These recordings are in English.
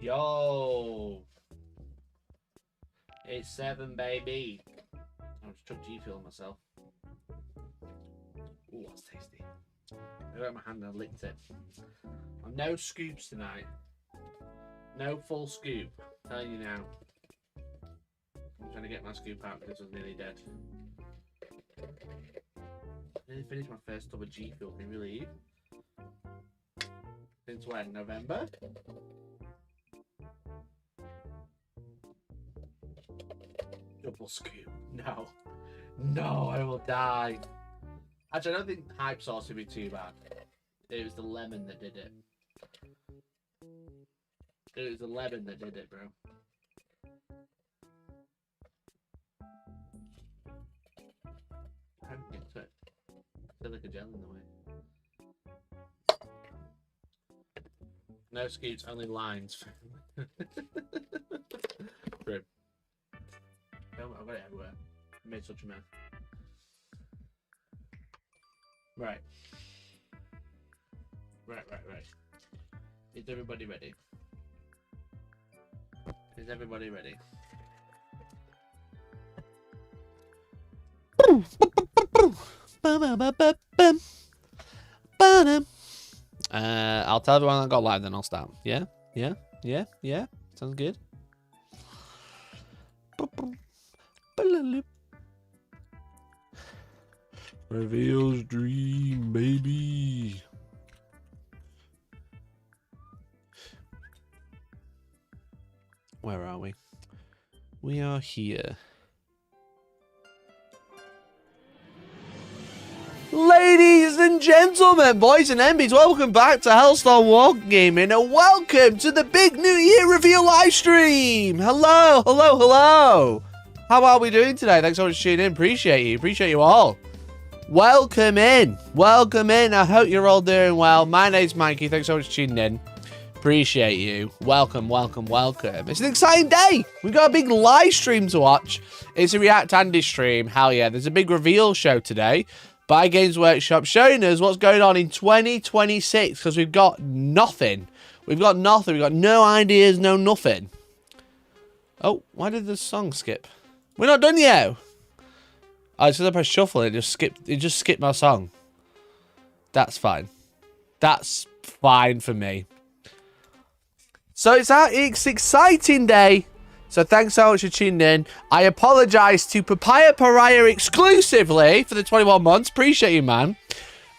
Yo, it's 7, baby. I just took G Fuel on myself. Ooh, that's tasty. I got my hand and I licked it. No scoops tonight. No full scoop. I'm telling you now. I'm trying to get my scoop out because I was nearly dead. I nearly finished my first tub of G Fuel, can you believe? Since when? November? Double scoop. No. No, I will die. Actually, I don't think hype sauce would be too bad. It was the lemon that did it. It was the lemon that did it, bro. I don't get to it. Silica gel in the way. No scoops, only lines. True. I've got it everywhere. I made such a mess. Right. Right. Is everybody ready? Is everybody ready? I'll tell everyone I got live, then I'll start. Yeah. Sounds good. Reveals dream, baby. Where are we? We are here. Ladies and gentlemen, boys and MBs, welcome back to Hellstormwargaming and welcome to the big New Year reveal live stream. Hello. How are we doing today? Thanks so much for tuning in. Appreciate you all. Welcome in. I hope you're all doing well. My name's Mikey. Thanks so much for tuning in. Appreciate you. Welcome. It's an exciting day. We've got a big live stream to watch. It's a React Andy stream. Hell yeah. There's a big reveal show today by Games Workshop showing us what's going on in 2026 because we've got nothing. We've got no ideas, no nothing. Oh, why did the song skip? We're not done yet. Oh, it's because I pressed shuffle and it just skipped my song. That's fine. That's fine for me. So it's an exciting day. So thanks so much for tuning in. I apologise to Papaya Pariah exclusively for the 21 months. Appreciate you, man.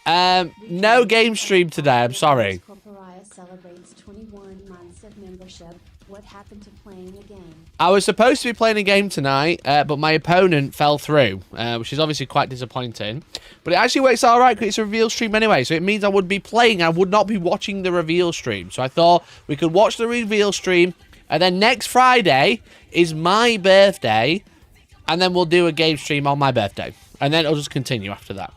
No game stream today. I'm sorry. Pariah celebrates 21 months of membership. What happened to playing a game? I was supposed to be playing a game tonight, but my opponent fell through, which is obviously quite disappointing. But it actually works all right because it's a reveal stream anyway, so it means I would be playing. I would not be watching the reveal stream. So I thought we could watch the reveal stream, and then next Friday is my birthday, and then we'll do a game stream on my birthday. And then it'll just continue after that.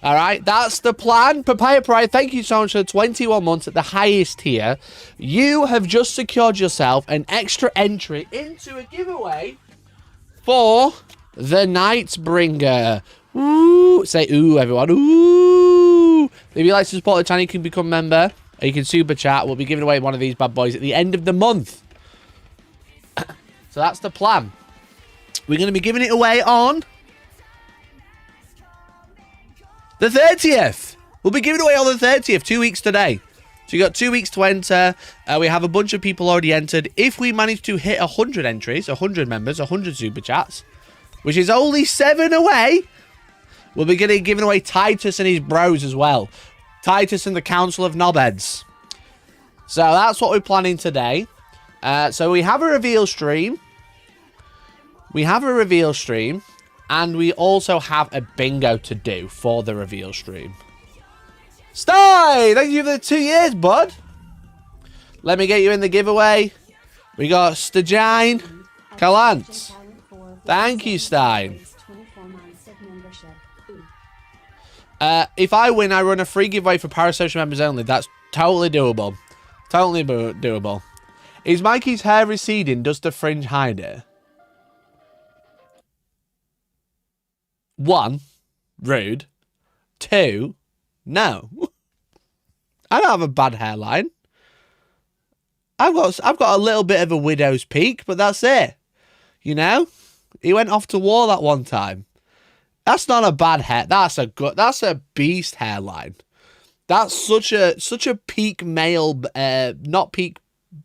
All right, that's the plan. Papaya Pride, thank you so much for the 21 months at the highest tier. You have just secured yourself an extra entry into a giveaway for the Nightbringer. Ooh, say ooh, everyone. Ooh. If you'd like to support the channel, you can become a member. Or you can super chat. We'll be giving away one of these bad boys at the end of the month. So that's the plan. We're going to be giving it away on the 30th. We'll be giving away on the 30th, 2 weeks today. So you got 2 weeks to enter. We have a bunch of people already entered. If we manage to hit 100 entries, 100 members, 100 super chats, which is only 7 away, we'll be giving away Titus and his bros as well. Titus and the Council of Knobheads. So that's what we're planning today. So we have a reveal stream. And we also have a bingo to do for the reveal stream. Sty! Thank you for the 2 years, bud. Let me get you in the giveaway. We got Stajine Calance. Thank you, Stein. If I win, I run a free giveaway for parasocial members only. That's totally doable. Totally doable. Is Mikey's hair receding? Does the fringe hide it? 1, rude. 2, no. I don't have a bad hairline. I've got a little bit of a widow's peak, but that's it. You know? He went off to war that one time. That's not a bad hair. That's a beast hairline. That's such a peak male, not peak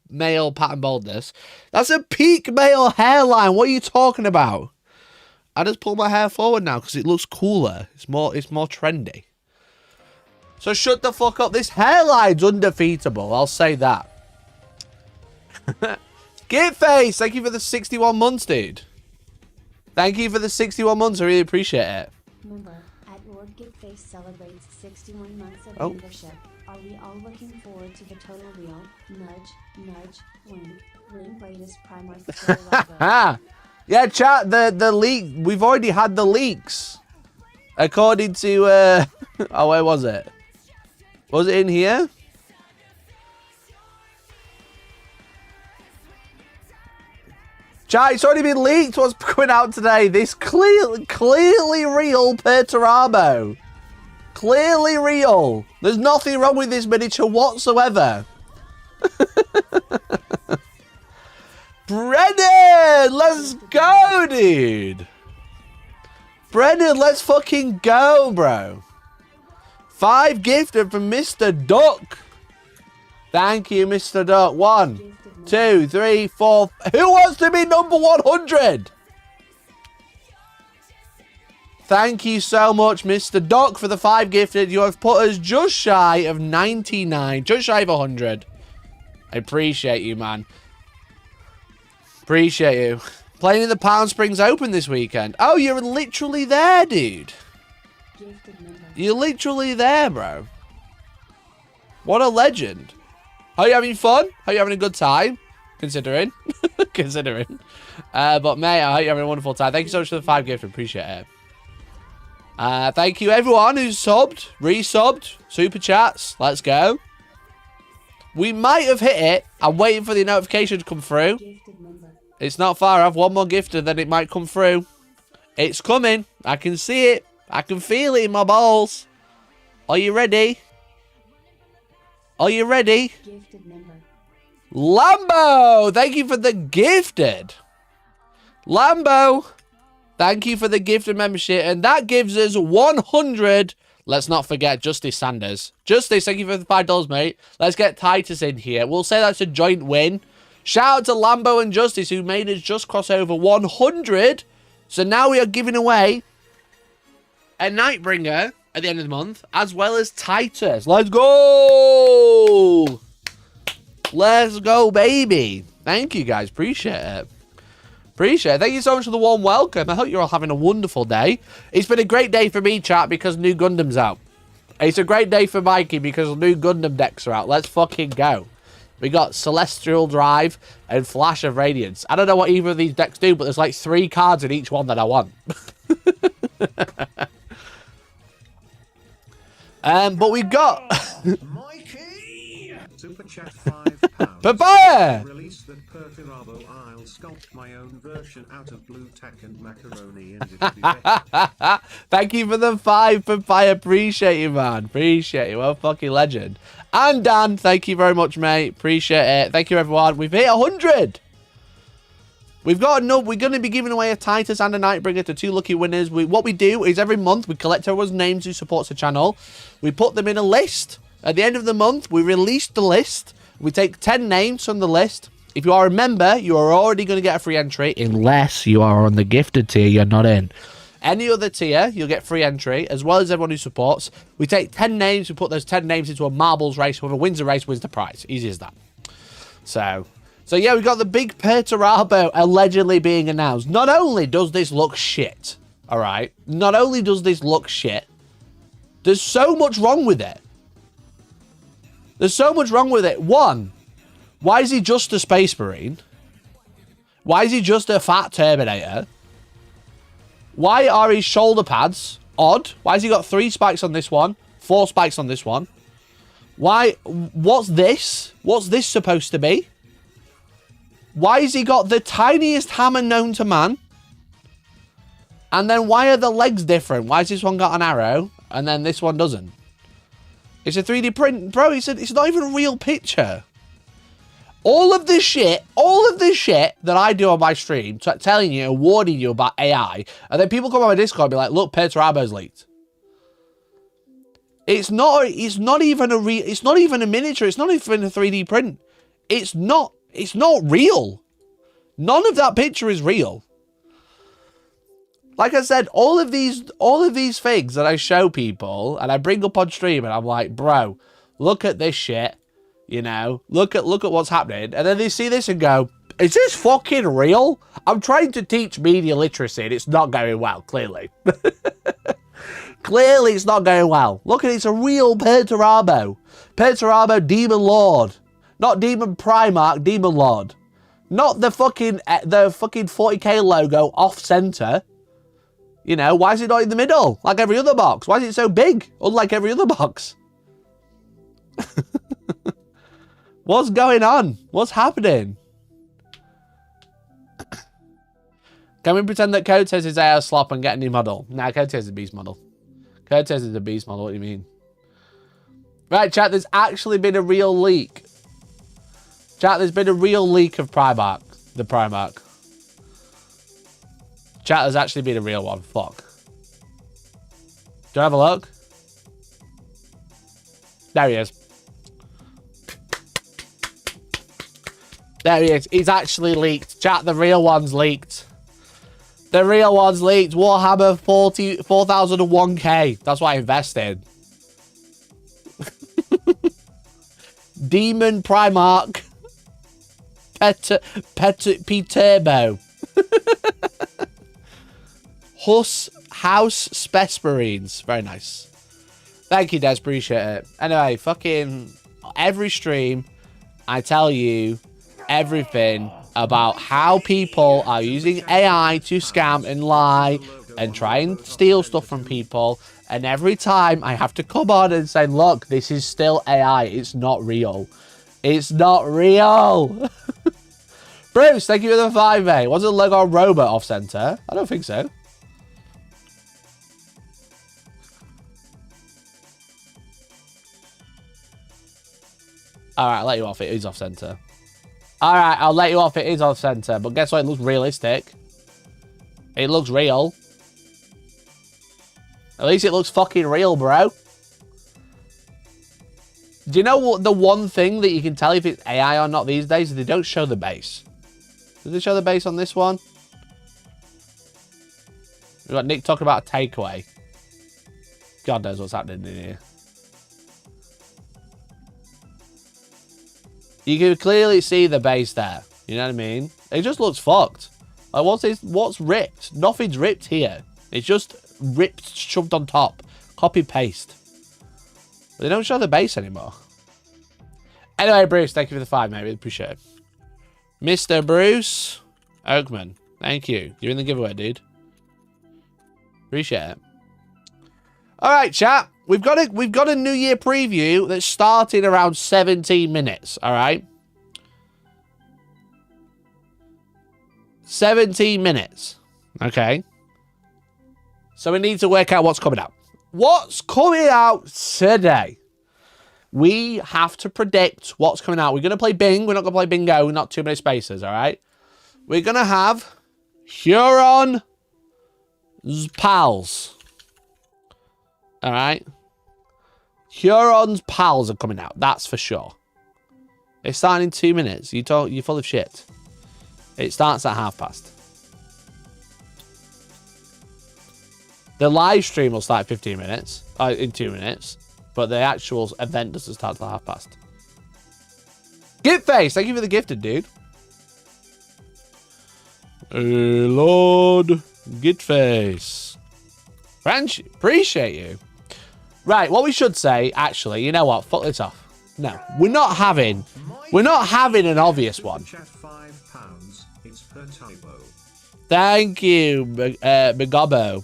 male pattern baldness. That's a peak male hairline. What are you talking about? I just pull my hair forward now because it looks cooler. It's more trendy. So shut the fuck up. This hairline's undefeatable. I'll say that. Gitface, thank you for the 61 months, dude. Thank you for the 61 months. I really appreciate it. Member at Lord Gitface celebrates 61 months of membership. Are we all looking forward to the total real? Nudge, nudge, wink. Link latest Primark logo. Yeah, chat, the leak. We've already had the leaks. According to, oh, where was it? Was it in here? Chat, it's already been leaked. What's coming out today? This clearly real Perturabo. Clearly real. There's nothing wrong with this miniature whatsoever. Brennan, let's go, dude. Brennan, let's fucking go, bro. 5 gifted from Mr. Duck. Thank you, Mr. Duck. 1, 2, 3, 4. Who wants to be number 100? Thank you so much, Mr. Duck, for the 5 gifted. You have put us just shy of 99. Just shy of 100. I appreciate you, man. Appreciate you. Playing in the Palm Springs Open this weekend. Oh, you're literally there, dude. You're literally there, bro. What a legend. Are you having fun? Are you having a good time? Considering. Considering. But, mate, I hope you're having a wonderful time. Thank you so much for the 5 gifts. Appreciate it. Thank you, everyone who's subbed, resubbed, super chats. Let's go. We might have hit it. I'm waiting for the notification to come through. It's not far off. One more gifted, then it might come through. It's coming. I can see it. I can feel it in my balls. Are you ready? Are you ready? Lambo! Thank you for the gifted. Lambo, thank you for the gifted membership. And that gives us 100. Let's not forget Justice Sanders. Justice, thank you for the $5, mate. Let's get Titus in here. We'll say that's a joint win. Shout out to Lambo and Justice who made us just cross over 100. So now we are giving away a Nightbringer at the end of the month, as well as Titus. Let's go! Let's go, baby. Thank you, guys. Appreciate it. Appreciate it. Thank you so much for the warm welcome. I hope you're all having a wonderful day. It's been a great day for me, chat, because new Gundam's out. It's a great day for Mikey because new Gundam decks are out. Let's fucking go. We got Celestial Drive and Flash of Radiance. I don't know what either of these decks do, but there's like 3 cards in each one that I want. But we got Mikey! Super chat £5. Papaya! Release that Perturabo. I'll sculpt my own version out of blue tack and macaroni and it'll be better. Thank you for the 5, Papaya. Appreciate you, man. Appreciate you. Well, fucking legend. And Dan, thank you very much, mate. Appreciate it. Thank you, everyone. We've hit 100. We've got we're going to be giving away a Titus and a Nightbringer to 2 lucky winners. What we do is every month we collect everyone's names who supports the channel. We put them in a list. At the end of the month, we release the list. We take 10 names from the list. If you are a member, you are already going to get a free entry. Unless you are on the gifted tier, you're not in. Any other tier, you'll get free entry, as well as everyone who supports. We take 10 names, we put those 10 names into a marbles race. Whoever wins the race wins the prize. Easy as that. So yeah, we got the big Perturabo allegedly being announced. Not only does this look shit, all right? Not only does this look shit, there's so much wrong with it. There's so much wrong with it. 1, why is he just a Space Marine? Why is he just a fat Terminator? Why are his shoulder pads odd? Why has he got 3 spikes on this one? 4 spikes on this one? Why? What's this? What's this supposed to be? Why has he got the tiniest hammer known to man? And then why are the legs different? Why has this one got an arrow and then this one doesn't? It's a 3D print. Bro, it's not even a real picture. All of this shit that I do on my stream, telling you and warning you about AI, and then people come on my Discord and be like, look, Perturabo's leaked. It's not even a miniature, it's not even a 3D print. It's not real. None of that picture is real. Like I said, all of these things that I show people and I bring up on stream and I'm like, bro, look at this shit. You know, look at what's happening. And then they see this and go, is this fucking real? I'm trying to teach media literacy and it's not going well, clearly. Clearly it's not going well. Look at it, it's a real Perturabo. Perturabo Demon Lord. Not Demon Primarch, Demon Lord. Not the fucking 40k logo off center. You know, why is it not in the middle? Like every other box. Why is it so big? Unlike every other box. What's going on? What's happening? Can we pretend that Kotes is AO slop and get a new model? Nah, Kotes is a beast model. Kotes is a beast model, what do you mean? Right, chat, there's actually been a real leak. Chat, there's been a real leak of Primarch. The Primarch. Chat, there's actually been a real one. Fuck. Do I have a look? There he is. There he is. He's actually leaked. Chat, the real one's leaked. The real one's leaked. Warhammer 4001k. That's what I invested. Demon Primarch. P-Turbo. House Spacemarines. Very nice. Thank you, Des. Appreciate it. Anyway, fucking every stream, I tell you everything about how people are using AI to scam and lie and try and steal stuff from people. And every time I have to come on and say, look, this is still AI. It's not real. It's not real. Bruce, thank you for the 5A. Was it a logo robot off center? I don't think so. Alright, I'll let you off. It is off center. Alright, I'll let you off. It is off center. But guess what? It looks realistic. It looks real. At least it looks fucking real, bro. Do you know what the one thing that you can tell if it's AI or not these days? They don't show the base. Did they show the base on this one? We've got Nick talking about a takeaway. God knows what's happening in here. You can clearly see the base there. You know what I mean? It just looks fucked. Like, what's ripped? Nothing's ripped here. It's just ripped, shoved on top. Copy, paste. But they don't show the base anymore. Anyway, Bruce, thank you for the 5, mate. Really appreciate it. Mr. Bruce Oakman, thank you. You're in the giveaway, dude. Appreciate it. All right, chat. We've got a New Year preview that's starting around 17 minutes. All right. 17 minutes. Okay. So we need to work out what's coming out. What's coming out today? We have to predict what's coming out. We're going to play Bing. We're not going to play Bingo. Not too many spaces, all right? We're going to have Huron's Pals. All right? Huron's Pals are coming out. That's for sure. It's starting in 2 minutes. You're full of shit. It starts at past. The live stream will start 15 minutes. In 2 minutes. But the actual event doesn't start till past. Gift face, thank you for the gifted, dude. Hey, Lord. Gift face. French, appreciate you. Right, what we should say, actually, you know what? Fuck this off. No, we're not having an obvious one. Thank you, Bigobo.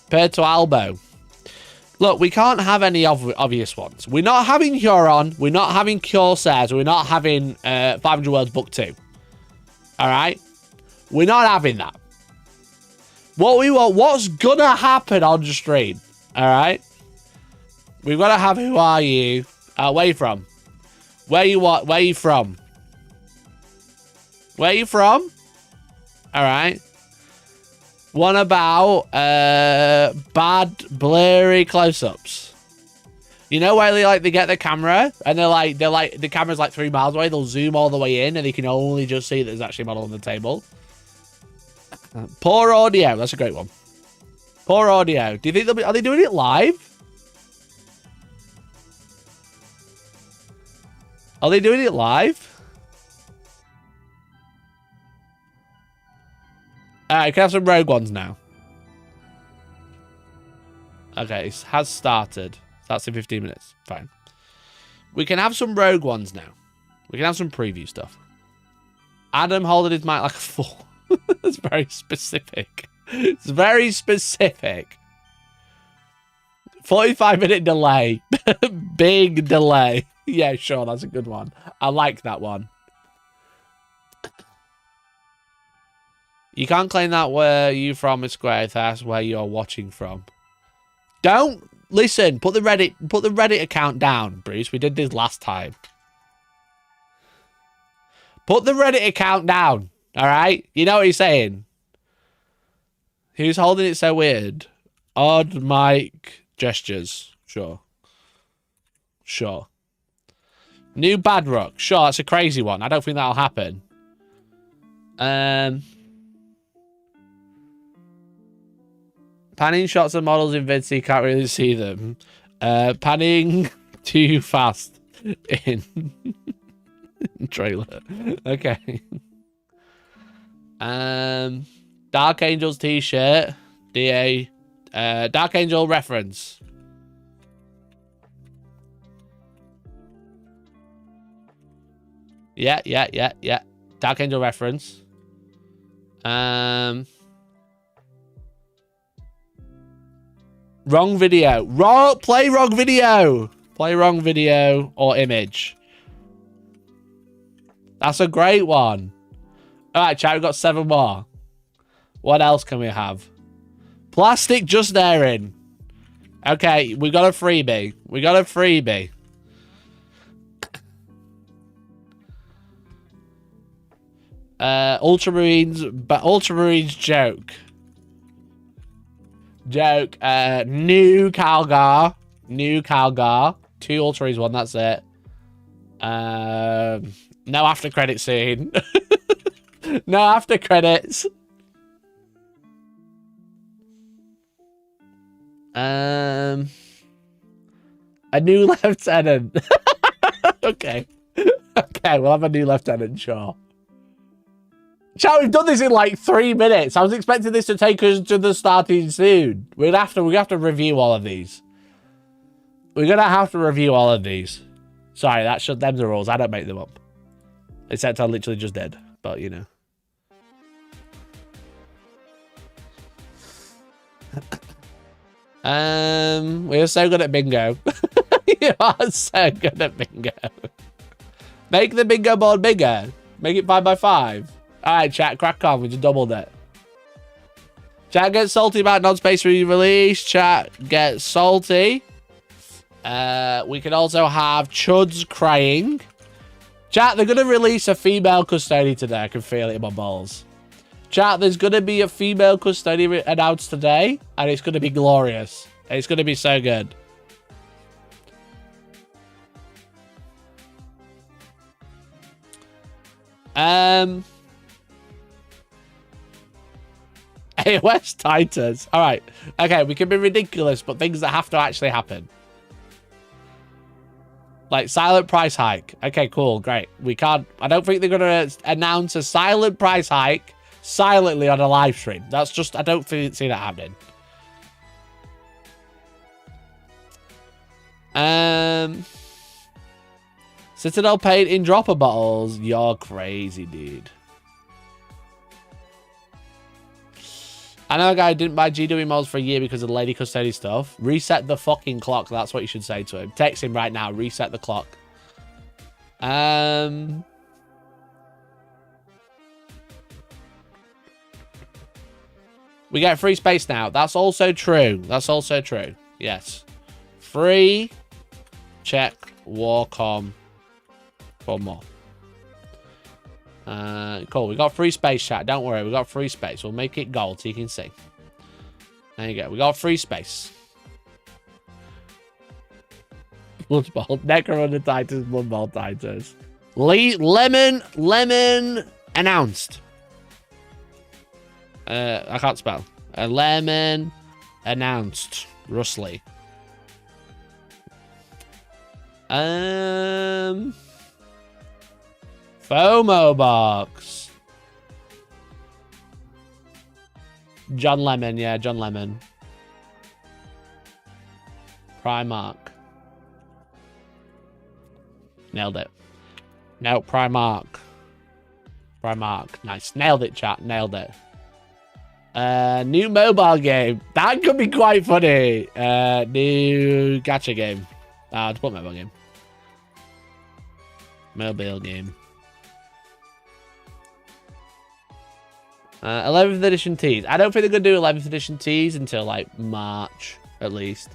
Perto Albo. Look, we can't have any obvious ones. We're not having Huron. We're not having Corsairs. We're not having 500 Worlds Book 2. All right? We're not having that. What we want, what's going to happen on the stream? All right? We've got to have Who Are You? Where you from? Where you from? Where are you from? All right. What about bad blurry close-ups? You know where they get the camera and they're like the camera's like 3 miles away. They'll zoom all the way in and you can only just see that there's actually a model on the table. Poor audio. That's a great one. Poor audio. Do you think are they doing it live? Are they doing it live? Alright, you can have some rogue ones now. Okay, it has started. Starts in 15 minutes. Fine. We can have some rogue ones now. We can have some preview stuff. Adam holding his mic like a fool. That's very specific. It's very specific. 45-minute delay. Big delay. Yeah, sure, that's a good one. I like that one. You can't claim that where you from is square if that's where you're watching from. Don't listen. Put the Reddit account down, Bruce. We did this last time. Put the Reddit account down. All right? You know what he's saying? Who's holding it so weird? Odd mic gestures. Sure. Sure. New bad rock. Sure, that's a crazy one. I don't think that'll happen. Panning shots of models in vid so you can't really see them. Panning too fast in trailer. Okay. Dark Angels t-shirt. DA. Dark Angel reference. Yeah. Dark Angel reference. Wrong video. Play wrong video. Play wrong video or image. That's a great one. All right, chat, we've got 7 more. What else can we have? Plastic just staring. Okay, we got a freebie. We got a freebie. Ultramarines joke. New Calgar. 2 Ultramarines, 1, that's it. No after credit scene. No after credits. A new lieutenant. Okay. Okay, we'll have a new lieutenant, sure. Chat, we've done this in like 3 minutes. I was expecting this to take us to the starting soon. We have to review all of these. We're gonna have to review all of these. Sorry, that's just them the rules. I don't make them up. Except I literally just did. But you know. We are so good at bingo. You are so good at bingo. Make the bingo board bigger. Make it 5x5. Alright, chat, crack on. We just doubled it. Chat, get salty about non-space re-release. Chat, get salty. We can also have Chuds crying. Chat, they're going to release a female custodian today. I can feel it in my balls. Chat, there's going to be a female custodian announced today. And it's going to be glorious. It's going to be so good. AOS Titans. All right. Okay, we can be ridiculous, but things that have to actually happen. Like silent price hike. Okay, cool. Great. We can't... I don't think they're going to announce a silent price hike silently on a live stream. That's just... I don't see that happening. Citadel paint in dropper bottles. You're crazy, dude. I know a guy who didn't buy GW mods for a year because of the Lady Custody stuff. Reset the fucking clock. That's what you should say to him. Text him right now. Reset the clock. We get free space now. That's also true. That's also true. Yes. Free. Check Warcom for more. Cool. We got free space, chat. Don't worry. We got free space. We'll make it gold so you can see. There you go. We got free space. Bloodball. Necro Titans. Bloodball Titans. Lemon announced. I can't spell. Lemon announced. Rustly. FOMO box. John Lemon, yeah, John Lemon. Primark. Nailed it. No, Primark. Primark. Nice. Nailed it, chat. Nailed it. New mobile game. That could be quite funny. New gacha game. Just put mobile game. Mobile game. 11th edition teas. I don't think they're going to do 11th edition teas until, like, March, at least.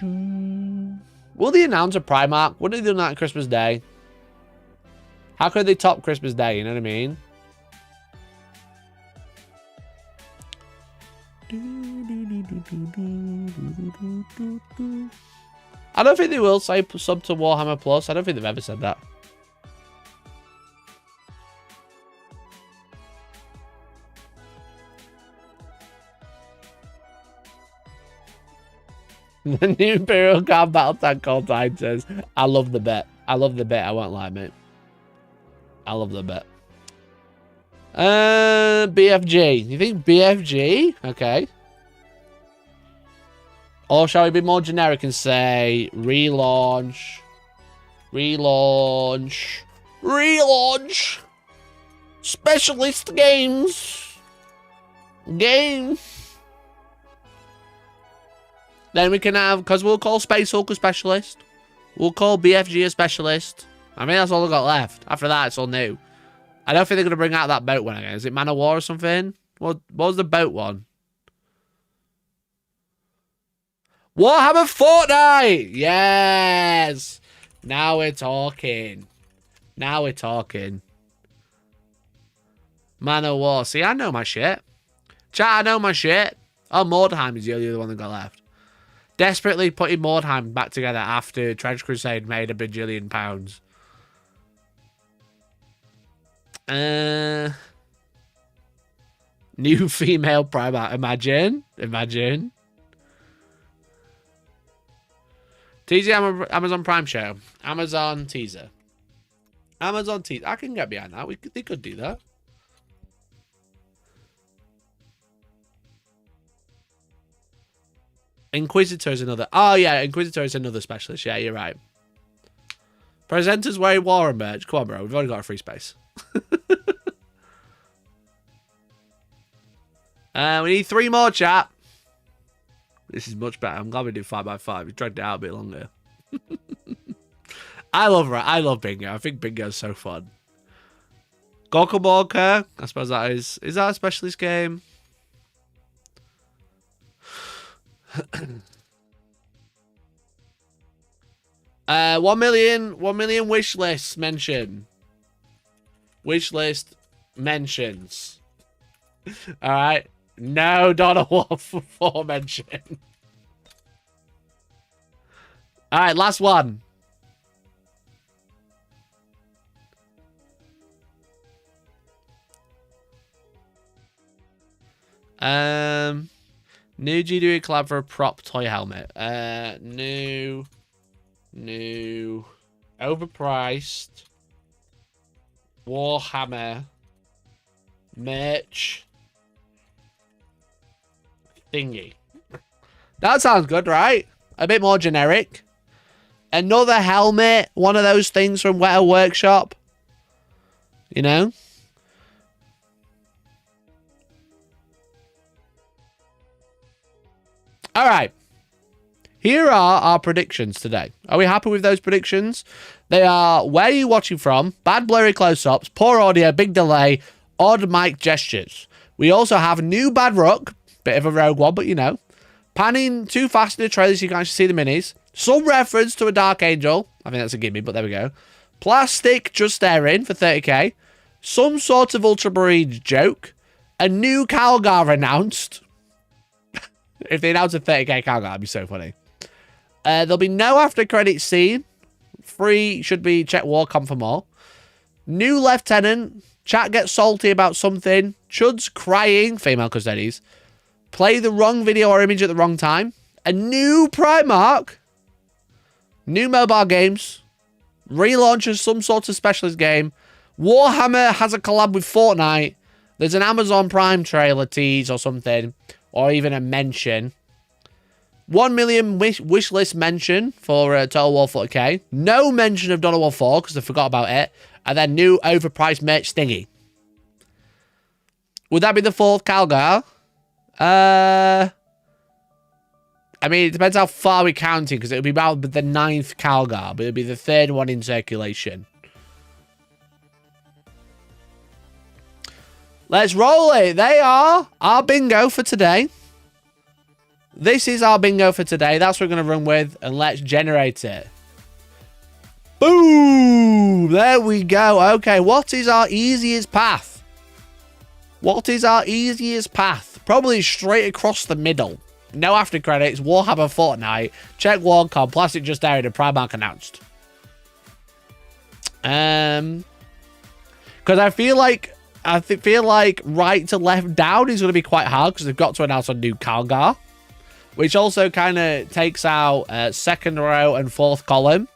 Will they announce a Primark? Wouldn't they do that on Christmas Day? How could they top Christmas Day, you know what I mean? I don't think they will say sub to Warhammer Plus. I don't think they've ever said that. The new Imperial Guard battle tank called Titans. I love the bet. I love the bet. I won't lie, mate. I love the bet. BFG. You think BFG? Okay. Or shall we be more generic and say relaunch? Relaunch. Relaunch. Specialist games. Game. Then we can have, because we'll call Space Hulk a specialist. We'll call BFG a specialist. I mean, that's all I've got left. After that, it's all new. I don't think they're going to bring out that boat one again. Is it Man of War or something? What was the boat one? Warhammer Fortnite! Yes! Now we're talking. Now we're talking. Man of War. See, I know my shit. Chat, I know my shit. Oh, Mordheim is the only other one that got left. Desperately putting Mordheim back together after Trench Crusade made £1 bajillion. New female Primark. Imagine. Imagine. Teaser Amazon Prime show. Amazon teaser. Amazon teaser. I can get behind that. They could do that. Inquisitor is another. Oh, yeah. Inquisitor is another specialist. Yeah, you're right. Presenters wearing Warhammer merch. Come on, bro. We've already got a free space. We need 3 more, chat. This is much better. I'm glad we did 5x5. We dragged it out a bit longer. I love bingo. I think bingo is so fun. Gokkenborker. I suppose that is. Is that a specialist game? 1 million wish lists mention. Wish list mentions. All right. No Dawn of War for mention. All right, last one. New GDU collab for a prop toy helmet. New overpriced Warhammer merch thingy. That sounds good, right? A bit more generic. Another helmet, one of those things from Weta Workshop. You know? All right. Here are our predictions today. Are we happy with those predictions? They are: where are you watching from? Bad blurry close-ups, poor audio, big delay, odd mic gestures. We also have new bad ruck, bit of a rogue one, but you know. Panning too fast in the trailer so you can actually see the minis. Some reference to a Dark Angel. I think that's a gimme, but there we go. Plastic just staring for 30k. Some sort of Ultramarine joke. A new Calgar announced. If they announce a 30k Calgar, that'd be so funny. There'll be no after credits scene. Free should be check Warcom for more. New Lieutenant. Chat gets salty about something. Chuds crying. Female custodians. Play the wrong video or image at the wrong time. A new Primarch. New mobile games. Relaunch of some sort of specialist game. Warhammer has a collab with Fortnite. There's an Amazon Prime trailer tease or something. Or even a mention. 1 million wish list mention for Total War 40k. No mention of Dawn of War 4 because they forgot about it. And then new overpriced merch thingy. Would that be the 4th Calgar? I mean, it depends how far we're counting because it would be about the 9th Calgar. But it would be the 3rd one in circulation. Let's roll it. They are our bingo for today. This is our bingo for today. That's what we're going to run with. And let's generate it. Boom! There we go. Okay, what is our easiest path? What is our easiest path? Probably straight across the middle. No after credits. Warhammer Fortnite. Check Warcom. Plastic just aired and Primarch announced. Because I feel like right to left down is going to be quite hard because they've got to announce a new Calgar. Which also kind of takes out 2nd row and 4th column.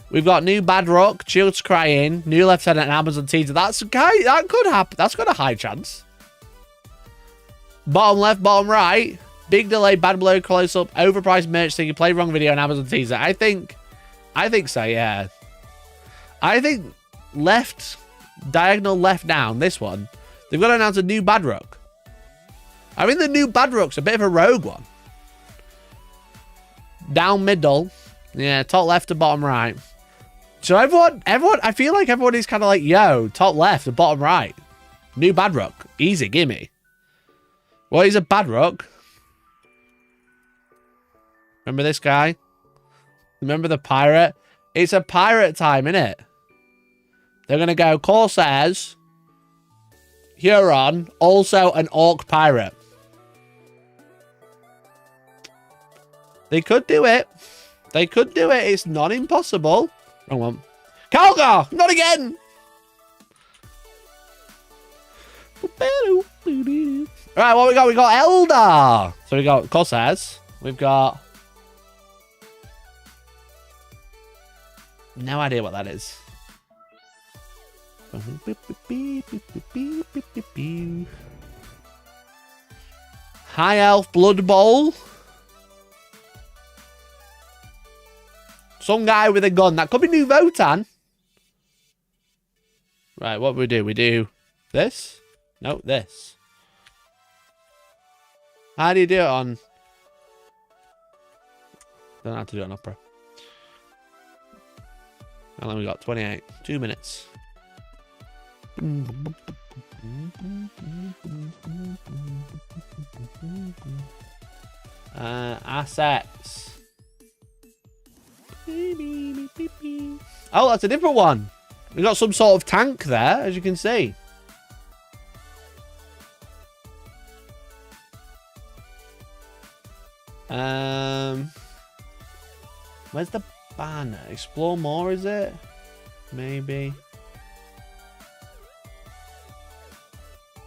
We've got new Badrock, Child's Crying, new Lieutenant and Amazon teaser. That could happen. That's got a high chance. Bottom left, bottom right. Big delay, bad blow, close up, overpriced merch thing. You play wrong video and Amazon teaser. I think so, yeah. I think left, diagonal left down, this one. They've got to announce a new Badrock. I mean, the new Badrock's a bit of a rogue one. Down middle. Yeah, top left to bottom right. So everyone, I feel like everyone is kind of like, yo, top left to bottom right. New Badrock. Easy, gimme. What is a Badrock? Remember this guy? Remember the pirate? It's a pirate time, innit? They're going to go Corsairs, Huron, also an orc pirate. They could do it. They could do it. It's not impossible. Wrong one. Calgar! Not again! Alright, what we got? We got Eldar. So we got Corsairs. We've got... no idea what that is. High Elf Blood Bowl. Some guy with a gun. That could be New Votan. Right, what do? We do this? No, this. How do you do it on... don't know how to do it on Opera. How long we got? 28. 2 minutes. Assets. Oh, that's a different one. We got some sort of tank there, as you can see. Where's the banner? Explore more, is it? Maybe.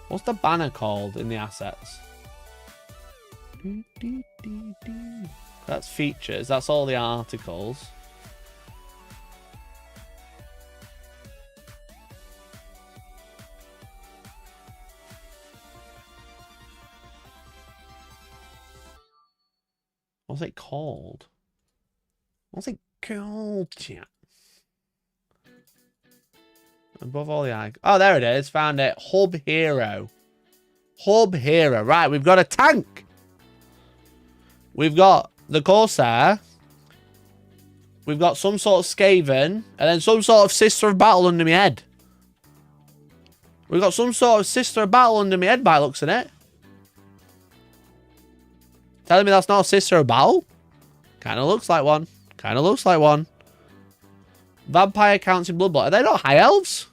What's the banner called in the assets? That's features. That's all the articles. What's it called? What's it called, chat? Above all the icons. Oh, there it is. Found it. Hub Hero. Hub Hero. Right, we've got a tank. We've got the Corsair. We've got some sort of Skaven. And then some sort of Sister of Battle under my head. We've got some sort of Sister of Battle under my head by looks in it. Telling me that's not a Sister of Battle? Kind of looks like one. Kind of looks like one. Vampire counts in Blood Bowl. Are they not high elves?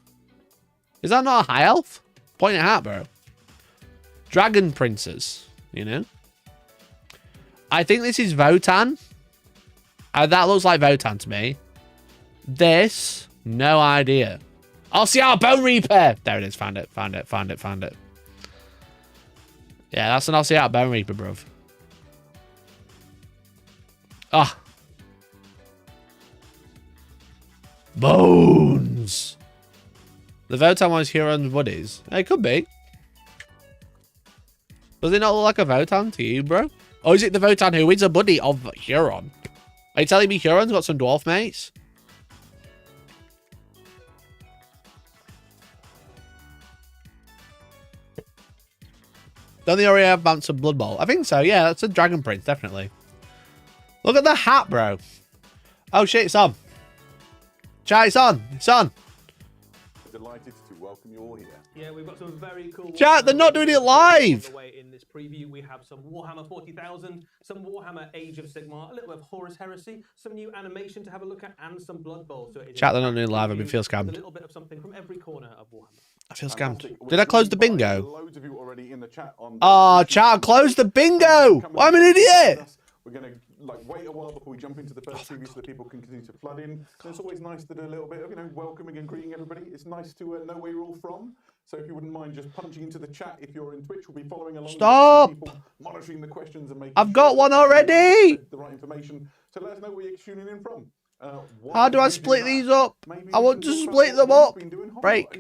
Is that not a high elf? Point it out, bro. Dragon princes, you know? I think this is Votan. That looks like Votan to me. This, no idea. Ossiarch Bonereaper. There it is. Found it. Found it. Found it. Found it. Yeah, that's an Ossiarch Bonereaper, bruv. Ah. Bones. The Votan one is Huron's buddies. It could be. Does it not look like a Votan to you, bro? Or is it the Votan who is a buddy of Huron? Are you telling me Huron's got some dwarf mates? Don't they already have Vamps of Blood Bowl? I think so, yeah. That's a Dragon Prince, definitely. Look at the hat, bro. Oh, shit, it's on. Chat, it's on. It's on. Delighted to welcome you all here. Yeah, we've got some very cool... Chat, they're not doing it live. In this preview, we have some Warhammer 40,000, some Warhammer Age of Sigmar, a little bit of Horus Heresy, some new animation to have a look at, and some Blood Bowl. So Chat, they're not doing it live. I feel scammed. A little bit of something from every corner of Warhammer. I feel scammed. Did I close the bingo? Loads of you already in the chat on. Oh, chat, close the bingo. I'm an idiot. We're going to wait a while before we jump into the first preview so that people can continue to flood in. And it's always nice to do a little bit of, welcoming and greeting everybody. It's nice to know where you're all from. So if you wouldn't mind just punching into the chat, if you're in Twitch, we'll be following along. Stop! With people, monitoring the questions and making I've got one already. The right information. So let us know where you're tuning in from. How do I split these up? I want to split them up. Break.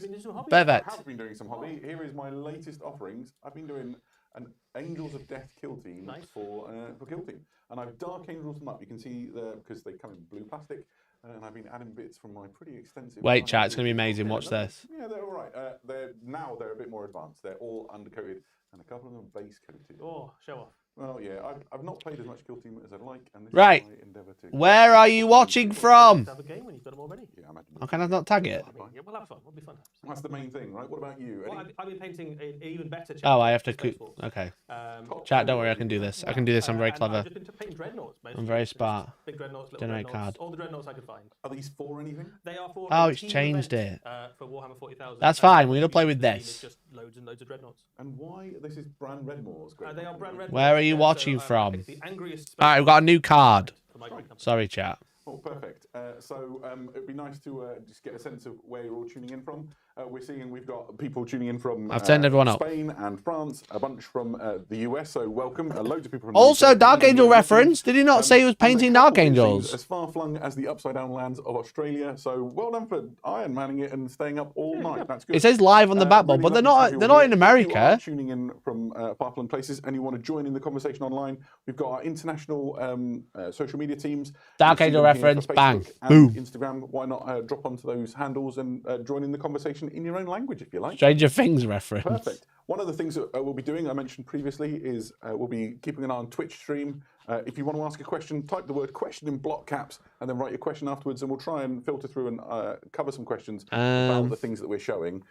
Perfect. I have been doing some hobby. Here is my latest offerings. I've been doing an Angels of Death kill team for kill team, and I've dark angels them up. You can see because they come in blue plastic, and I've been adding bits from my pretty extensive. Wait, chat, it's gonna be amazing. Watch this. Yeah, they're all right. They're a bit more advanced. They're all undercoated, and a couple of them base coated. Oh, show off. Well, yeah, I've not played as much kill team as I'd like, and this right. is my endeavour to. Where are you watching from? Have a game when you've got them already. Yeah, I imagine. How can I not tag it? Yeah, we'll have fun. It'll be fun. That's the main thing, right? What about you? Well, I've been painting an even better. Oh, I have to. Okay. Chat, don't worry. I can do this. I can do this. I'm very clever. I've just been painting dreadnoughts. I'm very smart. Big dreadnoughts, little Generate dreadnoughts, card. all the dreadnoughts I could find. Are these for anything? They are for. Oh, it's changed it. For Warhammer 40,000. That's fine. We're gonna play with this. Just loads and loads of dreadnoughts. And why? This is Bran Redmore's. They are Bran Redmoors. Where are you watching from? The angriest. All right, we've got a new card. Sorry, chat. Oh, perfect. It'd be nice to just get a sense of where you're all tuning in from. We've got people tuning in from I've turned everyone up. Spain and France, a bunch from the US, so welcome. Loads of people from Also, the UK. Dark Angel reference. Did he not say he was painting Dark Angels? As far flung as the upside down lands of Australia. So well done for Iron Manning it and staying up all night. That's good. It says live on the backbone, but they're not in America. If you are tuning in from far flung places and you want to join in the conversation online, we've got our international social media teams. Dark Angel reference, bang, boom. Instagram, why not drop onto those handles and join in the conversation in your own language if you like. Stranger Things reference. Perfect. One of the things that we'll be doing, I mentioned previously, is we'll be keeping an eye on Twitch stream. If you want to ask a question, type the word question in block caps and then write your question afterwards, and we'll try and filter through and cover some questions about the things that we're showing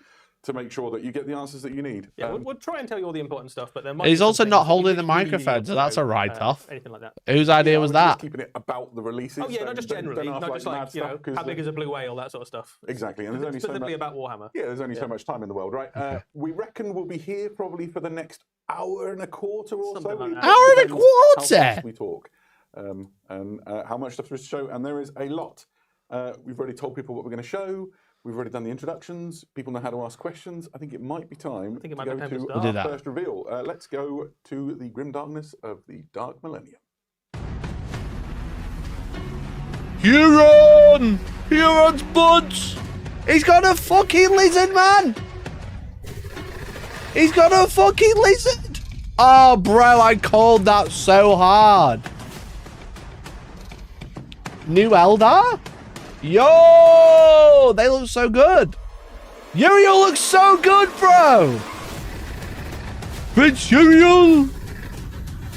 to make sure that you get the answers that you need. Yeah, we'll try and tell you all the important stuff, but there might He's be also some not things holding the you really microphone, need so to that's know, a write-off. Anything like that. Whose idea was that? Keeping it about the releases. Oh yeah, not just generally, not just like how big is a blue whale, that sort of stuff. Exactly, and there's only specifically about Warhammer. Yeah, there's only so much time in the world, right? We reckon we'll be here probably for the next hour and a quarter or Something so. like that. Hour and a quarter. How fast we talk, and how much stuff there is to show, and there is a lot. We've already told people what we're going to show. We've already done the introductions. People know how to ask questions. I think it might be time to go to our first reveal. Let's go to the grim darkness of the Dark Millennium. Huron! Huron's buds! He's got a fucking lizard, man! He's got a fucking lizard! Oh, bro, I called that so hard. New Eldar? Yo! They look so good. Uriel looks so good, bro! Prince Uriel!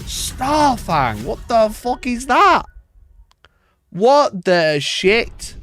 Starfang, what the fuck is that? What the shit?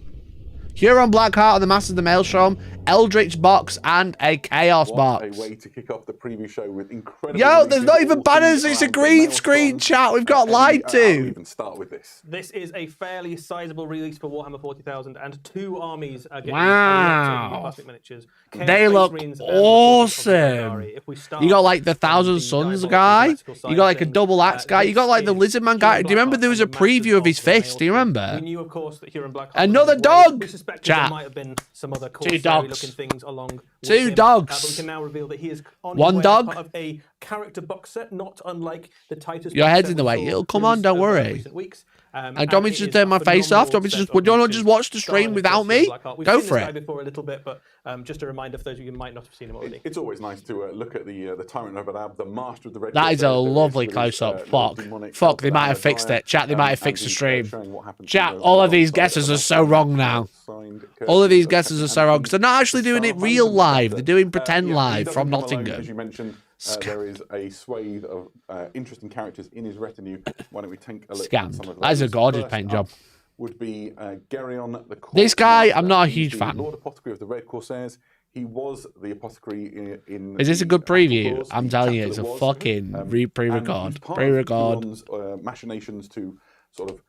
Huron Blackheart of the Masters of the Maelstrom Eldritch box and a Chaos What box. a way to kick off the preview show with incredible. Yo, there's not releases, even all banners. themed It's a around green Maelstrom. screen chat. We've got lied How do we to. even start with this? This is a fairly sizable release for Warhammer 40,000, and 2 armies are getting Wow. a lot of new plastic miniatures. Chaos They Space look Marines and awesome. drukhari. If we start You got like the from Thousand the Suns diabolical guy. tactical side You got of like a things, double axe guy. You got like the this Lizard Man is guy. Do you remember Blackheart there was a and the Masters preview of his the fist? Do you Maelstrom. remember? We knew, of course, that Huron Blackheart Another was on the way. dog! We suspected Chat. there might have been some other Two Corsair-y dogs. looking things along with 2 him, dogs. but we can now reveal that he is on One his way dog. as part of a character box set, not unlike the Titus. Your box head's set in the we way. saw It'll come on, released don't over worry. recent weeks. And do you want me to it just is turn my a face off? Do you want me phenomenal to just, set do of you want to just miniatures, watch the stream starring, of without course, me? with Blackheart. We've Go seen for this guy it. before a little bit, but just a reminder for those of you who might not have seen him already. It's always nice to look at the Tyrant of Adab, the master of the Red. That is a Corsairs, lovely with his, close-up. Lord Fuck. Demonic Fuck, they Alpha might have Alpha fixed Dire, it. Chat, they might have and fixed the he's, stream. showing what happened to Chat, the all of these side guesses the are so wrong now. signed All of these courtesy guesses are of so wrong because they're not actually doing it Starhunter real and live. Scepter. They're doing pretend Yeah, he live doesn't from come alone, Nottingham. as you mentioned, there is a swathe of interesting characters in his retinue. Why don't we take a look Scam. at some of That is a those? gorgeous First paint up job. Would be Geryon the This guy, Courtmaster. I'm not a He's huge the fan. Lord Apothecary of the Red Corsairs. He was the apothecary in. Is this a the good preview? Outpost, I'm the telling you, chapter it's a that was. fucking And he's pre-record. part of Pre-record. Huron's, machinations to sort of.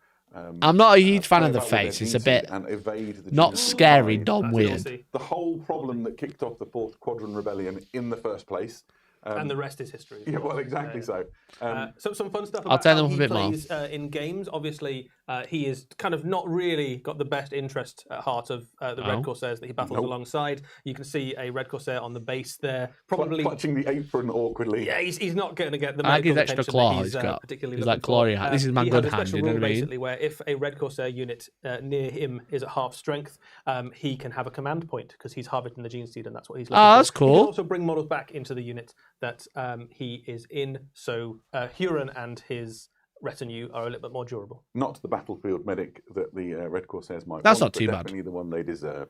I'm not a huge fan play of the about with their face. It's a beauty bit and evade the not Jews' scary, eye. dumb, weird. Naughty. The whole problem that kicked off the Fourth Quadrant Rebellion in the first place. And the rest is history. Yeah, well, exactly so. So some fun stuff I'll about tell how them a he bit more. plays in games. Obviously, he is kind of not really got the best interest at heart of the Red Corsairs that he battles alongside. You can see a Red Corsair on the base there, probably. Clutching the apron awkwardly. Yeah, he's not going to get the I like his medical extra attention claw that he's he's got. particularly He's looking like clawing for. hand. This is my he good has a hand, special you know rule, what I mean? basically, where if a Red Corsair unit near him is at half strength, he can have a command point because he's harvesting the gene seed, and that's what he's looking for. that's He cool. can also bring models back into the unit that he is in, so Huron and his retinue are a little bit more durable. Not the battlefield medic that the Red Corsairs might That's want, not too but bad. definitely the one they deserve.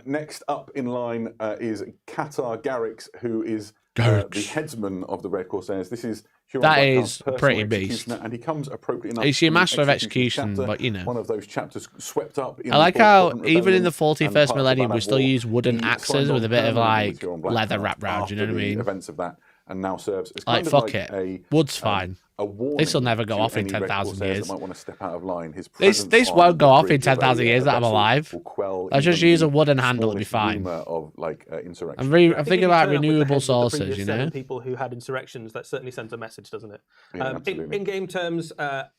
Next up in line is Qatar Garrix, who is the headsman of the Red Corsairs. This is Huron That Blackheart's is personal pretty beast. executioner, and he comes appropriately enough. Is she a in the master of execution execution? chapter, But you know. one of those chapters swept up. In I like the Fourth how Quadrant even in Rebellion the and 41st part of the millennium, we Banner still War. use wooden He axes signed with a on bit of permanently like with Huron leather Blackheart wrapped round. You know after what I the mean? events of that, and now serves as Like kind of fuck like it. a Wood's fine. a warning This'll never go to off in any Red 10,000 Corsairs years. that might want to step out of line. His This presence won't on go the off in bridge of 10,000 a years that I'm vessel alive. will quell Let's just even use a the wooden handle, it'll be smallest fine. rumour of like insurrection. I'm I think thinking if you about turn up with the renewable heads of the sources, previous you 7 know? people who had insurrections, that certainly sends a message, doesn't it? Yeah, absolutely. In game terms,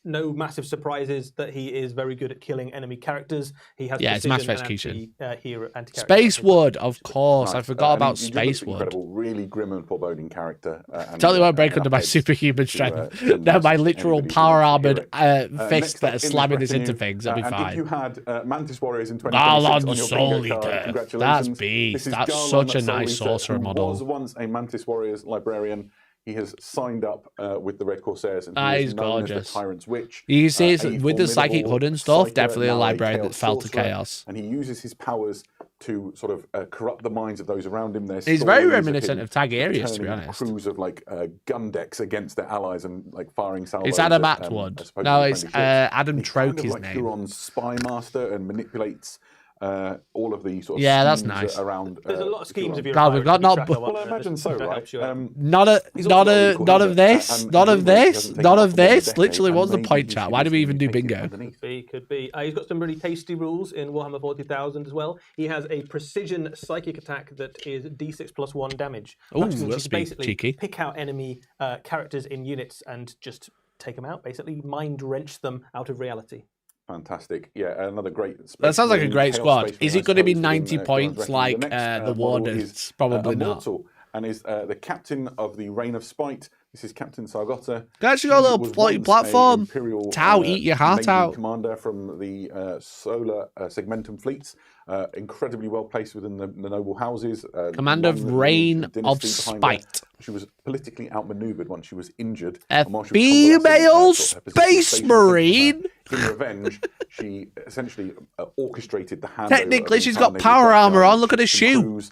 no massive surprises that he is very good at killing enemy characters. He has Yeah, it's precision massive and execution. anti-character. Space Wood, of course. I Nice. forgot And about he just Space looks Wood. incredible, really grim and foreboding character. Totally won't break enough under my heads superhuman to, strength. send They're my messages to literal anybody who power wants to hear armored it. fists Next that up are in this slamming this into retinue, things. That'll be and if you fine. had Mantis Warriors in 2026 Garland on your Soul bingo card, Eater. congratulations. That's This beast. is That's Garland such a Soul nice Eater, sorcerer who model. was once a Mantis Warriors librarian. He has signed up with the Red Corsairs, and That he is is known as gorgeous. the Tyrant's Witch. You can see it's A with the psychic formidable hood and stuff, psyker, definitely a now librarian chaos that fell to sorcerer, chaos. and he uses his powers to sort of corrupt the minds of those around him. There's He's very stories reminiscent him of Tagerius, to be turning honest. crews of like gun decks against their allies and like firing salvos. It's Adam at, Atwood. supposedly No, it's friendly ships. Adam He's kind of Troke's like name. Huron's spy master and manipulates all of the sort of Yeah, that's schemes nice. around. There's a lot of schemes Huron. of your No, we've got not- Well, I imagine so, right? None of He's also got a cool none helmet, of this, and none of presumably he this, hasn't taken none off of for more than a this. decade, Literally, and what's the maybe point, he chat? should Why do we be even do painted bingo? underneath. Could be. He's got some really tasty rules in Warhammer 40,000 as well. He has a precision psychic attack that is d6 plus 1 damage. Ooh, Which means you that's can basically cheeky. pick out enemy characters in units and just take them out, basically mind wrench them out of reality. Fantastic. Yeah, another great. That sounds like a Marine, great Chaos squad. Space Is Marine, it going to be I suppose, 90 within, points Chaos like Retinue. The next, the model Wardens? is, Probably not. Immortal, and is the captain of the Reign of Spite. This is Captain Sargota. They actually got a little was floating once platform. Imperial, Tau, eat your heart Navy out. commander from the solar segmentum fleets. Incredibly well placed within the noble houses. Commander of long Reign lineage and of dynasty behind her. Spite. She was politically outmaneuvered once she was injured. A and while she was convalescing, female sort of her position space was marine. in revenge, she essentially orchestrated the handover. Technically, of the she's entire got Navy power Black armor Guard on. Look at her ships and shoe. crews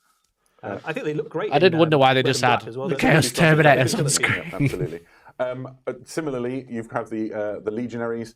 I think they look great. I did wonder why they red just and had black as well. the They're Chaos really Terminators on flashy. screen. Yeah, absolutely. Similarly, you've had the legionaries.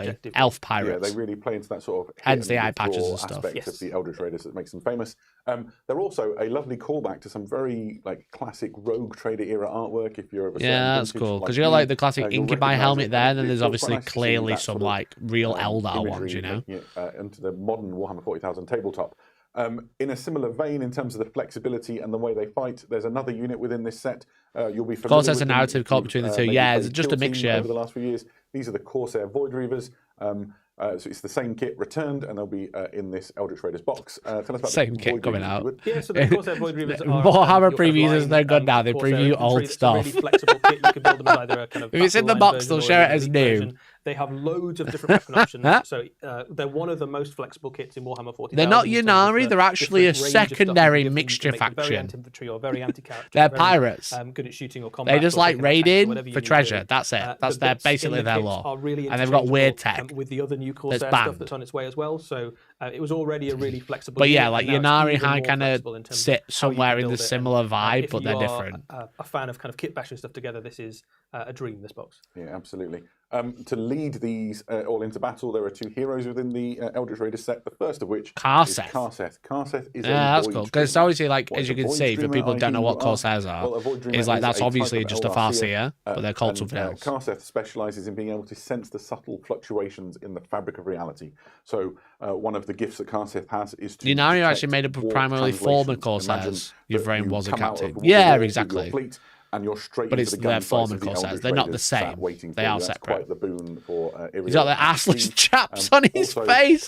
exactly. objective. Elf Yeah, pirates. they really play into that sort of Hence the hit and eye patches withdraw and stuff. aspect Yes. of the Eldritch Raiders that makes them famous. They're also a lovely callback to some very like classic Rogue Trader era artwork. If you're of a certain Yeah, that's vintage cool. like Because you got me, like the classic you'll Incubi recognise helmet it, there, and then it there's feels quite obviously nice to see clearly that some sort of, like real Eldar imagery ones, you know. making it, into the modern Warhammer 40,000 tabletop. In a similar vein, in terms of the flexibility and the way they fight, there's another unit within this set. You'll be familiar course, there's with a them narrative if caught you've, between the two. maybe Yeah, played it's just Kill a Team mixture. over the last few years. These are the Corsair Void Reavers. So it's the same kit returned, and they'll be in this Eldritch Raiders box. Tell us about Same the kit Void coming Reavers, if you out. would. Yeah, so the Corsair Void Reavers are Warhammer your previews line, is no good now. They Corsair preview infantry. old It's a stuff. really flexible kit. You can build them as either a kind of If it's in the battle box, line they'll version show or it as elite new. version. They have loads of different weapon options. So they're one of the most flexible kits in Warhammer 40,000. They're not in terms of Yunari, the they're actually a different range of stuff you can secondary give them. You mixture can make them very faction. anti-infantry or very anti-character. They're very, pirates. Good at shooting or combat. They just or like taking attacks or raiding whatever you for need to treasure. do. That's it. That's The bits basically in the their kits law. are really And they've got weird interchangeable, tech. with the other new Corsair banned. stuff that's on its way as well. So it was already a really flexible. But yeah, unit, like and now it's Yunari even High more kind of flexible in terms sit how you somewhere can in the build it. similar And vibe, if but you they're are different. A fan of kind of kit bashing stuff together, this is a dream. This box. Yeah, absolutely. To lead these all into battle, there are 2 heroes within the Eldritch Raiders set. The first of which Karseth. is Karseth. Karseth is Yeah, a that's void cool. Because dreamer. obviously, like, What as is you a can void see, for dreamer? people who don't know what IDUR. Corsairs are, Well, a void dreamer is like is that's a obviously type of just a Farseer, but they're called something else. Karseth specializes in being able to sense the subtle fluctuations in the fabric of reality. So one of the gifts that Karseth has is to Yunari are detect actually made up of warp primarily former translations. Imagine Corsairs. Your that brain you was a come out of captain. the Yeah, war with your exactly. fleet, and you're straight But into it's the their gun former sights of the Corsairs. Eldritch They're not the Raiders sat same. waiting They for are you. That's separate. quite the boon for He's got the assless chaps on his face.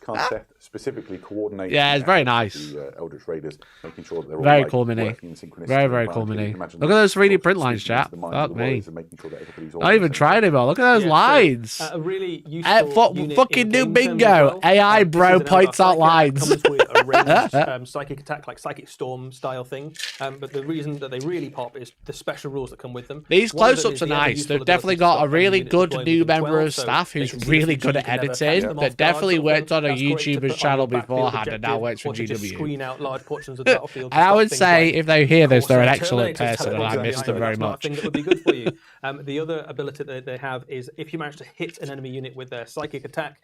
Karseth specifically coordinates. Yeah, it's the very actions nice. of the Eldritch Raiders, making sure that they're all Very like, cool mini. working in synchronicity Very, very and cool balancing. mini. You can imagine Look at those 3D sort of print lines, speaking into chap. the minds Fuck of the warriors me. and making sure that everybody's all Not on the even same tried page. him all. Look at those Yeah, so, lines. a really useful unit Fucking in new game terms as bingo. well. AI This bro is an points out Eldar lines. Psychic that comes with a ranged psychic attack, like psychic storm style thing. But the reason that they really pop is the special rules that come with them. These One of them close-ups is are the ever nice. useful They've definitely ability to got a stop really units good deploying new within member 12, of so staff they who's can see really the good at feature, you can never catch editing. them That off guard definitely sort of worked thing. on a That's great to YouTuber's put on channel your backfield beforehand and now objective, works for or to just GW. screen out large portions of the battlefield. to And I stop would things say, like if they hear this, they're an Corsair excellent Terminators person, and I teleporting miss them behind very that's not a much. thing that would be good for you. The other ability that they have is if you manage to hit an enemy unit with their psychic attack,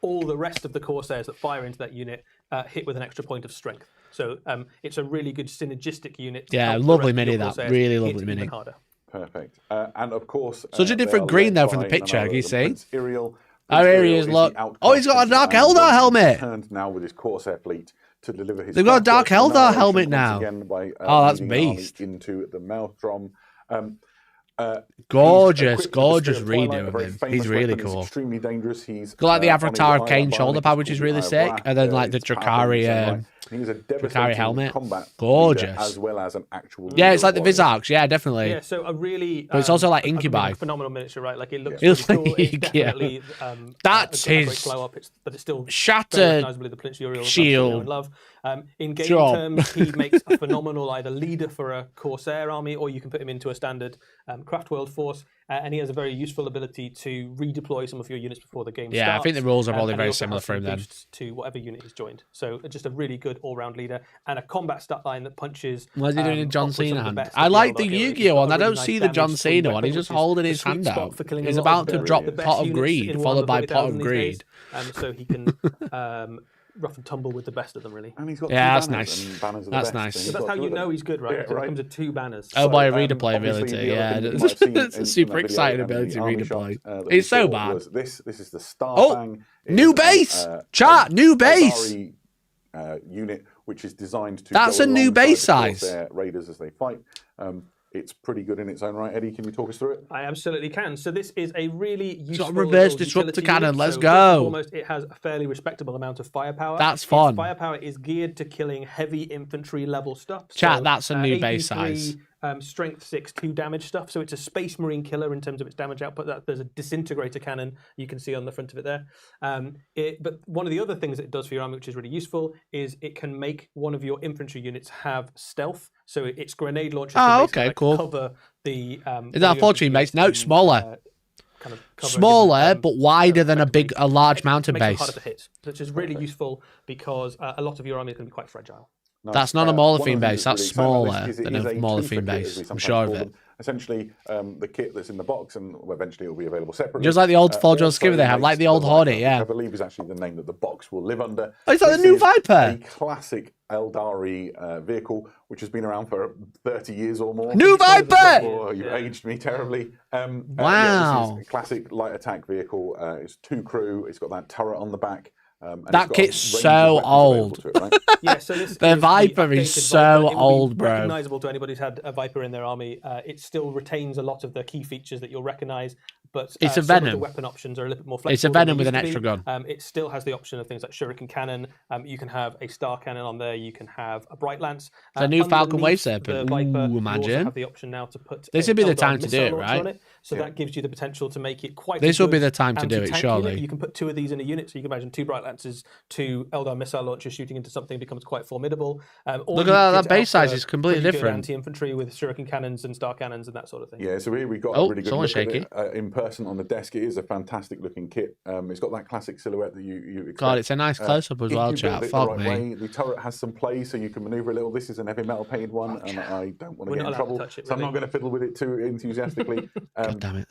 all the rest of the Corsairs that fire into that unit hit with an extra point of strength. So it's a really good synergistic unit. To Yeah, help the lovely rest of mini, your that. Corsairs Really hit lovely even mini. harder. Perfect. And of course, Such a they different are green led though from the by picture, none other can you than see? Prince Iriel. Oh, Prince here he Iriel is, the look. outcast Oh, he's got a prince of Dark the Iron Eldar Throne. helmet. He's returned now with his Corsair fleet to deliver his They've got a Dark craftwork Eldar narration helmet once now. again by, Oh, that's leading an army beast. into the Maelstrom. Gorgeous, He's equipped with the gorgeous Spear of Twilight, redo a of very him. famous He's really weapon. It's cool. extremely dangerous. He's Got like the on Avatar his of eye, Cain that shoulder bionic pad, which is is called really the Eye sick, of Wrath. and then like the It's powerful in its Drukhari, own right. He's a devastating helmet. combat Gorgeous. leader as well as an actual Yeah, it's leader like the warrior. Visarchs. Yeah, definitely. Yeah, so a really. But it's also like I mean, Incubi. a phenomenal miniature, right? Like it looks Yeah. really cool. It's Yeah. definitely That's a great his glow up. But it's still shattered very recognisably the Prince Uriel shield in love. In game job. terms, he makes a phenomenal either leader for a Corsair army, or you can put him into a standard Craft World force, and he has a very useful ability to redeploy some of your units before the game starts. Yeah, I think the rules are probably and he very also similar has for some him then. boosts to whatever unit he's joined. So just a really good all-round leader and a combat stat line that punches. What is he doing in John upwards of Cena the hand? best I of like the Eldar Heroes. Yu-Gi-Oh He's got one. a I really don't nice see the John damage swing Cena one. He's weapon, just which is holding the his sweet hand spot out. for killing a He's lot about of to the drop best Pot of units Greed, in followed by Warhammer Pot of 40,000 these Greed. days. So he can rough and tumble with the best of them, really. And he's got Yeah, two that's banners, nice. and banners are the That's best, nice. and So he's that's got how two you of them. know he's good, right? Yeah, Because right. it comes with two banners. Oh, by a So, redeploy obviously, ability. the Yeah, other thing you might have seen it's a in super that video exciting and in ability the to army redeploy. shot, that It's we so saw bad. was This is the Star Oh, Fang. new It's base! an, Chat, new base! Eldari, unit which is designed to. That's go a new alongside base the Corsair size. Raiders as they fight. It's pretty good in its own right. Eddie, can you talk us through it? I absolutely can. So this is a really useful got a reverse little disruptor utility cannon, unit. let's So go. first and foremost, it has a fairly respectable amount of firepower. That's Its fun. firepower is geared to killing heavy infantry level stuff. Chat, that's a new 83, base size. Strength 6, 2 damage stuff. So it's a space marine killer in terms of its damage output. There's a disintegrator cannon you can see on the front of it there. But one of the other things that it does for your army, which is really useful, is it can make one of your infantry units have stealth. So its grenade launcher can basically, like, cool. cover the. Is that a fortune base? No, it's smaller. Kind of cover Smaller, different, but wider than effectively a large mountain makes it base. harder to hit, which is really useful because a lot of your army is going to be quite fragile. Nice. That's not a One of the Maulerfiend things base, that's really exciting about smaller this is it than is a Maulerfiend twofer kit, base, as we I'm sometimes sure of call it. them. Essentially, the kit that's in the box, and eventually it will be available separately. Just like the old Forge on also Skiver they have, like makes the old Viper, Hornet, yeah. which I believe is actually the name that the box will live under. Oh, is that the This new is Viper? A classic Eldari vehicle, which has been around for 30 years or more. New Viper! Oh, you've aged me terribly. Wow. This is a classic light attack vehicle. It's 2 crew. It's got that turret on the back. And That it's got a kit's range of so weapons available old. to it, right? Yeah, so this The is Viper is updated so Viper. It will be old, bro. Recognizable to anybody who's had a Viper in their army. It still retains a lot of the key features that you'll recognize, but It's a some of the Venom. weapon options are a little bit more flexible. It's a than Venom they with an used to extra be. gun. It still has the option of things like shuriken cannon. You can have a star cannon on there. You can have a bright lance. The new Falcon Underneath Wave the Serpent. Viper, Ooh, you imagine. also have the option now to put. This a would be the Eldar time to do missile it, launcher right? on it. So that gives you the potential to make it quite. This a will be good the time to do it, anti-tank surely. unit. You can put 2 of these in a unit, so you can imagine 2 bright lances, 2 Eldar missile launchers shooting into something becomes quite formidable. Look at that base size is completely different. Anti-infantry with shuriken cannons and star cannons and that sort of thing. Yeah, so here we got Oh, a really good someone's look at shaky. it in person on the desk. It is a fantastic looking kit. It's got that classic silhouette that you expect. God, it's a nice close-up as if well, you build chat. it the Fuck right me. way, the turret has some play, so you can maneuver a little. This is an heavy metal painted one, and I don't want to We're get not in allowed to trouble, touch it, so I'm really. not going to fiddle with it too enthusiastically. God damn it.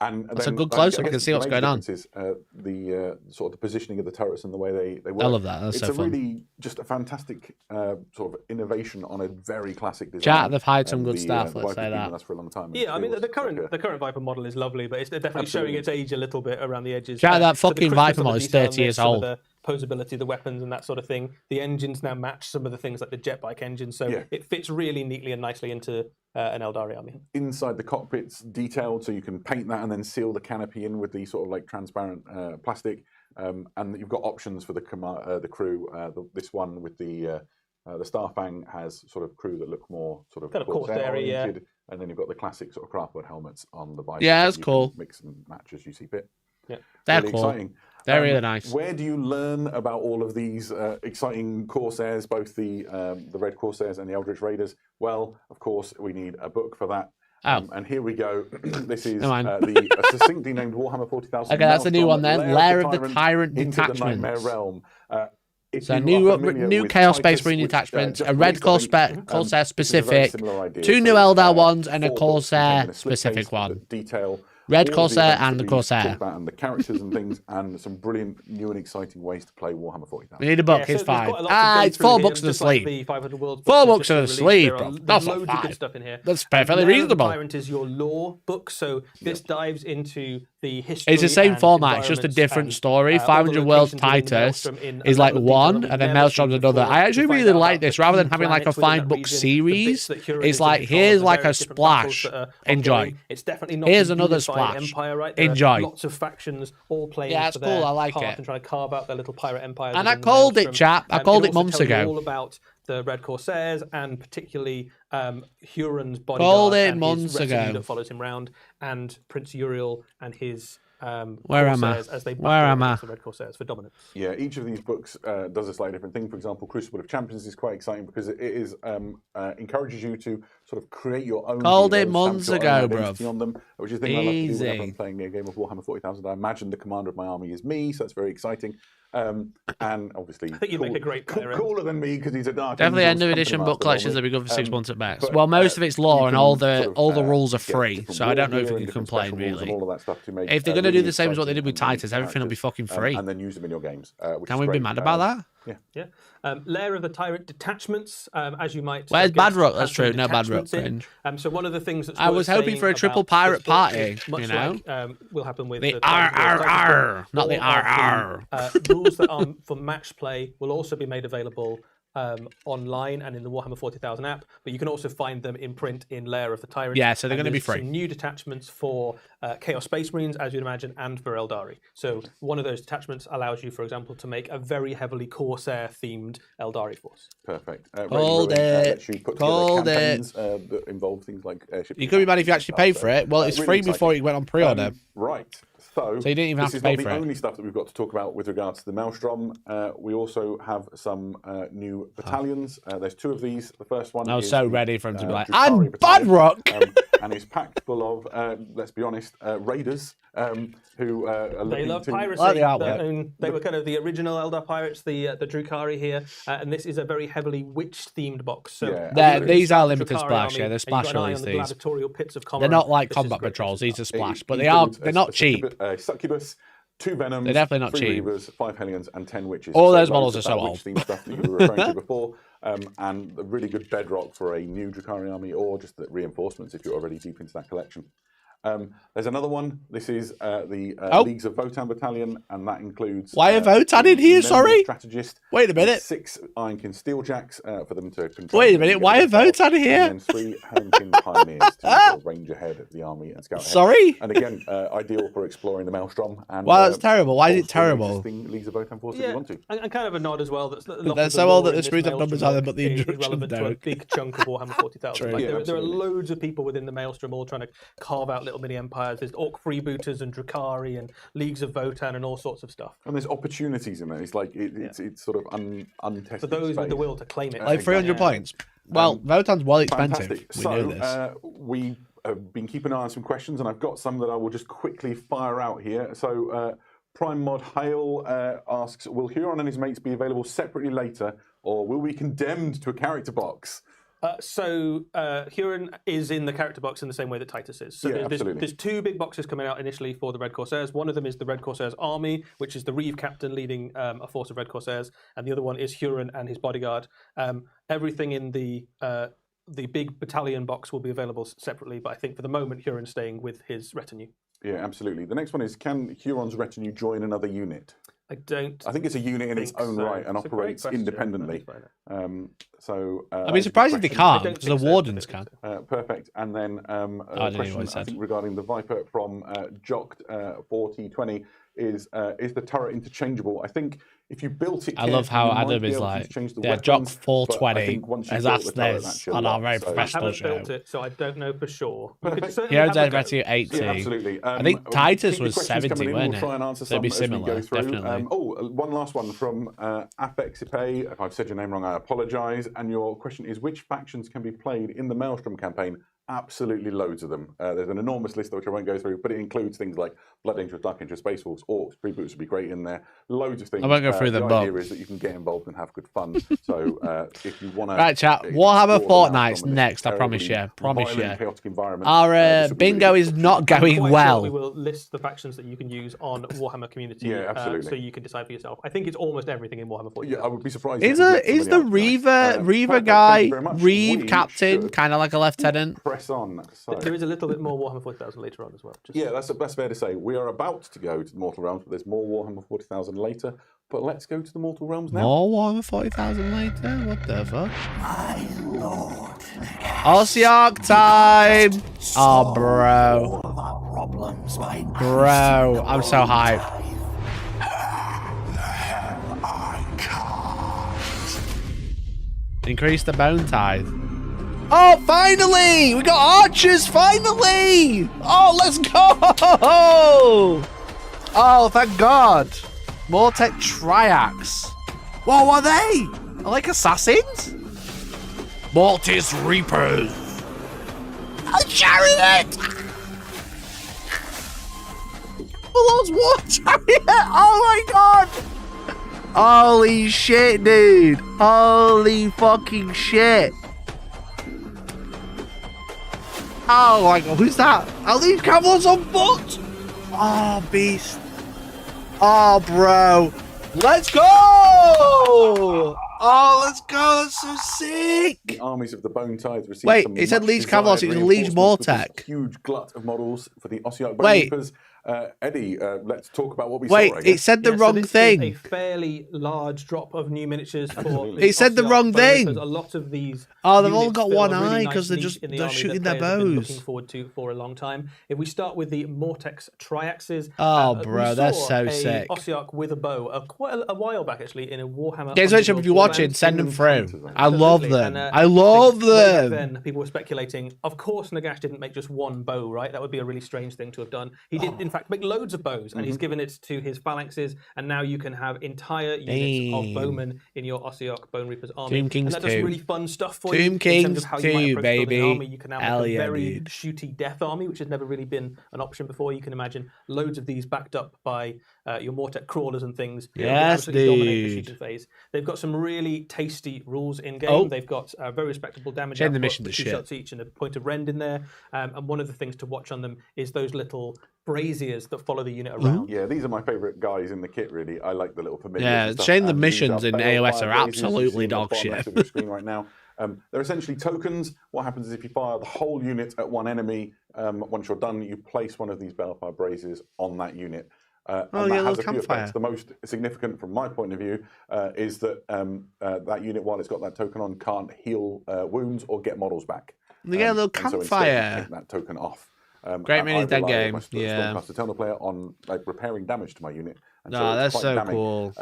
And That's a then, good close-up. I You can guess see what's the major going on. difference is, the sort of the positioning of the turrets and the way they work. I love that. That's it's so a fun. really just a fantastic sort of innovation on a very classic design. Chat, they've hired some good The, stuff, the let's Viper's say been that. with us for a long time. and Yeah, I mean feels the current like the current Viper model is lovely, but it's definitely Absolutely. showing its age a little bit around the edges. Chat, that So the fucking crispness Viper of the model is detail on 30 years this, some of old. The posability, the weapons, and that sort of thing. The engines now match some of the things like the jet bike engine, so Yeah. it fits really neatly and nicely into an Eldari army. inside the cockpit's detailed, so you can paint that and then seal the canopy in with the sort of like transparent plastic. And you've got options for the crew. This one with the Starfang has sort of crew that look more sort of Got a Corsair, yeah. oriented, and then you've got the classic sort of craftwood helmets on the Viper. Yeah, that that's you cool. can mix and match as you see fit. Yeah. They're Really cool. exciting. They're really nice. Where do you learn about all of these exciting Corsairs, both the Red Corsairs and the Eldritch Raiders? Well, of course, we need a book for that. Oh. And here we go. This is Never mind. the succinctly named Warhammer 40,000. Okay, that's a new one then. Lair Lair of the Tyrant into the Nightmare Detachments. Realm. If So you are familiar new with Chaos Titus, Space Marine which, detachments, just a Red released, I think, Corsair this is a very specific, similar idea. 2 new So, Eldar ones, and a 4 books Corsair containing a slipcase specific one. that detail Red all of the Corsair events and that the we Corsair. talked about, and the characters and things, and some brilliant new and exciting ways to play Warhammer 40,000. We need a book. Yeah, It's so there's 5. quite a lot to go It's through 4 here, books in the just like sleeve. the 500 Worlds 4 books books that in the just sleeve, released. bro. There's That's not loads of 5. good stuff in here. That's perfectly Lair of the reasonable. Tyrant is your lore book, so this dives into the history. It's the same and format. It's just a environments different and, story. all the 500 Worlds locations within Titus Maelstrom in is a like level of detail one, that and then we've never Maelstrom's seen another. before. I actually You find really out like about this. the Rather than key having like a planets within 5 that book region, the series, bits that Huron it's is like, involved, here's the like a various different battles splash. that are Enjoy. ongoing. It's definitely not Here's a another unified splash. empire, right? There Enjoy. are lots of factions all playing Yeah, for that's cool. their I like part it. and trying to carve out their little pirate empires. And I within called it, Maelstrom. chap. I called it also months tells you ago. all about the Red Corsairs and particularly Huron's bodyguard Called it and months his retinue ago. that follows him round, and Prince Uriel and his Where am I? Corsairs as they Where battle am I? against the Red Corsairs for dominance. Yeah, each of these books does a slightly different thing. For example, Crucible of Champions is quite exciting because it is encourages you to sort of create your own. Called it heroes, months stamp your own ago, identity bruv. on them, which is the thing I love to do whenever Easy. I'm playing a game of Warhammer 40,000. I imagine the commander of my army is me, so that's very exciting. And obviously, I think you'd make a great player. cooler than me because he's a dark. Definitely Angels end of company edition master book collections normally. that'll be good for 6 months at best. But, Well, most of it's lore you and can all the sort of, all the rules are get free, different so I don't know war if you gear can and different complain special rules and really. all of that stuff to make, If they're going to really do the same as what they exciting did with and unique Titus, everything will be characters, fucking free. and then use them in your games. Which Can is we be great. mad about that? Yeah. Lair of the Tyrant detachments, as you might. Where's get Bad Rock? That's some true. No Bad Rock detachments in. cringe. So one of the things that's I worth was hoping saying for a triple about pirate this book party, is much you know? like, will happen with The the Tyrant RRR, not the all of RR. rules that are for match play will also be made available online and in the Warhammer 40,000 app, but you can also find them in print in Lair of the Tyrant. Yeah, so they're And gonna be there's free. some new detachments for Chaos Space Marines, as you'd imagine, and for Eldari. So one of those detachments allows you, for example, to make a very heavily Corsair-themed Eldari force. Perfect. Called Raiding it. lets you put Called together campaigns that involve things like airship. You could be mad if you actually paid for it. Well, it's free before you went on pre-order. Right. So you didn't even have this to is pay not for the it. only stuff that we've got to talk about with regards to the Maelstrom. We also have some new battalions. There's 2 of these. The first one I was is so the, ready for him to be like, Drukhari I'm Bad battalion, Rock! and it's packed full of, let's be honest, raiders who are They looking love to... piracy. Like the artwork. They were kind of the original Eldar pirates, the drukhari here, and this is a very heavily witch-themed box. So Yeah. These are the limited Drukhari splash, army, yeah, they're and splash you've got an eye release on the these. gladiatorial pits of They're not Comoran. like This is combat great patrols, stuff. these are splash, but He they are, builds they're a not cheap. Succubus, 2 Venoms, They're definitely not 3 cheap. Reavers, 5 Hellions, and 10 Witches. All those loads models of are so that old. witch-themed stuff that you were referring to before, and a really good bedrock for a new Drukhari army, or just the reinforcements if you're already deep into that collection. There's another one. This is the Leagues of Votan Battalion, and that includes... Why are Votan in here, sorry? Strategist. Wait a minute. 6 Ironkin Steeljacks for them to control. Wait a minute, why are Votan here? And then 3 Helmkin Pioneers to sort of range ahead of the army and scout ahead. Sorry? And again, ideal for exploring the Maelstrom. And, Well, that's terrible. Why is it terrible? Leagues of Votan forces if you want to. And kind of a nod as well. They're so old that the screws have numbers on them, but the is instructions relevant to a don't. big chunk of Warhammer 40,000. Like, Yeah, there are loads of people within the Maelstrom all trying to carve out little mini empires. There's orc freebooters and drukhari and Leagues of Votan and all sorts of stuff. And there's opportunities in there. It's like it's sort of untested. For those with space. the will to claim it. Like 300 points. Well, Votan's well expensive. Fantastic. We So know this. we have been keeping an eye on some questions, and I've got some that I will just quickly fire out here. So Prime Mod Hale asks, will Huron and his mates be available separately later, or will we be condemned to a character box? So Huron is in the character box in the same way that Titus is. So there's 2 big boxes coming out initially for the Red Corsairs. One of them is the Red Corsairs Army, which is the Reeve captain leading a force of Red Corsairs, and the other one is Huron and his bodyguard. Everything in the big battalion box will be available separately, but I think for the moment Huron's staying with his retinue. Yeah, absolutely. The next one is, can Huron's retinue join another unit? I think it's a unit in its own so. right and It's a great operates question. independently. I'd be surprised if they can't, because the Wardens can. Perfect. And then a question, I think, regarding the Viper from Jocked4020 is the turret interchangeable? I think if you built it, I love how Adam is like, yeah, Jock420 has asked this on our very professional show. I haven't built it, so I don't know for sure. Heroes Retinue 80. Yeah, absolutely. I think Titus was the questions 70, coming in, weren't we'll try and answer it? They'd be some as we similar, go through. definitely. One last one from Afexipe. If I've said your name wrong, I apologise. And your question is, which factions can be played in the Maelstrom campaign? Absolutely loads of them. There's an enormous list which I won't go through, but it includes things like Blood Angels, Dark Angels, Space Wolves, Orks, Freebooters would be great in there. Loads of things. I won't go through them, the idea is that you can get involved and have good fun. So if you want to... Right, chat. Warhammer Fortnight's next, I promise you. Chaotic environment. Our bingo is not going well. We will list the factions that you can use on Warhammer Community. Yeah, absolutely. So you can decide for yourself. I think it's almost everything in Warhammer 40. Yeah, I would be surprised. Is the Reaver guy, Reeve captain, kind of like a lieutenant? Press on. So. There is a little bit more Warhammer 40,000 later on as well. Yeah, that's fair to say. We are about to go to the Mortal Realms, but there's more Warhammer 40,000 later. But let's go to the Mortal Realms now. More Warhammer 40,000 later? What the fuck? My lord. Ossiarch time! Oh, bro. Bro, I'm so hyped. Increase the bone tithe. Oh, finally! We got archers, finally! Oh, let's go! Oh, thank God. Mortec Triax. Whoa, what are they? Are like assassins? Mortis Reapers. A chariot! Lord's War Chariot! Oh my God! Holy shit, dude! Holy fucking shit! Oh my God, who's that? Are these cavils on foot? Oh, beast. Oh, bro. Let's go! Oh, let's go. That's so sick. The armies of the Bone Tithe received Wait, some it said much Liege Cavalry, desired it was Liege reinforcements with this Mortec. Huge glut of models for the Ossiarch Wait. Bonereapers. Eddie, let's talk about what we Wait, saw. it said the wrong this thing. Is a fairly large drop of new miniatures for. It said the Ossiarch wrong thing. Bonereapers. A lot of these. Oh, they've all units got fill one a really eye nice because they're niche just in the they're army shooting that their players have been bows. Looking forward to for a long time. If we start with the Mortex Triaxes. Oh, we bro, they're saw so a sick. Ossiarch with a bow quite a while back actually in a Warhammer. Guys, if you're watching, send them through. I love them. I love way back them. then, people were speculating. Of course, Nagash didn't make just one bow, right? That would be a really strange thing to have done. He did, in fact, make loads of bows, and he's given it to his phalanxes, and now you can have entire units of bowmen in your Ossiarch Bonereapers army. Tomb Kings and that does 2. really fun stuff for you. Tomb In Kings terms of how you might 2, approach building an baby. army. You can now Hell make a yeah, very dude. shooty death army, which has never really been an option before. You can imagine loads of these backed up by your Mortec crawlers and things. Yes, absolutely dominate the dude. shooting phase. They've got some really tasty rules in game. Oh. They've got very respectable damage Change the output mission with to 2 shit. shots each and a point of rend in there. And one of the things to watch on them is those little braziers that follow the unit around. Yeah, these are my favourite guys in the kit, really. I like the little familiars. Yeah, and stuff. shame the And these missions are in Balefire AOS are Blazes, you see absolutely on the dog bottom shit. left of your screen right now. They're essentially tokens. What happens is if you fire the whole unit at one enemy, once you're done, you place one of these balefire braziers on that unit. And that has a few effects. The most significant from my point of view is that that unit, while it's got that token on, can't heal wounds or get models back. They get a little and so campfire. instead you take that token off. Great mini I dead rely game. my Stormcast Eternal player on like repairing damage to my unit. And No, it's that's quite so damning. cool.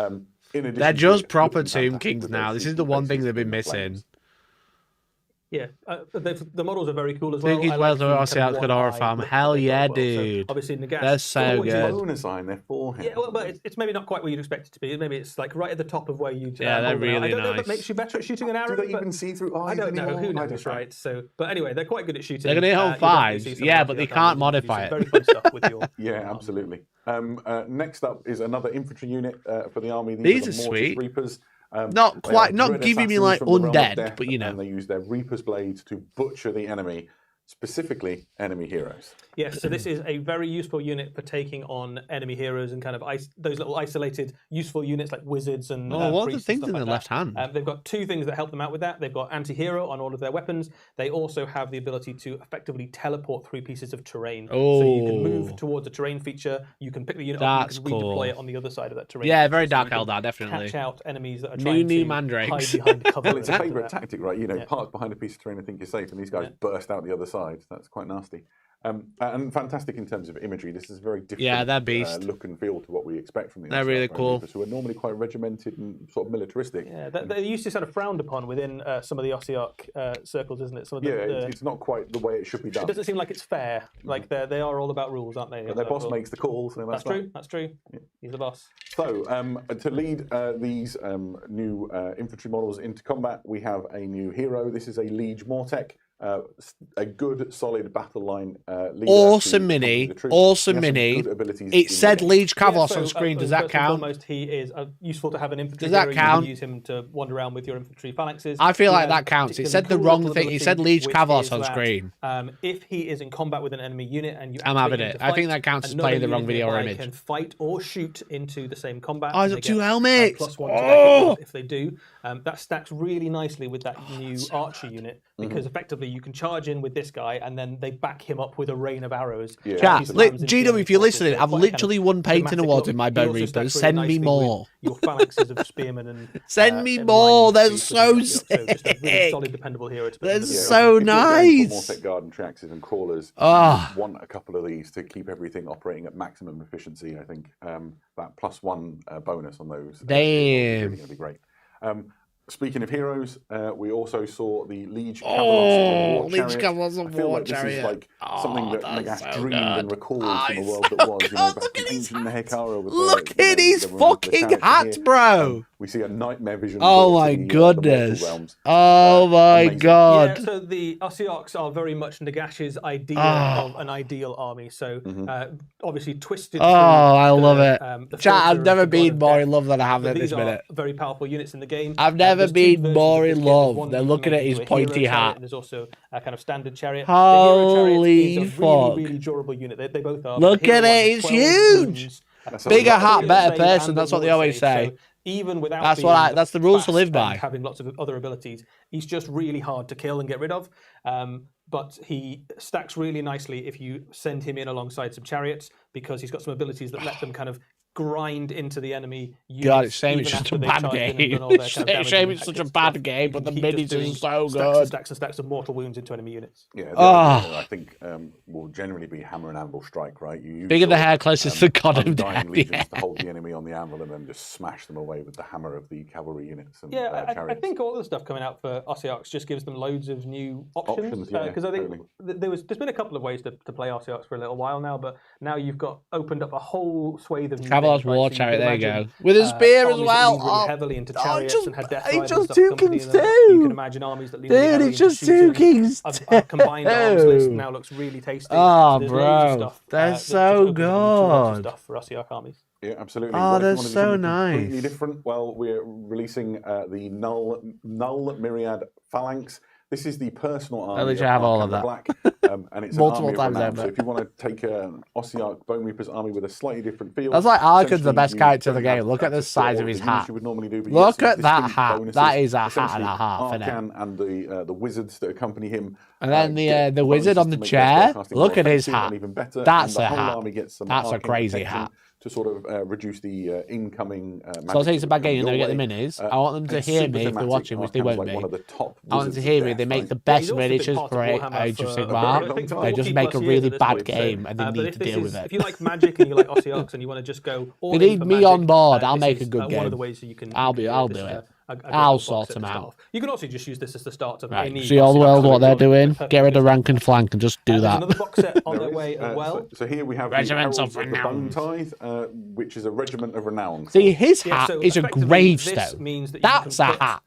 In addition They're to just it proper looking Tomb fantastic Kings with now. those This is CC the one thing places they've been in the missing. flames. Yeah, the models are very cool as well. Tomb Kings I Wells like or the Ossiarch kind of Bonereapers one-eye farm. look Hell that they've got yeah, as well. So dude. obviously, Nagash. They're so good. Bonus eye in their forehead. Yeah, well, but it's maybe not quite where you'd expect it to be. Maybe it's like right at the top of where you'd. Yeah, they're hold it out. really I don't know if nice. it makes you better at shooting an arrow. Do they but even see through eyes I don't know. anymore? Who I knows, don't know. right? So, but anyway, they're quite good at shooting. They're gonna hit on You definitely fives. see some Yeah, of but the they other can't armies do modify some it. Very fun stuff with your. Yeah, absolutely. Next up is another infantry unit for the army. These are are the Mortis sweet. Reapers. Not They quite, are not dread giving me assassins like from the realm of undead, death, but you know. And they use their Reaper's blades to butcher the enemy, specifically enemy heroes. Yes, so this is a very useful unit for taking on enemy heroes and kind of those little isolated useful units like wizards and Oh, what are the priests and things stuff in like the that. left hand? They've got two things that help them out with that. They've got anti-hero on all of their weapons. They also have the ability to effectively teleport through pieces of terrain. So you can move Oh. towards a terrain feature. You can pick the unit up That's and you can redeploy cool. it on the other side of that terrain. Yeah, feature. very So Dark you can Eldar, definitely. Catch out enemies that are New trying to mandrakes. hide behind cover. Well, it's a and favourite stuff like that. tactic, right? You know, Yeah. park behind a piece of terrain and think you're safe, and these guys burst out the other side. That's quite nasty. And fantastic in terms of imagery. This is a very different they're beast. look and feel to what we expect from the They're really Astartes cool. Reapers, who are normally quite regimented and sort of militaristic. Yeah, they used to sort of frowned upon within some of the Ossiarch circles, isn't it? Some of the, It's not quite the way it should be done. It doesn't seem like it's fair. Like they are all about rules, aren't they? But their boss makes the calls. So That's true. That's true. He's the boss. So, to lead these new infantry models into combat, we have a new hero. This is a Liege Mortek, a good, solid battle line leader. Awesome mini. Awesome mini. It said Liege Kavos on screen. Does that first and count? foremost, he is useful to have an infantry Does that hero. You count? can use him to wander around with your infantry phalanxes. I feel He like has that counts. It particularly said the cool wrong little thing. It said ability, Liege which Kavos is on that, screen. If he is in combat with an enemy unit and you I'm activate having him it. to I think fight, that counts as another playing the wrong unit video or nearby image. can fight or shoot into the same combat. Oh, and he's they got two get, helmets. +1 to Oh! their if they do. That stacks really nicely with that new archer unit because effectively you can charge in with this guy and then they back him up with a rain of arrows. Yeah. Chat, He slams into GW, enemy if you're forces. listening, So I've quite a literally won painting dramatic awards look. in my He Bone also Reapers. stacks really Send me nicely with more. Your phalanxes of spearmen and Send me and more. line They're beasts so and stuff. So just a really sick. solid, dependable hero to put They're in the video. so If you're going for nice. Mortek Guard and Triaxes and Crawlers, Ah. you want a couple of these to keep everything operating at maximum efficiency, I think. That +1 bonus on those is really Damn. going to be great. Speaking of heroes, we also saw the Liege Kavalos Oh, War Liege Chariot. Kavalos I feel War like this is Chariot. like something that that's Nagash so dreamed good. and recalled Oh, from a it's world so that was. You know, good. back Look in at his ancient Nehekara with Look the, at his the fucking chariot hat, here. bro. We see a nightmare vision. Oh brought my to the mortal goodness. realms. Oh my amazing. god. Yeah, so the Ossiarchs are very much Nagash's idea of an ideal army. So obviously twisted. Oh, I love it. The Chat, filter I've of never the God been of more Death. in love than I have But at this these are minute. very powerful units in the game. I've never There's two been versions more of in this kit. There's love one than that you looking can at make his into a hero pointy chariot, hat. and there's also a kind of standard chariot. Holy the hero chariot is a fuck. really durable unit. They both are. Look The hero at it, one has it's 12 huge. wounds. That's a Bigger lot. hat, better Save person. and That's what they another always save. say. So even without That's being that's the rules to fast live by. and having lots of other abilities, he's just really hard to kill and get rid of. But he stacks really nicely if you send him in alongside some chariots because he's got some abilities that let them kind of grind into the enemy. God, it's a shame even it's just after a they've bad charged in and game. done all their It's kind of a damage shame and it's such a tactics bad stuff. game, but the You keep just minis are doing so stacks and good. stacks and stacks of mortal wounds into enemy units. Yeah, the Ah. idea, I think will generally be hammer and anvil strike, right? You use Bigger the your, hair, closest to God of undying Death. legions Yeah. to hold the enemy on the anvil and then just smash them away with the hammer of the cavalry units and Yeah, I chariots. think all the stuff coming out for Ossiarchs just gives them loads of new options. yeah, Because I think totally. there's been a couple of ways to play Ossiarchs for a little while now, but now you've got opened up a whole swathe of new Cavil's things, right? War So you Chariot, can there you imagine, go. With a spear as armies that well. lean really Oh, heavily into oh, chariots just- and had death it's riders just and stuff two accompanying kings them. too. You can imagine armies that lean really Dude, heavily it's into just two shooting. kings A combined arms list too. now looks really tasty. Oh, So there's loads of bro. stuff, They're that just so opens up new tools and good. stuff for Ossiarch armies. Yeah, absolutely. Oh, Well, if you they're wanna do so something nice. Completely different. Well, we're releasing the null myriad phalanx. This is the personal army. At least you have all of that. Black, and it's Multiple an army times of renown. over. So if you want to take an Ossiarch Bonereapers army with a slightly different feel, That's like Arkin's the essentially best you character in the don't have game. Look at the access to size all of his the units hat. you would normally do, but you Look get some at that distinct hat. bonuses. That is a hat and Essentially, a half, isn't it? Arkan and the wizards that accompany him. And then get the wizard bonuses on the to make chair. their spellcasting Look more at his effective hat. and even better, That's and the a whole hat. army gets some That's a arcane crazy protection hat. to sort of reduce the incoming. So I'll say it's a bad game. You're going to get the minis. I want them to hear me if they're watching, which they won't be. One of the top I want them to wizards hear of me. They death, make right? the best he's also been miniatures part for of Warhammer Age of for a Sigmar. very long They time. just 40 make a plus really years at this bad point. game and they But need if to this deal is- with If it. you like Magic and you like Ossiarchs and you want to just go all They in need for me Magic, on board. I'll this make a is, good One of game. the ways that you can. I'll you do can it. this as a great I'll box sort set them to start out. off. You can also just use this as the start of Right. any. See all the world what they're doing. Perfect Get rid of system. rank and flank and just do There's that. another box set on There their is, way as well. So here we have the Regiments Heralds of of the Bone Renown. Tithe, which is a regiment of renown. See, his Yeah, hat so is a effectively, gravestone. this means that you That's can a put, hat.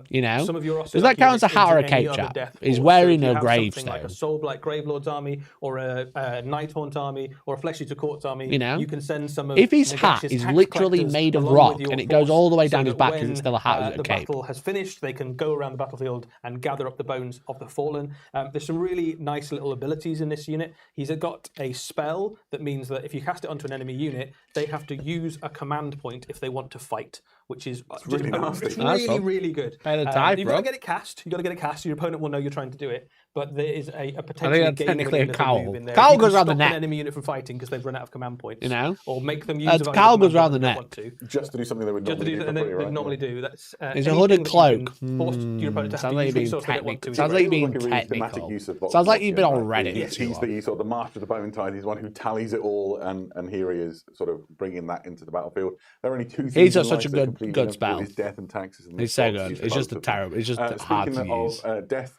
You know? Some of your Does that count as a units hat or a into any cape other chap? death He's force. wearing So if a you have something like a gravestone. Soul-Blight Gravelord's army, or a Nighthaunt army, or a Flesh Eater Court's army. You know? You can send some of If his hat Negatious is tax literally collectors made of along rock with your and it goes force, all the way down so his that back 'cause when, it's still a hat, is it a the cape? battle has finished, they can go around the battlefield and gather up the bones of the fallen. There's some really nice little abilities in this unit. He's got a spell that means that if you cast it onto an enemy unit, they have to use a command point if they want to fight, which is really nasty. It's Nice really, one. really good. Better type, You've bro. got to get it cast. You've got to get it cast. Your opponent will know you're trying to do it. But there is a potentially that's technically a game-winning cowl. little move in there. Cowl You can goes around the stop neck. an enemy unit from fighting because they've run out of command points. You know? Or make them use a valuable cowl goes command around point the if they neck. want to. Just to do something they would Just to normally do do. and for they free, right? normally do. That's It's a anything hooded that you cloak. can force your opponent to have Sounds to like use you're being resource they don't want technical. to. Sounds like you're being Like a really thematic technical. use of Vox Sounds like you've been Machina, on right? Reddit. He's too long. the sort of the master of the bone tithe. He's one who tallies it all, and here he is, sort of bringing that into the battlefield. There are only two things. He's got in such life a that good- complete good him, spell. His death and taxes. And He's so Vox good. use It's just both of terrible. them. It's just hard to Speaking use. of death,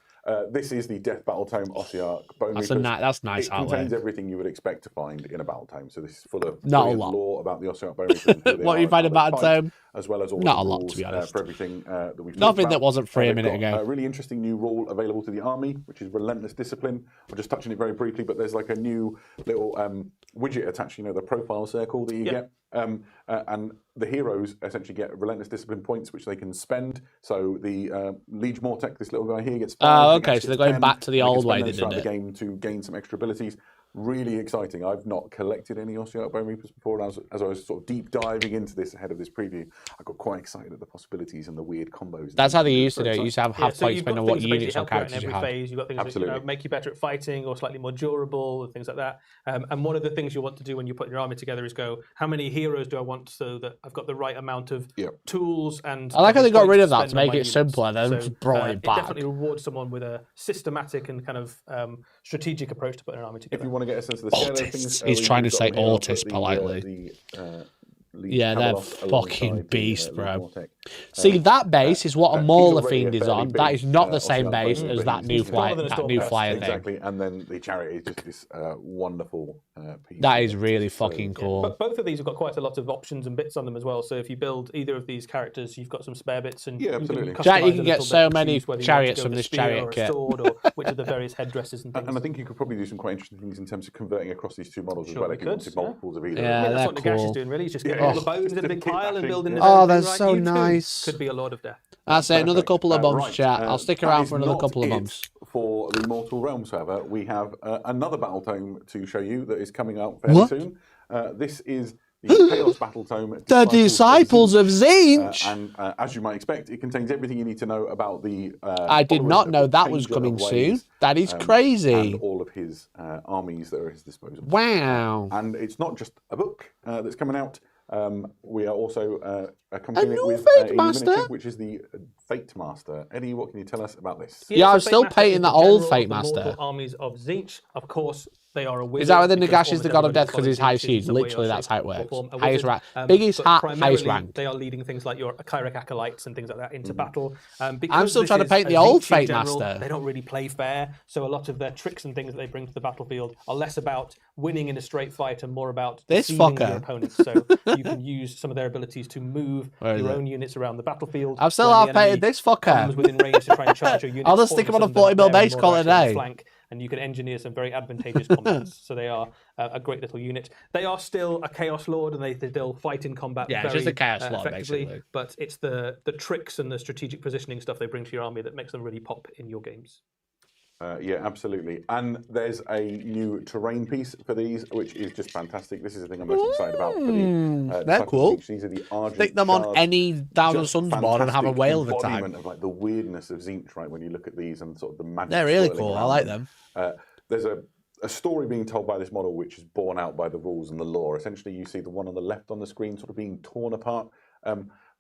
this is the Death Battle Tome Ossiarch Bonereapers. That's nice It artwork. contains everything you would expect to find in a battle tome. So this is full of Not a brilliant lot. lore about the Ossiarch Bonereapers. and who they What are you and find how in they battle fight, tome? as well as all Not the a lot, to rules, be honest. for everything that we've talked Nothing about. that wasn't free a They've minute got ago. A really interesting new rule available to the army, which is Relentless Discipline. I'm just touching it very briefly, but there's like a new little widget attached, the profile circle that you get. And the heroes essentially get Relentless Discipline points, which they can spend. So the Liege Mortek, this little guy here, gets 5. Oh, the okay, Gash so they're gets going 10, back to the and they can old way spend they those throughout did the it. game to gain some extra abilities. Really exciting. I've not collected any Ossiarch Bonereapers before, and as I was sort of deep diving into this ahead of this preview, I got quite excited at the possibilities and the weird combos. That's how they used to Very do it. You used to have Yeah, half so points you've got depending on what things that basically units or help you out in characters you every have. phase. You've got things that Absolutely. make you better at fighting or slightly more durable and things like that. And one of the things you want to do when you're putting your army together is go, how many heroes do I want so that I've got the right amount of tools and. I like how they got points rid to of that spend to on make my it units. simpler, then just brought it back. definitely rewards someone with a systematic and kind of strategic approach to putting an army If together. you want to get a sense of the scale of Autists. things, He's we've trying to got say them here. I've autist got politely. Liege Yeah, they're Cavill fucking alongside the, beasts, Liege bro. Mortek. See, that base is what a he's Mauler already Fiend a is fairly on. big, That is not the same Ossiarch base Bonereaper. as that He's new smaller than a flyer thing. Exactly, and then the chariot is just this wonderful piece. That is really fucking cool. But both of these have got quite a lot of options and bits on them as well. So if you build either of these characters, you've got some spare bits, and Yeah, absolutely. Jack, you customise can a get little so bit, many choose whether you want to chariots go from with a this spear chariot or a kit. sword, or which of the various headdresses and things. And I think you could probably do some quite interesting things in terms of converting across these two models as Sure well. we If you could, wanted yeah. multiples of either. Yeah, I mean, that's they're what Nagash is cool. doing, really. He's just Yeah. getting all the Oh, bones in a just big keep pile and bashing. building his Oh, own they're thing, right? so You too nice. Could be a Lord of Death. That's it. Another Perfect. couple of months, Right, chat. I'll stick that around is for another not couple of it months. For the Mortal Realms, however, we have another battle tome to show you that is coming out fairly What? soon. This is the Chaos Battle Tome. The Disciples of Zinch! And as you might expect, it contains everything you need to know about the. I did followers not of know the that was Changer coming of soon. Ways, That is and crazy. all of his armies that are at his disposal. Wow. And it's not just a book that's coming out. We are also accompanying it new with Fate a Master? miniature, which is the Fate Master. Eddie, what can you tell us about this? Yeah, I'm so still Fate Master painting is that the old general Fate of the Master. mortal armies of Zinch. Of course, they are a wizard. Is that where the because Nagash is almost the god of everybody death because follows he's high Zinch siege? is the way Literally, or that's shape how it or works. form a Highest wizard. rank. Biggest But hat, primarily, highest rank. They are leading things like your Chirac acolytes and things like that into battle. I'm Because still this trying to is paint a the old Zinch in Fate general, Master. They don't really play fair, so a lot of their tricks and things that they bring to the battlefield are less about winning in a straight fight and more about This deceiving fucker. your opponents. So you can use some of their abilities to move Where is your it? own units around the battlefield. I've still When the half painted enemy this fucker. comes within range to try and charge your units. I'll just all stick of him on a sudden they're 40mm there base, and call it a more actually on day. the flank. and you can engineer some very advantageous combats. So they are a great little unit. They are still a Chaos Lord, and they still fight in combat Yeah, it's very just a Chaos Lord, effectively. basically. But it's the tricks and the strategic positioning stuff they bring to your army that makes them really pop in your games. Yeah, absolutely. And there's a new terrain piece for these, which is just fantastic. This is the thing I'm most excited about. For the, they're cool. These are the Argent Stick them on shards. any Thousand Just Suns board and have a fantastic whale of a embodiment time. of like the weirdness of Tzeentch, right? When you look at these and sort of the magic. They're really swirling cool. I around like them. There's a story being told by this model, which is borne out by the rules and the lore. Essentially, you see the one on the left on the screen sort of being torn apart.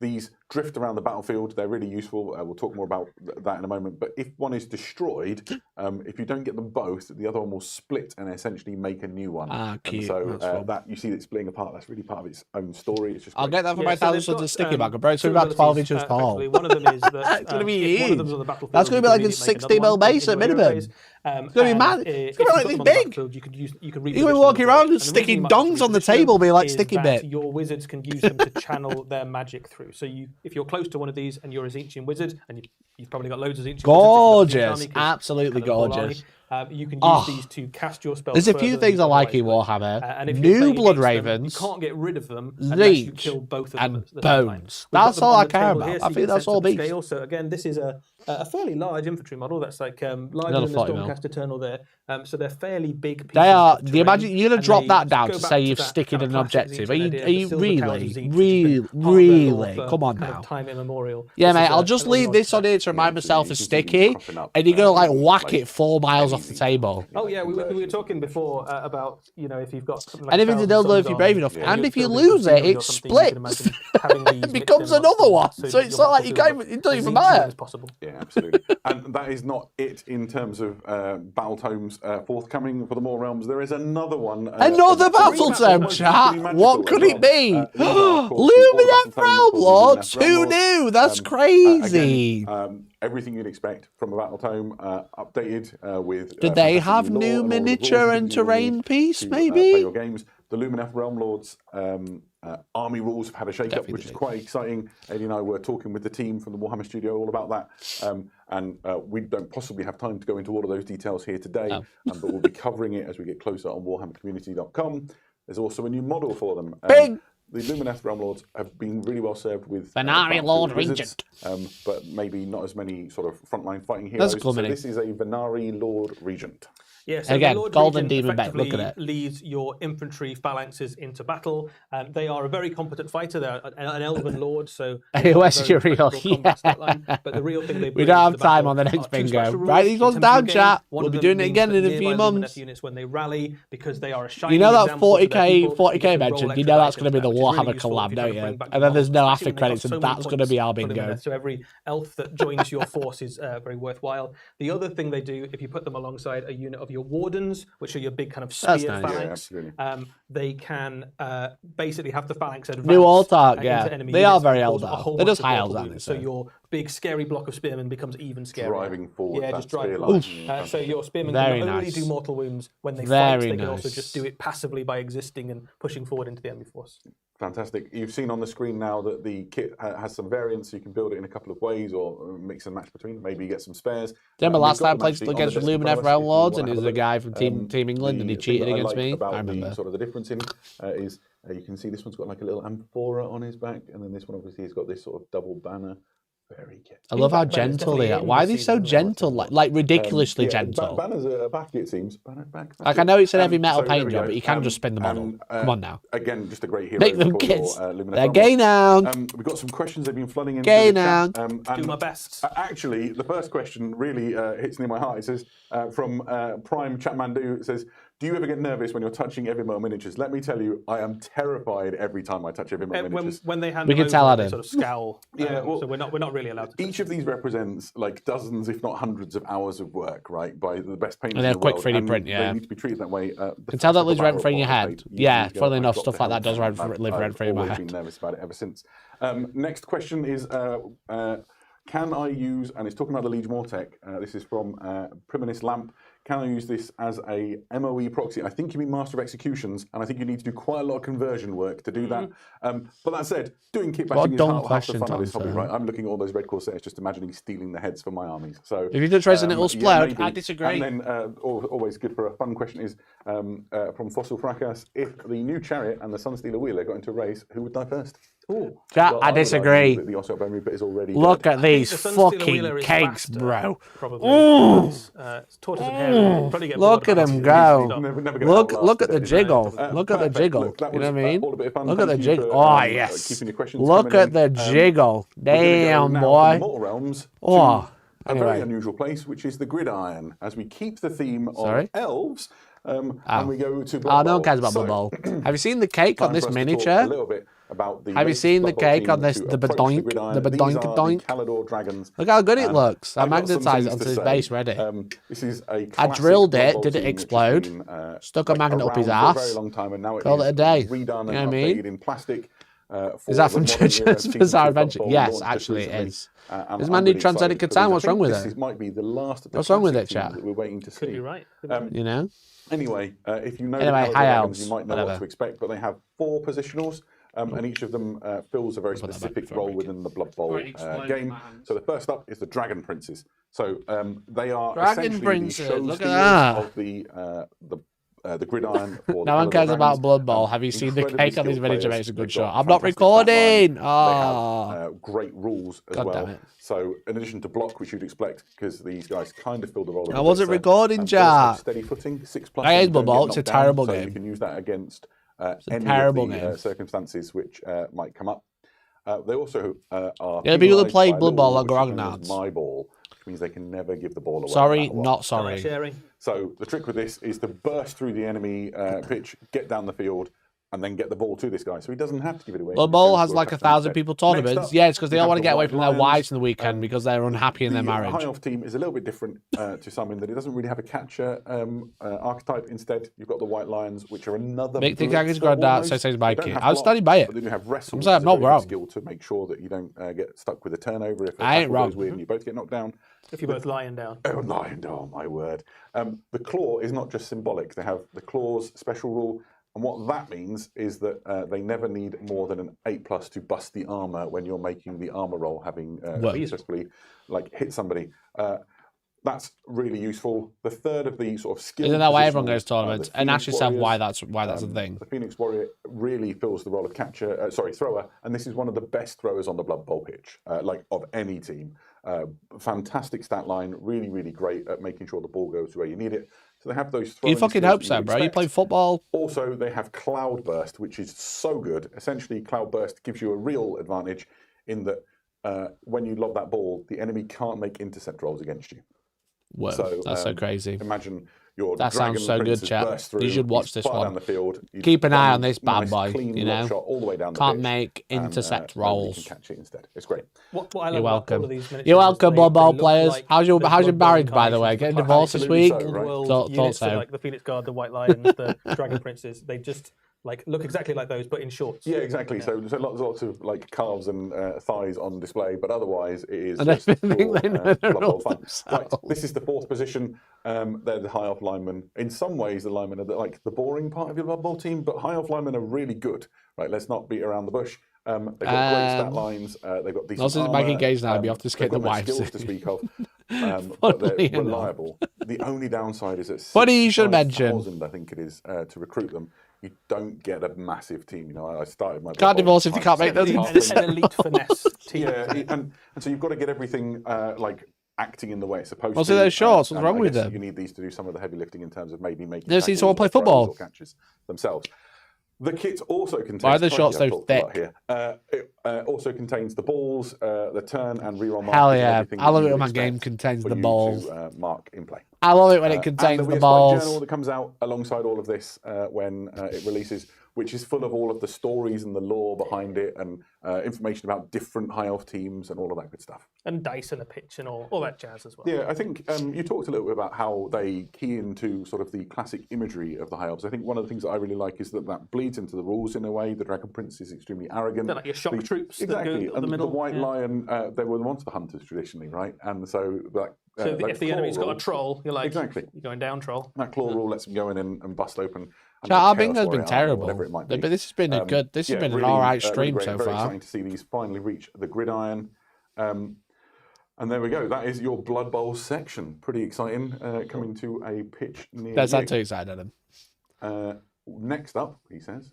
These drift around the battlefield. They're really useful. We'll talk more about that in a moment. But if one is destroyed, if you don't get them both, the other one will split and essentially make a new one. Ah, cute. And so that you see it splitting apart. That's really part of its own story. It's just I'll great. get that for Yeah, my so Thousand they've Suns got, and sticky bag. Bro, it's two about 12 abilities, inches tall. effectively. One of them is that It's gonna be if one of huge. them's on the battlefield, That's gonna you be can like a immediately make 60 another mil one base in at your hero minimum. base. It's gonna be And mad. if It's you gonna be put like them this on the big. battlefield, you can You can reposition walk them. around and the reason sticking you might have to dongs on the reposition them table, being like is sticky that bit. Your wizards can use them to channel their magic through. So if you're close to one of these and you're a Tzeentchian wizard, and you've probably got loads of Tzeentchian Gorgeous. wizards, Absolutely kind of the whole gorgeous. army, you can use Oh. these to cast your spells. There's a few further things I than like in otherwise would. Warhammer. And if you're New playing Blood against them, Ravens, you can't get rid of them unless you Leech, kill both of and them at the same time. Bones. We've got That's them all on I the care table about. here, so I you think get a that's sense all of the beast. scale. So again, this is a fairly large infantry model. That's like larger Another than the 40 mil. Stormcast Eternal there. So they're fairly big pieces. They are. of Do you terrain, imagine you're gonna and drop they that down go to back say you've that sticking kind an of classic objective? Tzeentchian Are you idea, are the you silver towers of really, Tzeentch, which has been part of their lore really? for Come on kind of now. time immemorial. Yeah, This mate. is I'll a just little leave nod this to on that. here to remind so myself you as can see these sticky, cropping up, and you're gonna like whack like it 4 miles off the easy. table. Oh yeah, we were conversions. talking before about if you've got something like And if it's a 1,000 dildo, suns if you're on, brave enough, and and you're if you building some lose it, scenery it or something, you can splits. imagine having these It mixed becomes in amongst another them, one. so So your it's not like you battlefield can't. It doesn't as even easy matter. as possible. Yeah, absolutely. And that is not it in terms of battle tomes forthcoming for the More Realms. There is another one. Another battle almost tome, equally chat. magical What as could well. it be? These are, of course, all the Lumineth battle tomes Realm for the Lords. Lumineth Realm Who Lords. knew? That's Again, crazy. everything you'd expect from a battle tome, updated with. Did they fantastic have lore new and all the miniature rules and that you will terrain need piece, to, maybe? play your games. The Lumineth Realm Lords army rules have had a shake-up, Definitely which is did. quite exciting. Eddie and I were talking with the team from the Warhammer studio all about that. And we don't possibly have time to go into all of those details here today, No. but we'll be covering it as we get closer on warhammercommunity.com. There's also a new model for them. Big. The Lumineth Realm Lords have been really well served with Venari battlefield Lord wizards, but maybe not as many sort of frontline fighting That's heroes. cool, So mate. this is a Venari Lord Regent. Yeah, so Again, the Lord Golden Regent Demon Beck, look at effectively it. leads your infantry phalanxes into battle. They are a very competent fighter. They're an elven lord, so Hey, where's very your real? respectable combat Yeah. stat line. But the real thing they We bring don't to have the time battle on the next are two bingo. special rules Write these in ones terms of your down, game. chat. One We'll of be them doing it means again that in a the few nearby Lumineth months. units, when they rally, because they are a shining You know that example to their 40k people, you 40k can roll mentioned. You extra know that's dice going to be into the that, which is really Warhammer useful collab, if you're don't trying to you? bring back And then there's no Warhammer, after especially when credits, you've got and so many that's going to be points our for bingo. Lumineth. So every elf that joins your force is very worthwhile. The other thing they do, if you put them alongside a unit of your wardens, which are your big kind of spear That's nice. Yeah, phalanx, absolutely. they can basically have the phalanx advance New Altark, into yeah. enemy They are units very and cause Eldar. a whole They're bunch just of high mortal Eldar, aren't wounds. they, So so? your big scary block of spearmen becomes even scarier. Driving forward. Yeah, that just driving spear forward. line. So your spearmen Very can not only nice. do mortal wounds when they Very fight, they can also nice. just do it passively by existing and pushing forward into the enemy force. Fantastic. You've seen on the screen now that the kit has some variants, so you can build it in a couple of ways or mix and match between. Maybe you get some spares. Remember We've last got time I them played actually on against the the desk in front Lumineth of us Realm if you Lords, wanna and have it was a a guy look. from Team England, and he The thing cheated that I against like me. about I remember. sort of the difference in is you can see this one's got like a little amphora on his back, and then this one obviously has got this sort of double banner. Very good. I love how Banners gentle definitely they are. in Why are this they so season as well, gentle? I think. Like ridiculously Yeah, gentle. Banners are back, it seems. Back. Like I know it's an heavy metal so there paint we job, go. but you can just spin the model. and, Come on now. Again, just a great hero. Make them for kids. your, Lumineth They're Realm gay Lords. now. We've got some questions they've been flooding in. Gay the chat. now. Do and, my best. Actually, the first question really hits near my heart. It says from Prime Chatmandu. It says, "Do you ever get nervous when you're touching Evermore miniatures?" Let me tell you, I am terrified every time I touch Evermore miniatures. When they hand We them can tell over, Adam. they sort of scowl. Yeah, well, so we're not really allowed to. Each of these represents like dozens, if not hundreds, of hours of work, right, by the best painters And they're in the quick world. 3D and print, yeah. They need to be treated that way. Can tell that lives rent free in your head. Yeah, funnily enough, stuff like that does live rent free in my I've head. always been nervous about it ever since. Next question is, can I use, and it's talking about the Liege Mortec, this is from Priminus Lamp, can I use this as a MOE proxy? I think you mean Master of Executions, and I think you need to do quite a lot of conversion work to do that. But that said, doing kit What a bashing is dumb half the question, fun of this hobby, Tom, right? I'm looking at all those Red Corsairs, just imagining stealing the heads for my armies. So If you did trace an little splurge, maybe. I disagree. And then always good for a fun question is from Fossil Fracas: if the new Chariot and the Sunstealer Wheeler got into a race, who would die first? Ooh. Jack, Well, I would argue disagree. that the Ossiarch Bonereaper is already Look dead. at these The Sunstealer fucking Wheeler is cakes, faster, bro. Probably. It's tortoise and hare. Probably get Look bored at of him it. go. Never gonna Look outlast at the it. jiggle. Look at the Perfect. jiggle. Look, that You know was, what I mean? all a bit of fun. Look at the Thank you jiggle. for, Oh, keeping yes. your questions Look coming at the in. jiggle. We're gonna go Damn, now boy. from the Mortal Realms to Oh, a very anyway. unusual place, which is the gridiron, as we keep the theme of Sorry? elves, and we go to Oh, Blood no one Bowl. cares about So, Blood Bowl. Have you seen the cake on time this for us to talk miniature? A little bit about the Have you race seen the Blood Bowl cake team on this, to the approach badoink, gridiron. the These badoink are doink? the Calador dragons. Look how good it looks. I I've got some magnetized it things onto to his say. base ready. This is a I classic drilled Blood it, Bowl did it team which has explode? been, Stuck a magnet up his around for a ass. very long time, and now it Called is it a day. redone You know and what I mean? updated in plastic. Is that from for the modern era Jojo's season Bizarre 2 Adventure? Blood Bowl Yes, launched just actually it recently. is. And This I'm man need really Transcendent excited for Catan. these. What's I wrong think with this it? might be the last of the What's wrong with classic it, chat? teams that we're waiting to see. Could be right. You know? Anyway, if you know Anyway, the high Calador elves, dragons, you might know what whatever. to expect, but they have 4 positionals, and each of them fills a very Put that back specific before I role break it. within the Blood Bowl Before it explodes in game. my hands. So the first up is the Dragon Princes. So they are Dragon essentially Princes, the show look at stealers that. of the gridiron. For No one cares about Blood Bowl. Have you seen the cake on these miniature? Makes a good shot. I'm not recording. They Oh, have great rules as God well. damn it. So in addition to block, which you'd expect, because these guys kind of fill the role of I wasn't blitzer, recording, and they also have Jack. steady footing, 6+. I hate so you don't Blood Bowl. get It's a knocked down, terrible so game. You can use that against a any terrible of the game. circumstances which might come up. They also are Yeah, people that penalised play by a Blood Bowl law are which is known as grognards. My ball, which means they can never give the ball away. no Sorry, matter what. not Not sorry. sharing. So the trick with this is to burst through the enemy pitch, get down the field, and then get the ball to this guy. So he doesn't have to give it away. Blood He Bowl can has score a like touchdown 1,000 instead. people Next tournaments. up, Yeah, it's because they we all have want to the get away White from their Lions. wives on the weekend because they're unhappy in their The marriage. High Elf team is a little bit different to some in that it doesn't really have a catcher archetype. Instead, you've got the White Lions, which are another. Make the blitzer Gaggy's granddad, almost. so says They Mikey. don't have I was block, standing by it. But they do have wrestle. I'm saying I'm not which is a very good wrong. skill to make sure that you don't get stuck with a turnover if a I ain't tackle wrong. goes weird and you both get knocked down. If you're both lying down. Oh, lying, oh my word. The claw is not just symbolic. They have the claw's special rule. And what that means is that they never need more than an 8+ to bust the armor when you're making the armor roll, having successfully hit somebody. That's really useful. The third of the sort of skill. Isn't that why everyone positional, goes to tournaments? the And ask Phoenix yourself why Warriors, that's a thing. The Phoenix Warrior really fills the role of thrower, and this is one of the best throwers on the Blood Bowl pitch, of any team. Fantastic stat line, really, really great at making sure the ball goes where you need it. So they have those throwing You fucking skills hope that so, you'd bro. You expect. play football. Also, they have Cloudburst, which is so good. Essentially, Cloudburst gives you a real advantage in that when you lob that ball, the enemy can't make intercept rolls against you. Whoa, that's so crazy. Imagine your That dragon sounds so good, princes chap. burst through, You should watch he's this far one. down the field. Keep an eye on Nice, this bad boy, clean you lob know. shot all the way down the Can't pitch, make and, intercept nobody rolls. can catch it instead. It's great. What I love You're about welcome. all of these miniatures You're is welcome, they Blood Bowl look players. like How's your the marriage, Blood Bowl by the way? incarnations Getting of the divorced this Absolutely week? so, right? World Thought units, so. like the Phoenix Guard, the White Lions, the Dragon Princes. They just look exactly like those, but in shorts. Yeah, exactly. So lots of calves and thighs on display, but otherwise it is And just I think pure, they know their Blood Bowl roles fun. Right, themselves. this is the fourth position. They're the high elf linemen. In some ways, the linemen are the boring part of your Blood Bowl team, but high elf linemen are really good. Right, let's not beat around the bush. They've got great stat lines. They've got decent Also, armor. Maggie Gaze now, I'd be off to they've skate the got no wives. skills to speak of. But they're Funnily enough. reliable. The only downside is that Funny you should mention. 65,000, I think it is, to recruit them. You don't get a massive team. You know, I started my Blood Can't Bowl divorce if you can't make time those halfway An elite finesse team. yeah, and so you've got to get everything acting in the way it's supposed What's to. with those shorts? What's and wrong I with guess them? You need these to do some of the heavy lifting in terms of maybe making. Never seen tackles someone play or throws football. or catches themselves. The kit also contains. Why are the shorts I've so talked a lot thick? Here. It also contains the balls, the turn and reroll markers. Hell and yeah. everything I that love you it when would my game expect contains for the you balls. to, mark in play. I love it when it And contains there'll the be a Spike balls. journal that comes out alongside all of this when it releases, which is full of all of the stories and the lore behind it, and information about different high elf teams and all of that good stuff. And dice and a pitch and all that jazz as well. Yeah, I think you talked a little bit about how they key into sort of the classic imagery of the high elves. I think one of the things that I really like is that bleeds into the rules in a way. The Dragon Prince is extremely arrogant. They're like your shock troops. Exactly, That go and the middle. the White Lion, they were the monster hunters traditionally, right? And so that. So if the enemy's got a troll, you're like, exactly. You're going down, troll. That claw rule lets them go in and bust open. Our bingo has been Chaos Warrior army or terrible, whatever it might be. but this has been a good. This has been really, an alright really stream great. so Very far. exciting to see these finally reach the gridiron. And there we go. That is your Blood Bowl section. Pretty exciting. Coming to a pitch near. That's you. not too excited. Adam. Next up, he says,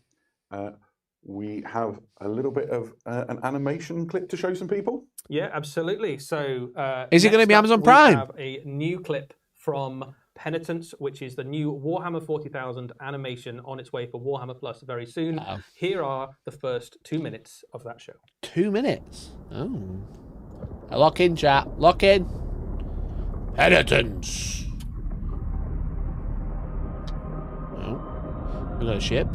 we have a little bit of an animation clip to show some people. Yeah, absolutely. So Is it going to be next up, Amazon we Prime? have a new clip from Penitence, which is the new Warhammer 40,000 animation on its way for Warhammer Plus very soon. Uh-oh. Here are the first 2 minutes of that show. 2 minutes. Oh. Lock in, chat. Lock in. Penitence. Oh. We got a ship.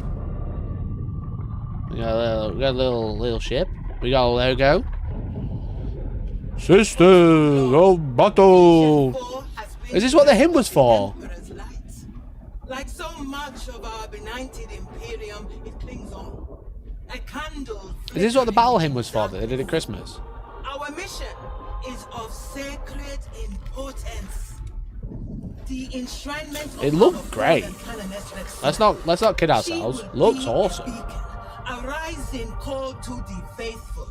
We got a little ship. We got a logo. Sisters of battle. Is this what the hymn was for? Like so much of our benighted imperium, it clings on. A candle. Is this what the battle hymn was for that they did at Christmas? Our mission is of sacred importance. The enshrinement of It looked our great. fallen canoness Let's not kid ourselves. She will Looks be a awesome. beacon, a rising call to the faithful.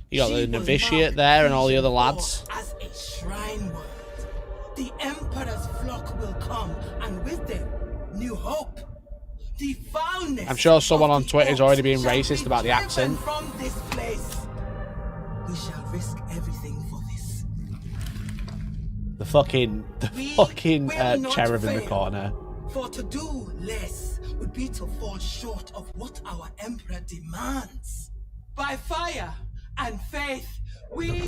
You got She the will novitiate mark there and all the other vision lads. As a shrine word, the emperor's flock will come, and with them, new hope. The foulness. I'm sure someone of on the Twitter is orcs already being shall racist be about the driven accent. From this place, we shall risk everything for this. The fucking We will not cherub in the fail, corner. For to do less would be to fall short of what our emperor demands. By fire and faith, we.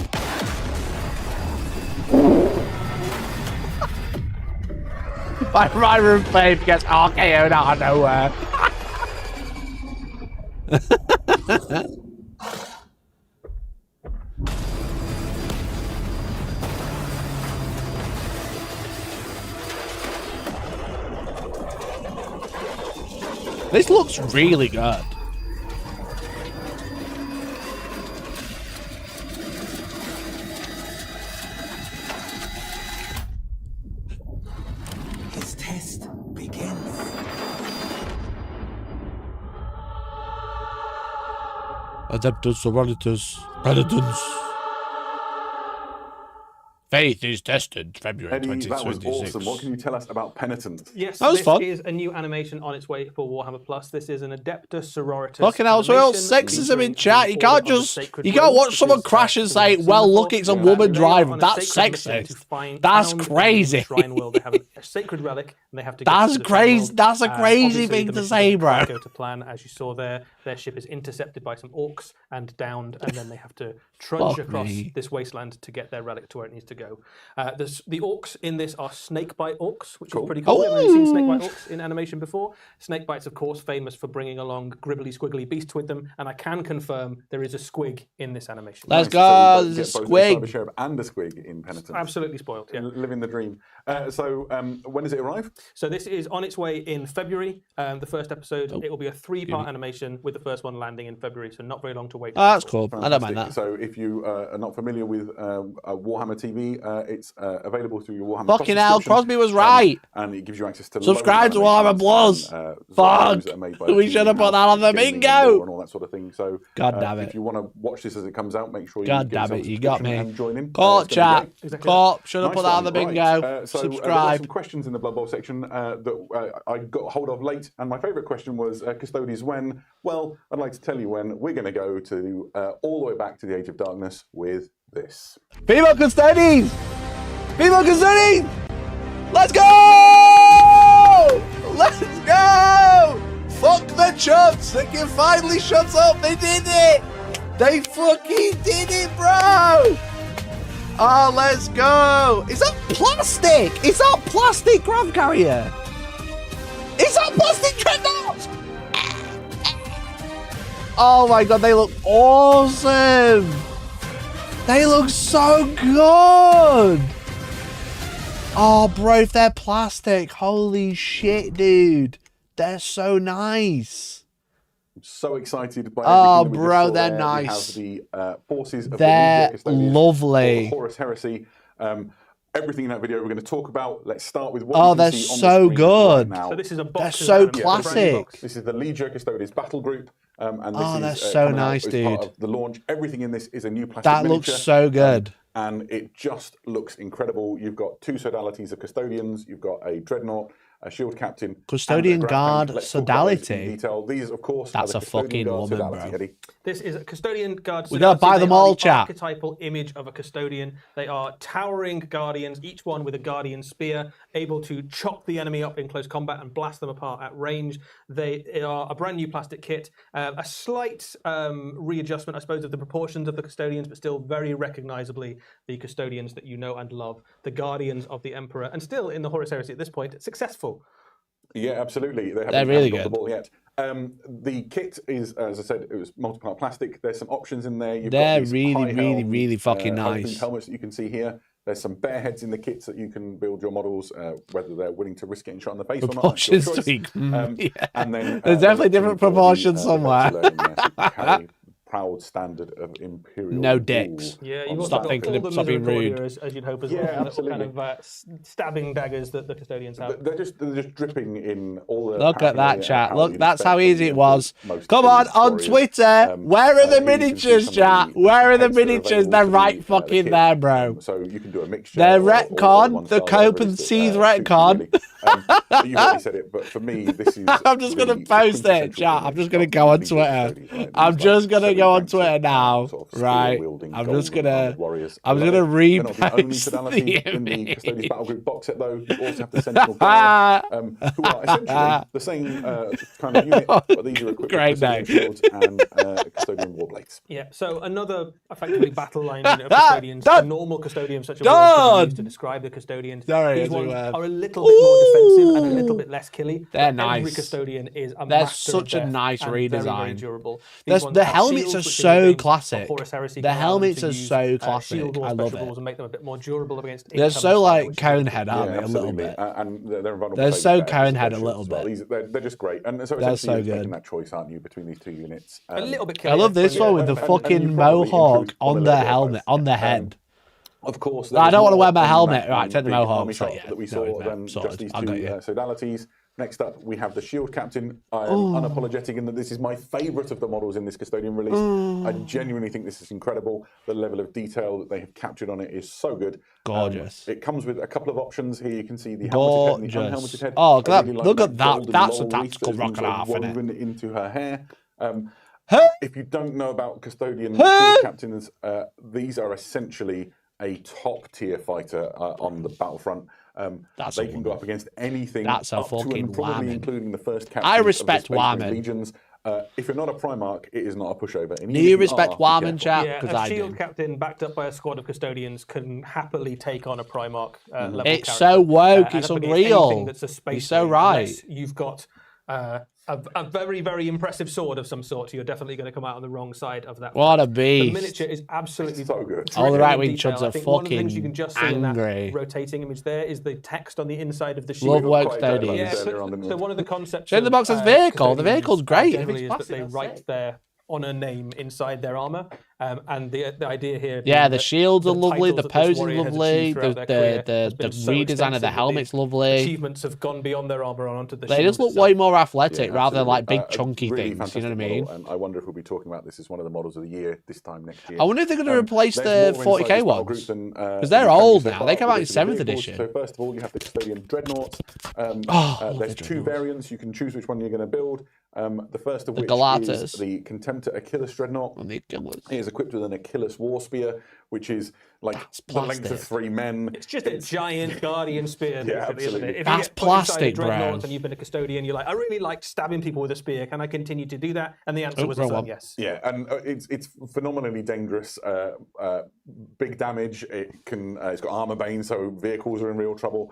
My Rider of Faith gets RKO'd out of nowhere. This looks really good. His test begins. Adeptus Sororitas Penitence. Faith is tested February Eddie, that was 2026. awesome. What can you tell us about Penitence? Yes, That was this fun. is a new animation on its way for Warhammer Plus. This is an Adeptus Sororitas. Fucking hell, so else animation sexism in featuring chat. the You can't Order of the just, Sacred you can't Rose, watch which someone is, crash and say, the well, symbol look, it's a that woman they are driving. on a That's sacred mission sexist. to find That's found crazy. in the Shrine world. They have a sacred relic, and they have to. Get That's to the crazy. Shrine world. That's a And crazy obviously thing the to mission say, doesn't bro. quite go to plan, as you saw there. Their ship is intercepted by some orcs and downed, and then they have to trudge Fuck across me. this wasteland to get their relic to where it needs to go. The orcs in this are snakebite orcs, which is pretty cool. We've never seen snakebite orcs in animation before. Snakebites, of course, famous for bringing along gribbly squiggly beasts with them, and I can confirm there is a squig in this animation. Let's Nice. go. So we've got There's a both squig. Cyber Sheriff and a squig in Penitence. Absolutely spoiled, yeah. Living the dream. So when does it arrive? So this is on its way in February. The first episode, Oh. it will be a 3-part animation with the first one landing in February, so not very long to wait. Oh, that's cool. I don't mind Fantastic. that. So if you are not familiar with Warhammer TV, it's available through your Warhammer Fucking Plus hell, subscription, Crosby was right. and it gives you access to Subscribe to loads of Warhammer Plus. animations and, Fuck. videos that are made by the We team should have put in-house that on the gaming and bingo. lore and all that sort of thing. So God damn it. if you want to watch this as it comes out, make sure you God give damn yourself it, a you got subscription me. and join in. Cop It's gonna be chat. great. Exactly. Cop, should have Nice put that on one. the bingo. Right. There were Subscribe. some questions in the Blood Bowl section that I got hold of late, and my favourite question was, Custodians, when? Well, I'd like to tell you when. We're going to go to all the way back to the Age of Darkness with this. Female custodians! Female custodians! Let's go! Let's go! Fuck the chumps! They can finally shut up! They did it! They fucking did it, bro! Oh, let's go! Is that plastic? Is that plastic ground carrier? Is that plastic dreadnought? Oh my god, they look awesome. They look so good. Oh, bro, if they're plastic, holy shit, dude. They're so nice. I'm so excited by Oh, everything that we bro, just saw they're there. nice. We have the forces of They're the Custodians, lovely. or Horus Heresy. Everything in that video we're going to talk about. Let's start with what Oh, you can they're see on so the screen good. right now. So this is a box. They're of so them. Yeah, classic. a brand new box. This is the Legion Custodians battle group. And this Oh, they're is, so coming out nice, as dude. part of the launch. Everything in this is a new plastic That looks miniature, so good. and it just looks incredible. You've got 2 sodalities of Custodians. You've got a Dreadnought, a Shield Captain, Custodian and a Guard Graf Tank. Let's talk about those in sodality. detail. These, of course, That's are a the Custodian fucking Guard woman, sodality, bro. Eddie. This is a Custodian Guard. We gotta buy They them are all, the chat. archetypal image of a Custodian. They are towering Guardians, each one with a Guardian spear, able to chop the enemy up in close combat and blast them apart at range. They are a brand new plastic kit, a slight readjustment, I suppose, of the proportions of the Custodians, but still very recognisably the Custodians that you know and love, the Guardians of the Emperor, and still in the Horus Heresy at this point, successful. Yeah, absolutely. They're really got the good. ball yet. The kit is, as I said, it was multi-part plastic. There's some options in there. They're these really, high really, helm, really fucking high-themed nice. helmets that you can see here. There's some bare heads in the kits that you can build your models, whether they're willing to risk getting shot in the face or not. That's your Proportions choice. tweak. Yeah. And then There's definitely different for the, proportions the somewhere. veteran in there, so you carry proud standard of Imperial. No rule dicks. Yeah, on you've Stop also thinking got all of the something Misericordia, rude. as you'd hope as Yeah, well. Little absolutely. kind of stabbing daggers that the Custodians have. They're just dripping in all the. Look at that, paraphernalia, chat. how Look, you'd that's expect how from easy it was. most Come on, elite on warriors. Twitter. Where are the Here you can see miniatures, some of chat? the Where are the heads that are miniatures? available They're for right the fucking kit. there, bro. So you can do a mixture. They're or retcon, one the style, Cope whatever it and is that, Sea's suits you, retcon. really. But you've already said it, but for me, this is. I'm just going to post it, chat. I'm just going to go on Twitter. I'm just going to go on Twitter now. Right. I'm just going to repost the in the image. Custodian Battle Group box set, though. You also have the Sentinel Guard, who are essentially the same kind of unit, but these are equipped Great with Custodian name. Shields and Custodian Warblades. Yeah, so another effectively battle line unit of Custodians. Done. A normal Custodian, such a Done. word used to describe the Custodians. Sorry, These ones everywhere. are a little bit more defensive and a little bit less killy. They're but Every nice. Custodian is a They're master of such a death nice and very, very redesign. durable. There's- These ones the have helmets shields, are which so in the games of classic. Horus Heresy The can allow them helmets to are use, so classic. Shield or I love special balls it. and make them a bit more durable against. They're incoming so fire, like which is really Conehead, good. aren't they? A little absolutely. bit. And they're invulnerable. They're to so phase Conehead effects a little as well. bit. They're just great. And so They're essentially so you're good. making that choice, aren't you, between these two units? A little bit. I killy, love this but one with the yeah, fucking you probably mohawk include on one the of the helmet, logos. on the head. Of course, I don't want to wear my more helmet. on Right, that take the big mohawk. army So, shot yeah. that we No, saw no, than sorted. just these I got two you. sodalities. Next up, we have the Shield Captain. I am unapologetic in that this is my favourite of the models in this Custodian release. I genuinely think this is incredible. The level of detail that they have captured on it is so good. Gorgeous. It comes with a couple of options. Here you can see the helmeted head and the Gorgeous. unhelmeted head. Oh, I that- really like look at that. golden That's a laurel wreath tactical that has been rock and a half, sort of innit? woven into her hair. Huh? If you don't know about Custodian Huh? Shield Captains, these are essentially a top tier fighter on the battlefront. That's they a can go woman. up against anything. That's a up to fucking and probably whammon. including the first captains I of the respect Space Marine whammon. Legions. If you're not a Primarch, it is not a pushover. And Do even you if respect are, be Warman, careful. chat? Yeah, Because a I shield do. captain backed up by a squad of Custodians can happily take on a Primarch level It's character. so woke, And it's up against unreal. anything that's a space You're so marine, right. unless you've got a very, very impressive sword of some sort, you're definitely going to come out on the wrong side of that. What a The beast. miniature is absolutely So good. All the dripping right-wing in detail. chuds I are think one of the things fucking you can just see in angry. that rotating image there is the text on the inside of the Love shield. woke Quite exactly Custodians. like Yeah, this earlier on, didn't so we? one of the concepts. So in the of, box says vehicle. The Custodians vehicle's great. If generally it's is that plastic, they that's write sick. their honour name inside their armour, and the idea here. Yeah, being the that shields are the lovely, titles the that this posing's warrior has lovely, achieved throughout their career the has been so redesign of the extensive that helmet's the lovely. Achievements have gone beyond their armour and onto the They shield just look itself. way more athletic Yeah, rather than like big absolutely. chunky Really things. You know what I fantastic mean? model, and I wonder if we'll be talking about this as one of the models of the year this time next year. I wonder if they're going to replace the There's more 40k inside this battle ones. group than, Because they're we've shown you old so now. far They came out in with the 7th vehicles. edition. So first of all, you have the Custodian Dreadnoughts. love There's the two Dreadnoughts. variants. You can choose which one you're going to build. The first of The which Galatas. is the Contemptor Achilles Dreadnought. And the killers. It is equipped with an Achilles War Spear, which is like the length plastic. of 3 men. It's just a giant guardian spear, Yeah, basically, isn't absolutely. it? If That's you get put inside a plastic, bro. dreadnought and you've been a custodian, you're like, I really like stabbing people with a spear. Can I continue to do that? And the answer Oh, was a wrong firm one. yes. Yeah, and it's phenomenally dangerous. Big damage. It can. It's got armor bane, so vehicles are in real trouble.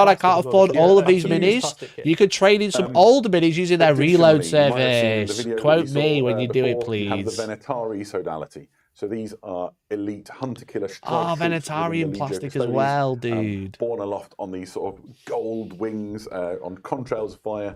god, I can't plastic as well. afford all of these Absolutely. minis. Plastic kit. You could trade in some older minis using their reload Additionally, you might have seen the service. video that Quote we saw, me when you do it, before. You have the please. Venetari sodality. So these are elite hunter-killer strike Oh, troops within Venetari in the Legio plastic as Custodians, well, dude. borne aloft on these sort of gold wings, on contrails of fire,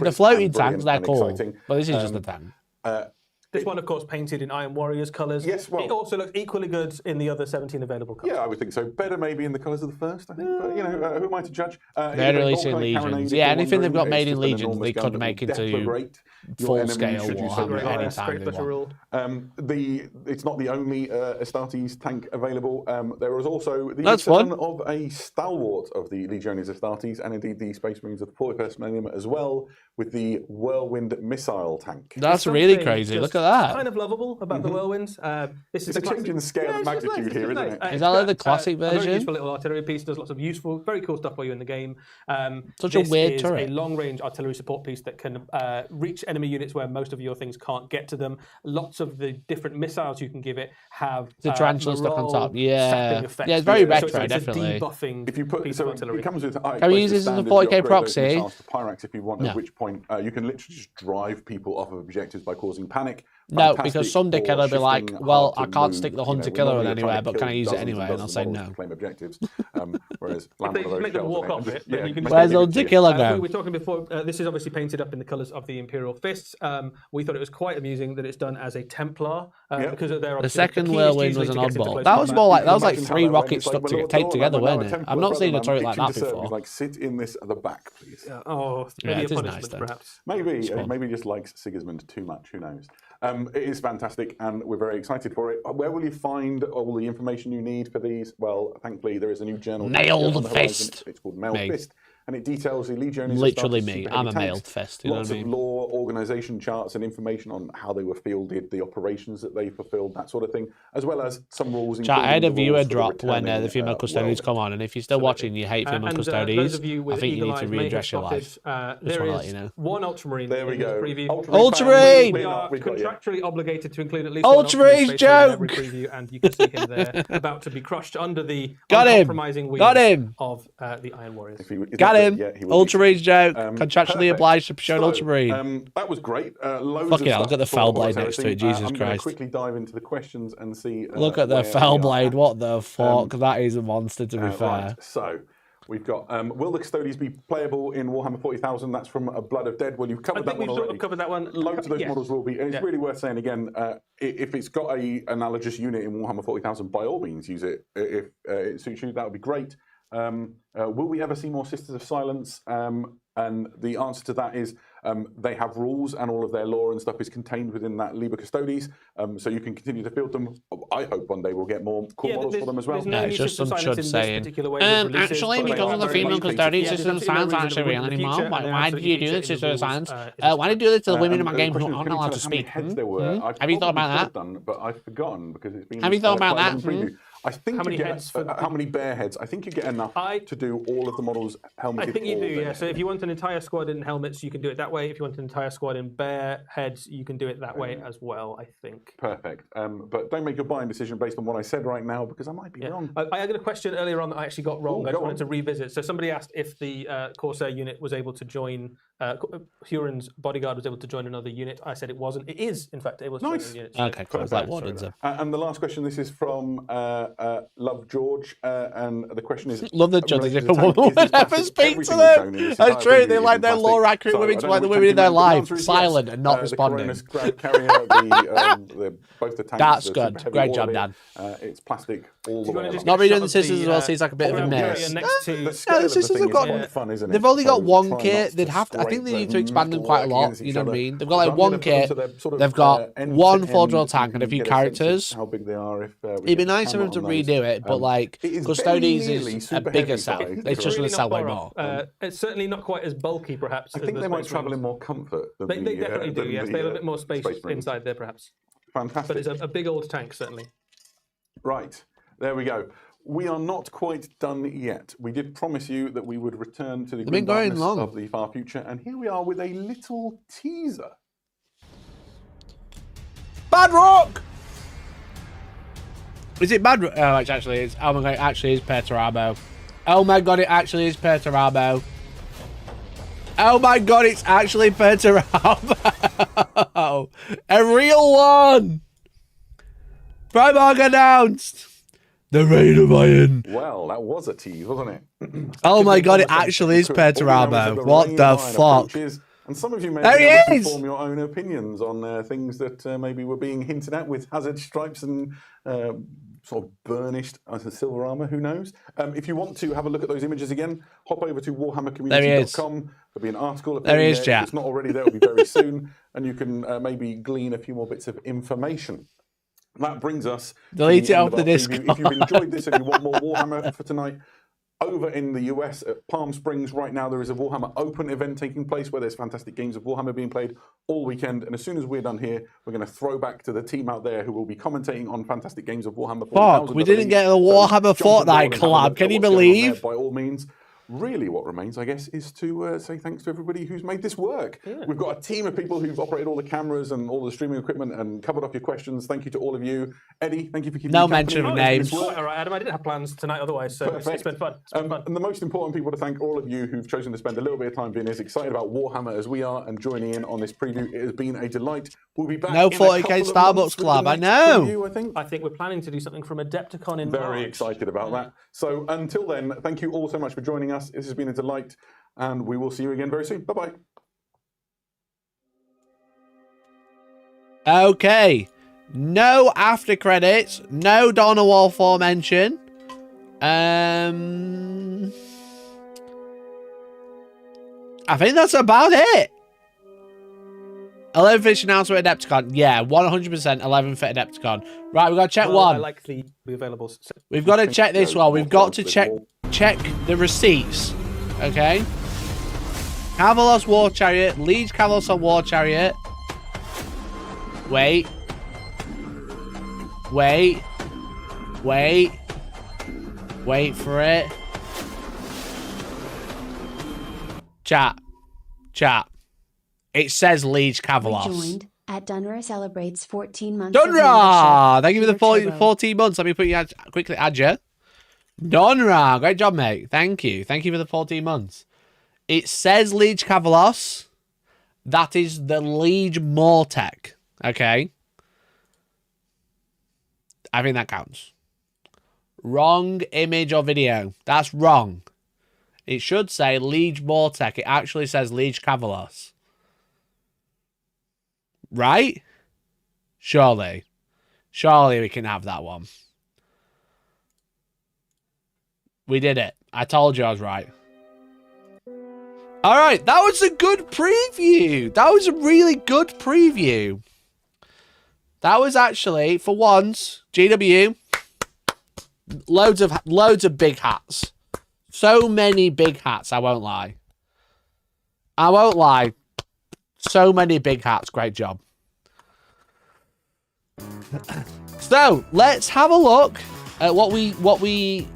like the crisp floating and tanks, brilliant they're and cool. exciting. But this is just a tank. This one, of course, painted in Iron Warriors colours. Yes, well- it also looks equally good in the other 17 available colours. Yeah, I would think so. Better maybe in the colours of the first, I think. But, you know, who am I to judge? They're releasing Legions. Yeah, anything they've got made in Legions, they could make into full-scale Warhammer anytime they want. It's not the only Astartes tank available. There is also the That's return fun. of a stalwart of the Legiones Astartes, and indeed the Space Marines of the 41st Millennium as well, with the Whirlwind missile tank. That's really Something crazy. just Look at that. Kind of lovable about the Whirlwinds. This is It's a change in scale and magnitude here, isn't it? Is that like the classic A very version? useful little artillery piece. Does lots of useful, very cool stuff while you're in the game. Such a this weird is turret. a long-range artillery support piece that can reach enemy units where most of your things can't get to them. Lots of the different missiles you can give it have The tarantula stuck on top. morale Yeah. sapping effects. Yeah, it's very So retro, it's definitely. a debuffing If you put piece so of artillery. it comes with Can we use this as a 40k proxy? Pyrax if you want. No. At which point you can literally just drive people off of objectives by causing panic. No, Fantastic because some for dickhead will be like, shifting well, hard I to can't move. stick the You hunter know, killer we're in not anywhere, trying to but can I kill use it dozens anyway? and And I'll say dozens of no. to claim objectives. Whereas land They one of those make them shells walk in it off and it, just- then yeah, you can make just Where's it the give it hunter to you. killer We go? were talking before, this is obviously painted up in the colours of the Imperial Fists. We thought it was quite amusing that it's done as a Templar because of their The second key is Whirlwind usually was an to get into oddball. close That was combat. more like, that was You like can imagine 3 how that went. rockets It's like, stuck my to Lord taped Lord, together, I'm now weren't a it? Templar I've not brother seen a and I'm turret like itching that to serve. before. He's like, sit in this at the back, please. Oh, Yeah, maybe it a is nice punishment, though. perhaps. Maybe fun. maybe he just likes Sigismund too much. Who knows? It is fantastic, and we're very excited for it. Where will you find all the information you need for these? Well, thankfully there is a new journal. Nailed on the horizon. Fist. It's called Nailed Me. Fist, and it details the Legiones. Literally Astartes me. super I'm heavy a mailed tanks, fist. You know lots what I of mean? lore, organisation charts, and information on how they were fielded, the operations that they fulfilled, that sort of thing, as well as some rules. Chat, I had a including the viewer rules for the drop when the returning, female custodians Whirlwind. come on, and if you're still watching, you hate female And those custodians, of you I with think you eagle need to eyes may have readdress your life. spotted, Just there wanna let is you know. one Ultramarine There we in this go. preview. Ultramarine! We are We've got you. contractually obligated to include at least Ultramarine one Ultramarine in every joke! preview, and you can see him there about to be crushed under the Got him! uncompromising wheels Got him! of the Iron Warriors. If he- is Got that him. the- yeah, he will be. Ultramarine joke. Contractually Perfect. obliged to show an So, Ultramarine. That was great. Loads Fucking of hell, stuff look at the for fell Horus blade next to Heresy. it, Jesus I'm going Christ. to quickly dive into the questions and see. Look at the where fell we are blade. at. What the fuck? That is a monster, to be fair. Right, so we've got will the Custodians be playable in Warhammer 40,000? That's from A Blood of Dead. Well, you've covered I that think one we've sort already. of covered that one. Loads of those Yes. models will be, and it's Yeah. really worth saying again. If it's got a analogous unit in Warhammer 40,000, by all means use it. If it suits you, that would be great. Will we ever see more Sisters of Silence? And the answer to that is they have rules, and all of their lore and stuff is contained within that Liber Custodes. So you can continue to build them. I hope one day we'll get more cool models for them as well. There's no Yeah, new it's just Sisters of some Silence chud in this saying, particular way of releases, actually, but they because are of the very female much- custodians, Yeah, Sisters there's of absolutely Silence no aren't reason actually real in the anymore. future, Why and did absolutely you do feature this, in Sisters of the Silence? rules, it is Why did you do this to the women in my The game who question is, aren't can you allowed tell to us how many speak? heads there were? I Have you thought probably about could have that? Done, but I've forgotten because it's been. Have you thought about quite a that? long preview. I think How you many get heads for- how many bear heads? I think you get enough to do all of the models helmeted. I think you or do, yeah. bare So if you want an entire squad in helmets, you can do it that way. If you want an entire squad in bare heads, you can do it that way as well, I think. Perfect. But don't make your buying decision based on what I said right now because I might be wrong. I had a question earlier on that I actually got wrong. Oh, I go just wanted on. to revisit. So somebody asked if the Corsair unit was able to join, Huron's bodyguard was able to join another unit. I said it wasn't. It is, in fact, able to join Nice. another unit. Okay, cool. Perfect. Like Wardens. And the last question, this is from Love George, and the question is... Love the judges. related If to a tank, woman is this would ever plastic? speak to Everything we've shown in them. this That's entire true. video They is like in their plastic. lore accurate So, women I to don't like the know which women in their tank you meant. The life, answer is silent yes. and not The responding. Cronus Grab Carrier, both the tanks. That's the good. super heavy, Great all job, of it, Dan. It's plastic all the you way wanna just along. Not reading shot the of sisters the, as well seems like a bit of a Grab Carrier mess. next to- The scale the of the sisters thing have is got- quite fun, isn't it? They've only got So one try kit. not They'd to have to. I think scrape they need the to expand them metal quite a lot. against You each know what I other. mean? They've got like So I'm one gonna put them kit. to their sort of, They've got end one to four-draw end, tank and a you few can get sense of characters. How big they are if we It'd get be the nice for camera them to on those. redo it, but like It is Custodes very nearly is a super bigger heavy set. size. It's just going to sell way not more. far off. It's certainly not quite as bulky, perhaps. I as think the they might Space travel in Marines. more comfort than They the, definitely do, than yes. the, They have a bit more space Space Marines. inside there, perhaps. Fantastic. But it's a big old tank, certainly. Right, there we go. We are not quite done yet. We did promise you that we would return to the been grim going darkness long. of the far future, and here we are with a little teaser. Bad Rock! Is it Bad Rock? Oh, it actually is. Oh my god, it actually is Perturabo. Oh my god, it actually is Perturabo. Oh my god, it's actually Perturabo. A real one! Primarch announced! The Reign of Iron. Well, that was a tease, wasn't it? Oh my god, it actually is Perturabo. What the fuck? And some of you may There be he able to is! form your own opinions on things that maybe were being hinted at with hazard stripes and sort of burnished silver armor. Who knows? If you want to have a look at those images again, hop over to warhammercommunity.com. There'll be an article. There he is, If chat. it's not already there, it'll be very soon, and you can maybe glean a few more bits of information. That brings us Delete to it the end off of the our Discord. preview. If you've enjoyed this and you want more Warhammer for tonight, over in the US at Palm Springs right now, there is a Warhammer Open event taking place where there's fantastic games of Warhammer being played all weekend. And as soon as we're done here, we're going to throw back to the team out there who will be commentating on fantastic games of Warhammer 40,000. Fuck, we didn't get the Warhammer Fortnite collab. Can you believe? By all means. Really, what remains, I guess, is to say thanks to everybody who's made this work. Yeah. We've got a team of people who've operated all the cameras and all the streaming equipment and covered up your questions. Thank you to all of you. Eddie, thank you for keeping no me mention of names. All right, Adam, I didn't have plans tonight otherwise, so it's been fun. And the most important people to thank all of you who've chosen to spend a little bit of time being as excited about Warhammer as we are and joining in on this preview. It has been a delight. We'll be back. No in 40k Starbucks club, I know. Preview, I think we're planning to do something from Adepticon in March. Very excited about that. So until then, thank you all so much for joining us. This has been a delight. And we will see you again very soon. Bye-bye. Okay. No after credits. No Dawn of War 4 mention. I think that's about it. 11th fish announcement at Adepticon. Yeah, 100% 11th at Adepticon. Right, we've got to check one. Likely be available. We've got to check this one. We've got to check the receipts. Okay. Cavill War Chariot. Liege Cavill War Chariot. Wait. Wait for it. Chat. It says Liege Cavill. Rejoined at Dunra celebrates 14 months. Dunra! Thank you for the Turbo. 14 months. Let me quickly add you. Donra, great job, mate. Thank you. Thank you for the 14 months. It says Liege Cavill. That is the Liege Mortec. Okay. I think that counts. Wrong image or video. That's wrong. It should say Liege Mortec. It actually says Liege Cavill. Right? Surely we can have that one. We did it. I told you I was right. All right, that was a good preview. That was a really good preview. That was actually, for once, GW, loads of big hats. So many big hats, I won't lie. So many big hats, great job. So, let's have a look at what we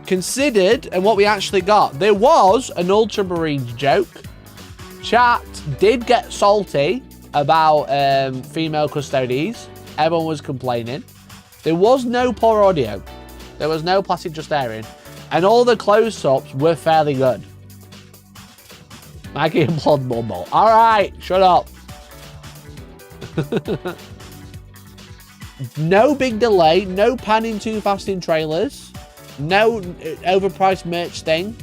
considered and what we actually got. There was an Ultramarines joke. Chat did get salty about female custodians. Everyone was complaining. There was no poor audio. There was no plastic just airing. And all the close-ups were fairly good. Maggie and Blood Mumble. Alright, shut up. No big delay. No panning too fast in trailers. No overpriced merch thing.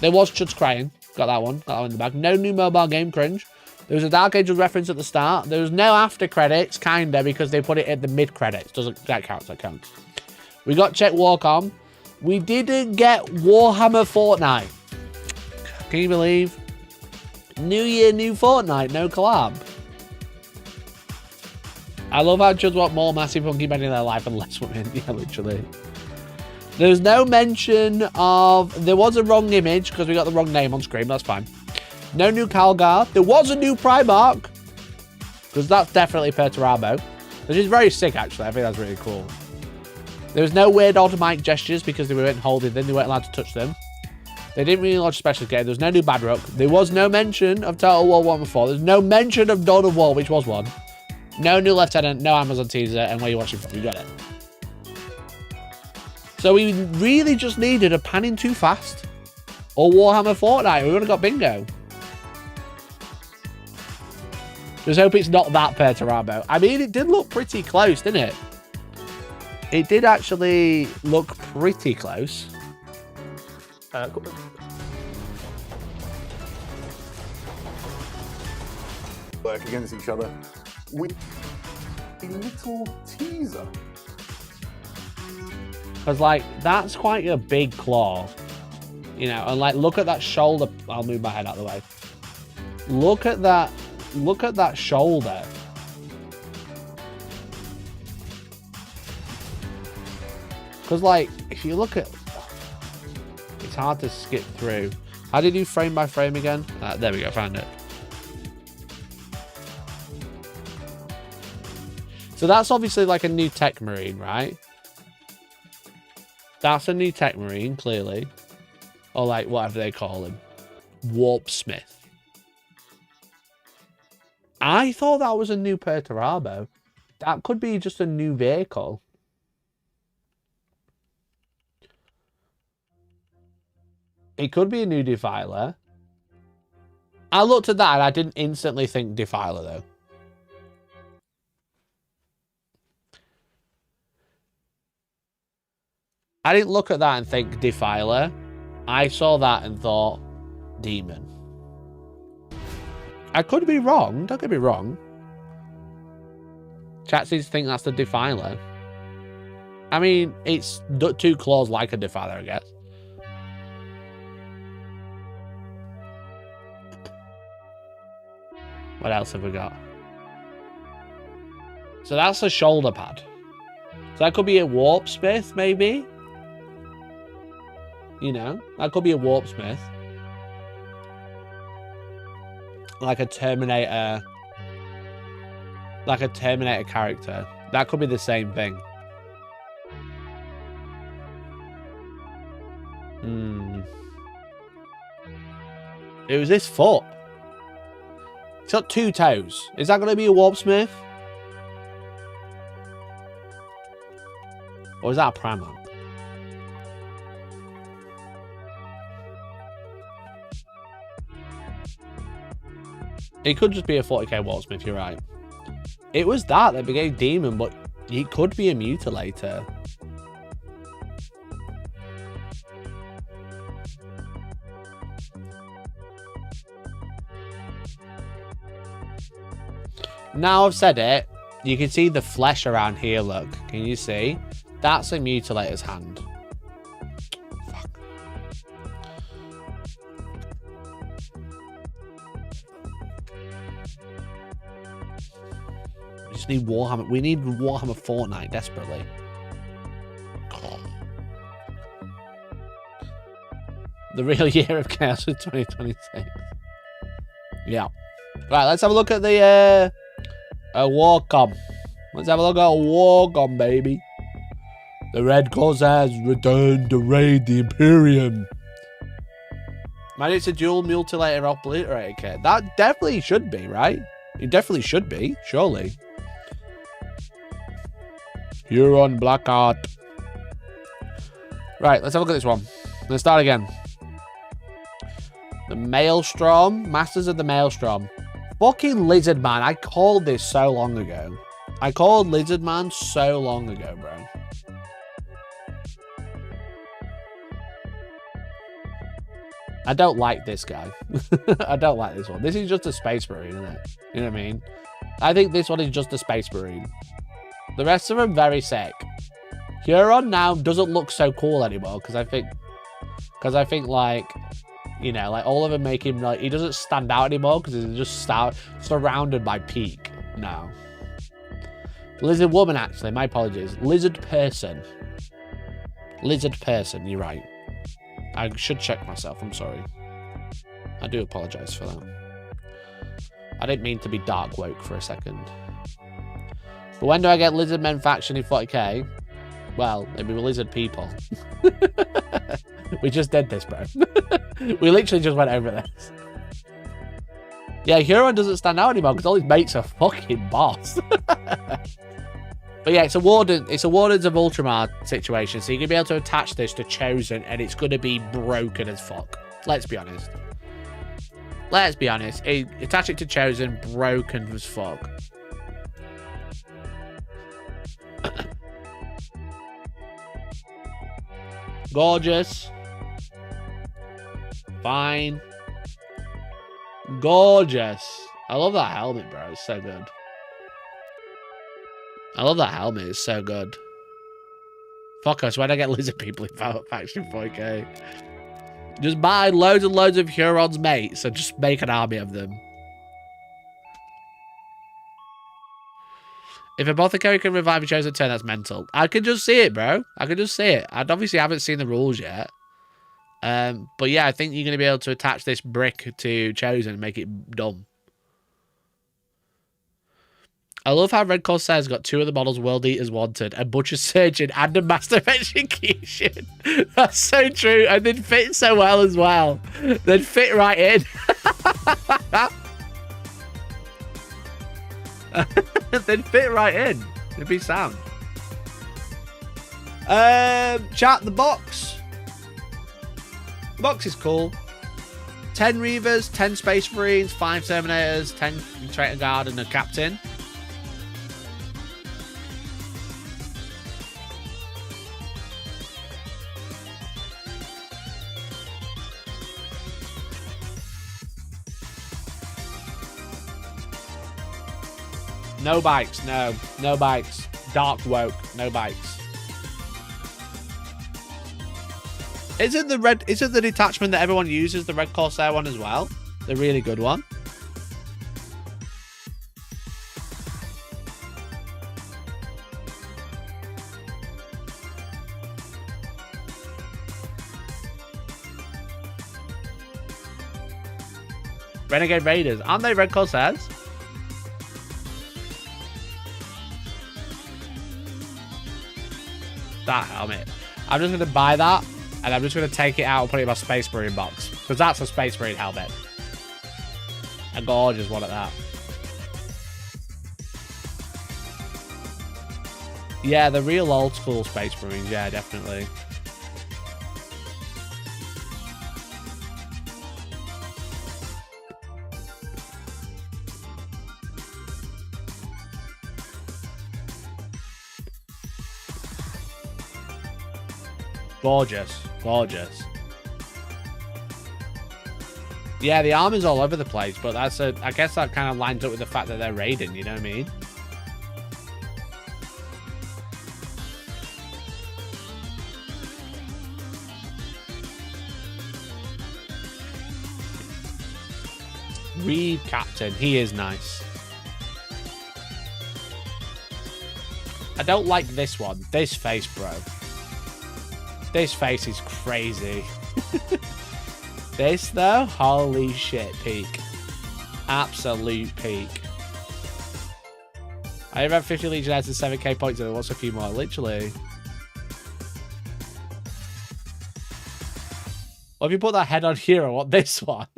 There was Chuds crying. Got that one in the bag. No new mobile game cringe. There was a Dark Ages reference at the start. There was no after credits, kinda, because they put it at the mid credits. That counts. We got Check Warcom. We didn't get Warhammer Fortnite. Can you believe? New year, new Fortnite, no collab. I love how Chuds want more massive funky men in their life and less women. Yeah, literally. There's no mention of... There was a wrong image because we got the wrong name on screen. That's fine. No new Calgar. There was a new Primarch. Because that's definitely Perturabo. Which is very sick, actually. I think that's really cool. There was no weird automatic gestures because they weren't holding them. They weren't allowed to touch them. They didn't really launch special game. There was no new Badrook. There was no mention of Total War 1 before. There's no mention of Dawn of War, which was one. No new Lieutenant. No Amazon teaser. And where you're watching from. You got it. So we really just needed a Panning Too Fast or Warhammer Fortnite. We would have got bingo. Just hope it's not that Perturabo. I mean, it did look pretty close, didn't it? It did actually look pretty close. work against each other with a little teaser. Because, like, that's quite a big claw. You know, and, like, look at that shoulder. I'll move my head out of the way. Look at that. Look at that shoulder. Because, like, if you look at... It's hard to skip through. How do you do frame by frame again? There we go, found it. So that's obviously like a new tech marine, right? That's a new tech marine, clearly. Or like, whatever they call him. Warp Smith. I thought that was a new Perturabo. That could be just a new vehicle. It could be a new Defiler. I looked at that and I didn't instantly think Defiler, though. I didn't look at that and think Defiler. I saw that and thought Demon. I could be wrong. Don't get me wrong. Chat seems to think that's the Defiler. I mean, it's 2 claws like a Defiler, I guess. What else have we got? So that's a shoulder pad. So that could be a Warp Smith, maybe? You know, that could be a Warp Smith. Like a Terminator. Like a Terminator character. That could be the same thing. It was this foot. It's got 2 toes. Is that going to be a Warp Smith? Or is that a Pramo? It could just be a 40k Warp Smith, you're right. It was that became Demon, but it could be a Mutilator. Now I've said it, you can see the flesh around here, look. Can you see? That's a Mutilator's hand. Fuck. We just need Warhammer. We need Warhammer Fortnite desperately. The real year of chaos is 2026. Yeah. Right, let's have a look at the Warcom. Let's have a look at Warcom, baby. The Red Corsairs returned to raid the Imperium. Man, it's a dual mutilator obliterator kit. That definitely should be, right? It definitely should be, surely. Huron Blackheart. Right, let's have a look at this one. Let's start again. The Maelstrom. Masters of the Maelstrom. Fucking Lizard Man. I called this so long ago. I called Lizard Man so long ago, bro. I don't like this guy. I don't like this one. This is just a Space Marine, isn't it? You know what I mean? I think this one is just a Space Marine. The rest of them very sick. Huron now doesn't look so cool anymore because I think like, you know, like all of them make him like, he doesn't stand out anymore because he's just surrounded by peak now. Lizard Woman, actually, my apologies. Lizard Person. Lizard Person, you're right. I should check myself, I'm sorry. I do apologise for that. I didn't mean to be dark woke for a second. But when do I get Lizard Men faction in 40k? Well, it'd be Lizard People. We just did this, bro. We literally just went over this. Yeah, Huron doesn't stand out anymore because all his mates are fucking boss. But yeah, it's a Wardens of Ultramar situation, so you're going to be able to attach this to Chosen, and it's going to be broken as fuck. Let's be honest. Let's be honest. Attach it to Chosen, broken as fuck. Gorgeous. Fine. Gorgeous. I love that helmet, bro. It's so good. I love that helmet. It's so good. Fuck us. When I get lizard people in faction 4K. Just buy loads and loads of Hurons mates and just make an army of them. If a Apothecary can revive a chosen turn, that's mental. I can just see it, bro. I can just see it. I obviously haven't seen the rules yet. But yeah, I think you're going to be able to attach this brick to chosen and make it dumb. I love how Red Corsair's got 2 of the models World Eaters wanted, a Butcher Surgeon and a Master of Execution. That's so true. And they'd fit so well as well. They'd fit right in. They'd fit right in. It'd be sound. Chat, the box. The box is cool. 10 Reavers, 10 Space Marines, 5 Terminators, 10 Traitor Guard, and a Captain. No bikes, no. No bikes. Dark woke, no bikes. Isn't the detachment that everyone uses the Red Corsair one as well? The really good one. Renegade Raiders. Aren't they Red Corsairs? That helmet. I'm just going to buy that, and I'm just going to take it out and put it in my Space Marine box. Because that's a Space Marine helmet. A gorgeous one at that. Yeah, the real old school Space Marines. Yeah, definitely. Gorgeous. Gorgeous. Yeah, the armor's all over the place, but I guess that kind of lines up with the fact that they're raiding, you know what I mean? Reed Captain, he is nice. I don't like this one. This face, bro. This face is crazy. This, though, holy shit, peak. Absolute peak. I have 50 Legionnaires and 7k points, and I want a few more, literally. Well, if you put that head on here, I want this one.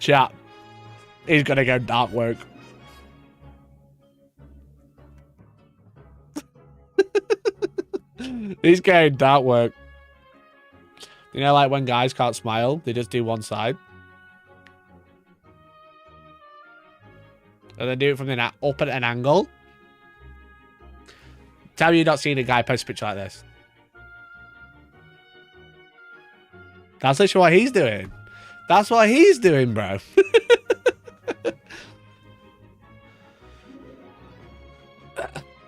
Chat. He's gonna go dark work. He's going dark work. You know, like when guys can't smile, they just do one side. And then do it from the up at an angle. Tell me you've not seen a guy post a picture like this. That's literally what he's doing. That's what he's doing, bro.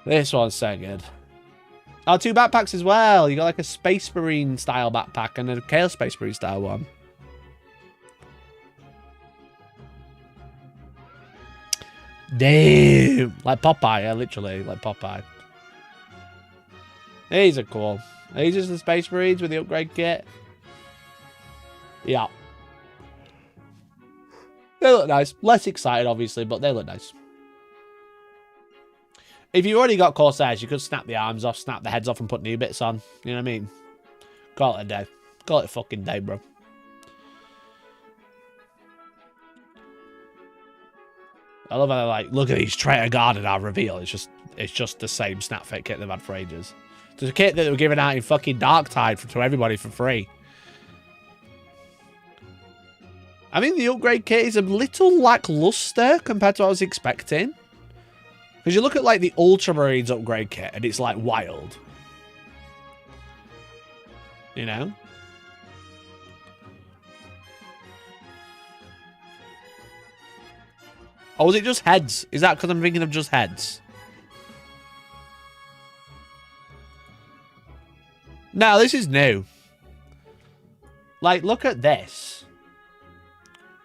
This one's so good. Oh, 2 backpacks as well. You got like a Space Marine style backpack and a Chaos Space Marine style one. Damn. Like Popeye, yeah, literally. Like Popeye. These are cool. These are the Space Marines with the upgrade kit. Yeah. They look nice. Less excited, obviously, but they look nice. If you've already got Corsairs, you could snap the arms off, snap the heads off, and put new bits on. You know what I mean? Call it a day. Call it a fucking day, bro. I love how they're like, look at these Traitor Guard in our reveal. It's just the same snap fit kit they've had for ages. There's a kit that they were giving out in fucking Darktide to everybody for free. I think the upgrade kit is a little lackluster compared to what I was expecting. Because you look at, like, the Ultramarines upgrade kit, and it's, like, wild. You know? Or was it just heads? Is that because I'm thinking of just heads? No, this is new. Like, look at this.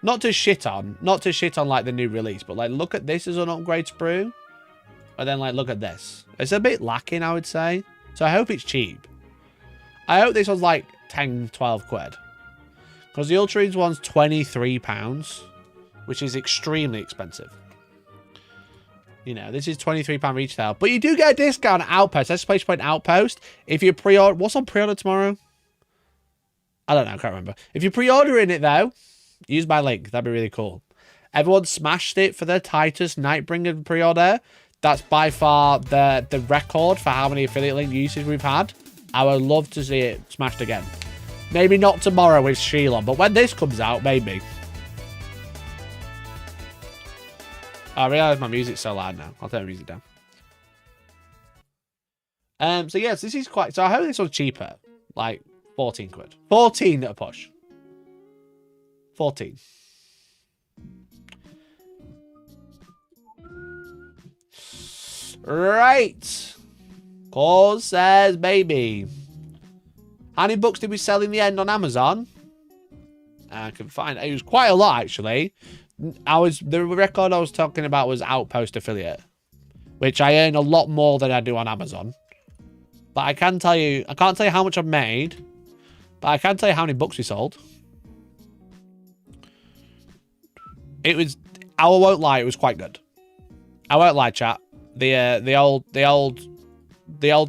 Not to shit on like the new release, but like look at this as an upgrade sprue. And then like look at this. It's a bit lacking, I would say. So I hope it's cheap. I hope this was like 10, 12 quid. Because the Ultramarines one's £23, which is extremely expensive. You know, this is £23 retail. But you do get a discount at Outpost. That's Spacepoint Outpost. If you pre-order... What's on pre-order tomorrow? I don't know. I can't remember. If you're pre-ordering it, though, use my link. That'd be really cool. Everyone smashed it for the Titus Nightbringer pre-order. That's by far the record for how many affiliate link uses we've had. I would love to see it smashed again. Maybe not tomorrow with Sheila, but when this comes out, maybe. I realise my music's so loud now. I'll turn the music down. So yes, this is quite... So I hope this was cheaper. Like 14 quid. 14 at a push. 14. Right. Cause says baby. How many books did we sell in the end on Amazon? I can find it. It was quite a lot, actually. The record I was talking about was Outpost affiliate, which I earn a lot more than I do on Amazon. But I can't tell you how much I've made, but I can tell you how many books we sold. It was, I won't lie, it was quite good. I won't lie, chat. The old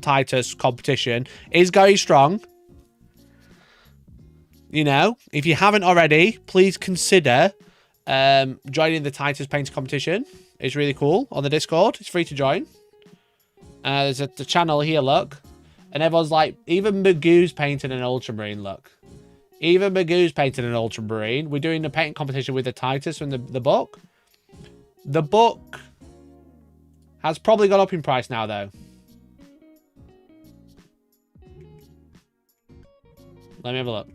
Titus competition is going strong. You know, if you haven't already, please consider joining the Titus Painter competition. It's really cool on the Discord. It's free to join. There's the channel here, look. And everyone's like, even Magoo's painting an Ultramarine, look. Even Magoo's painting an Ultramarine. We're doing a painting competition with the Titus from the book. The book has probably gone up in price now, though. Let me have a look.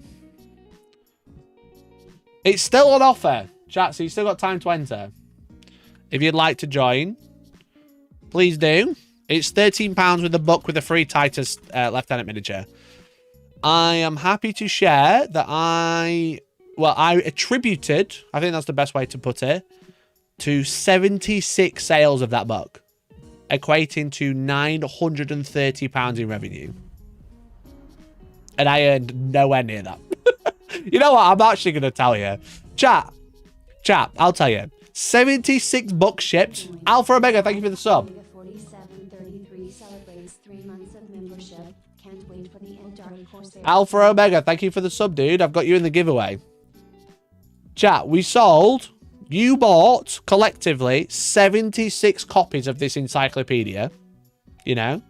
It's still on offer, chat, so you've still got time to enter. If you'd like to join, please do. It's £13 with the book with a free Titus Lieutenant miniature. I am happy to share that I attributed, I think that's the best way to put it, to 76 sales of that book, equating to £930 in revenue. And I earned nowhere near that. You know what? I'm actually going to tell you. Chat, I'll tell you. 76 books shipped. Alpha Omega, thank you for the sub. 4733 celebrates 3 months of membership. Can't wait for the Eldritch Raiders. Alpha Omega, thank you for the sub, dude. I've got you in the giveaway. Chat, you bought, collectively, 76 copies of this encyclopedia. You know?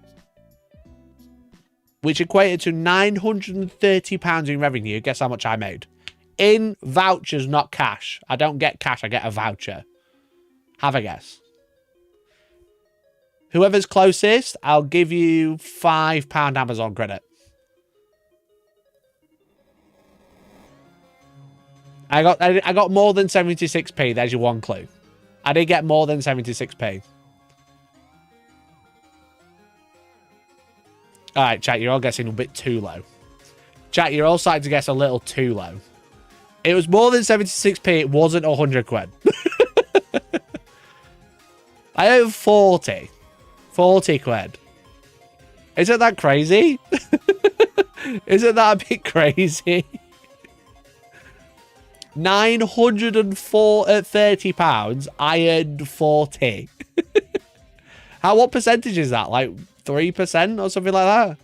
Which equated to £930 in revenue. Guess how much I made? In vouchers, not cash. I don't get cash, I get a voucher. Have a guess. Whoever's closest, I'll give you £5 Amazon credit. I got more than 76p. There's your one clue. I did get more than 76p. All right, chat, you're all guessing a bit too low. Chat, you're all starting to guess a little too low. It was more than 76p. It wasn't 100 quid. I have 40. 40 quid. Isn't that crazy? Isn't that a bit crazy? £930. I earned 40. What percentage is that? Like 3% or something like that?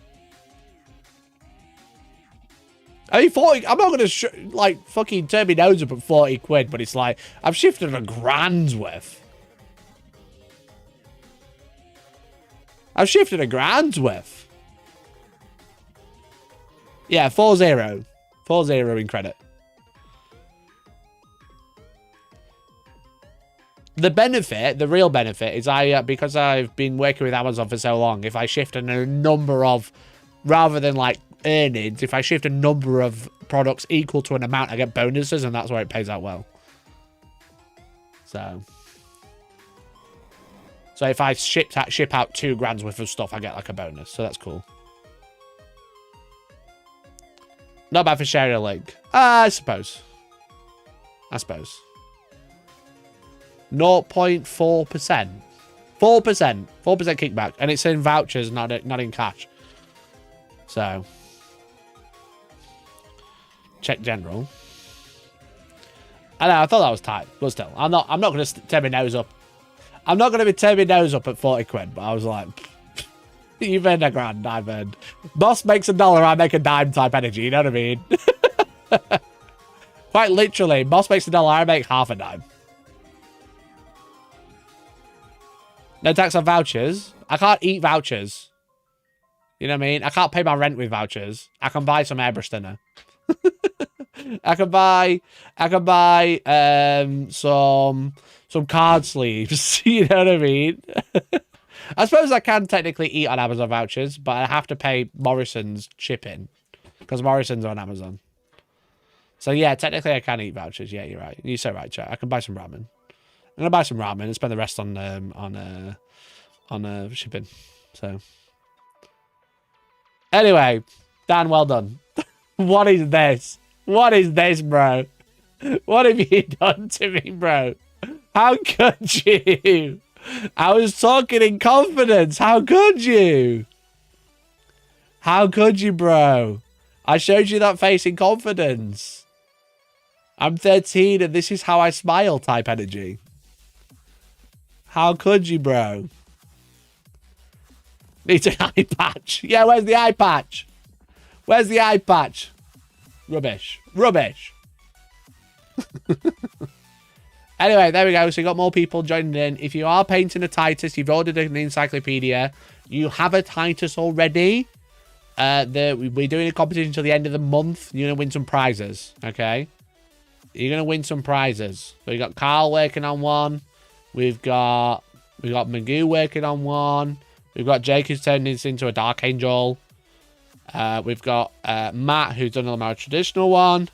I mean, 40, I'm not going to like fucking turn my nose up at 40 quid, but it's like, I've shifted a grand's worth. I've shifted a grand's worth. Yeah, 4-0. 4-0 in credit. The benefit, the real benefit, is because I've been working with Amazon for so long, if I shift a number of, rather than like earnings, if I shift a number of products equal to an amount, I get bonuses, and that's where it pays out well. So, So if I ship out £2,000 worth of stuff, I get like a bonus. So that's cool. Not bad for sharing a link. I suppose. 0.4%. 4% kickback. And it's in vouchers, not in cash. So. Check general. I know, I thought that was tight. But still, I'm not going to turn my nose up. I'm not going to be turning my nose up at 40 quid. But I was like, you've earned £1,000, I've earned. Boss makes $1, I make a dime type energy. You know what I mean? Quite literally, boss makes $1, I make half a dime. No tax on vouchers. I can't eat vouchers. You know what I mean? I can't pay my rent with vouchers. I can buy some airbrush thinner. I can buy some card sleeves. You know what I mean? I suppose I can technically eat on Amazon vouchers, but I have to pay Morrison's shipping because Morrison's on Amazon. So yeah, technically I can eat vouchers. Yeah, you're right. You're so right, chat. I can buy some ramen. I'm gonna buy some ramen and spend the rest on shipping. So anyway, Dan, well done. What is this? What is this, bro? What have you done to me, bro? How could you? I was talking in confidence. How could you? How could you, bro? I showed you that face in confidence. I'm 13 and this is how I smile type energy. How could you, bro? Needs an eye patch. Yeah, where's the eye patch? Where's the eye patch? Rubbish. Rubbish. Anyway, there we go. So you got more people joining in. If you are painting a Titus, you've ordered an encyclopedia, you have a Titus already, we're doing a competition until the end of the month. You're going to win some prizes, okay? You're going to win some prizes. So we got Carl working on one. We've got Magoo working on one. We've got Jake who's turning this into a Dark Angel. We've got Matt who's done a more traditional one.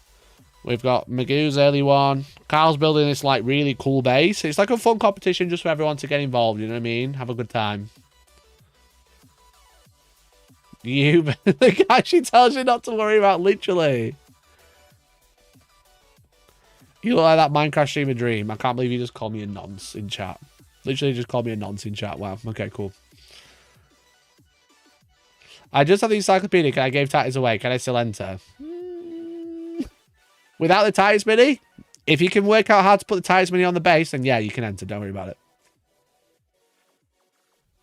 We've got Magoo's early one. Carl's building this like really cool base. It's like a fun competition just for everyone to get involved. You know what I mean? Have a good time. The guy she tells you not to worry about, literally. You look like that Minecraft streamer dream. I can't believe you just called me a nonce in chat. Literally just called me a nonce in chat. Wow. Okay, cool. I just have the encyclopedia. I gave Titus away. Can I still enter? Without the Titus mini, if you can work out how to put the Titus mini on the base, then yeah, you can enter. Don't worry about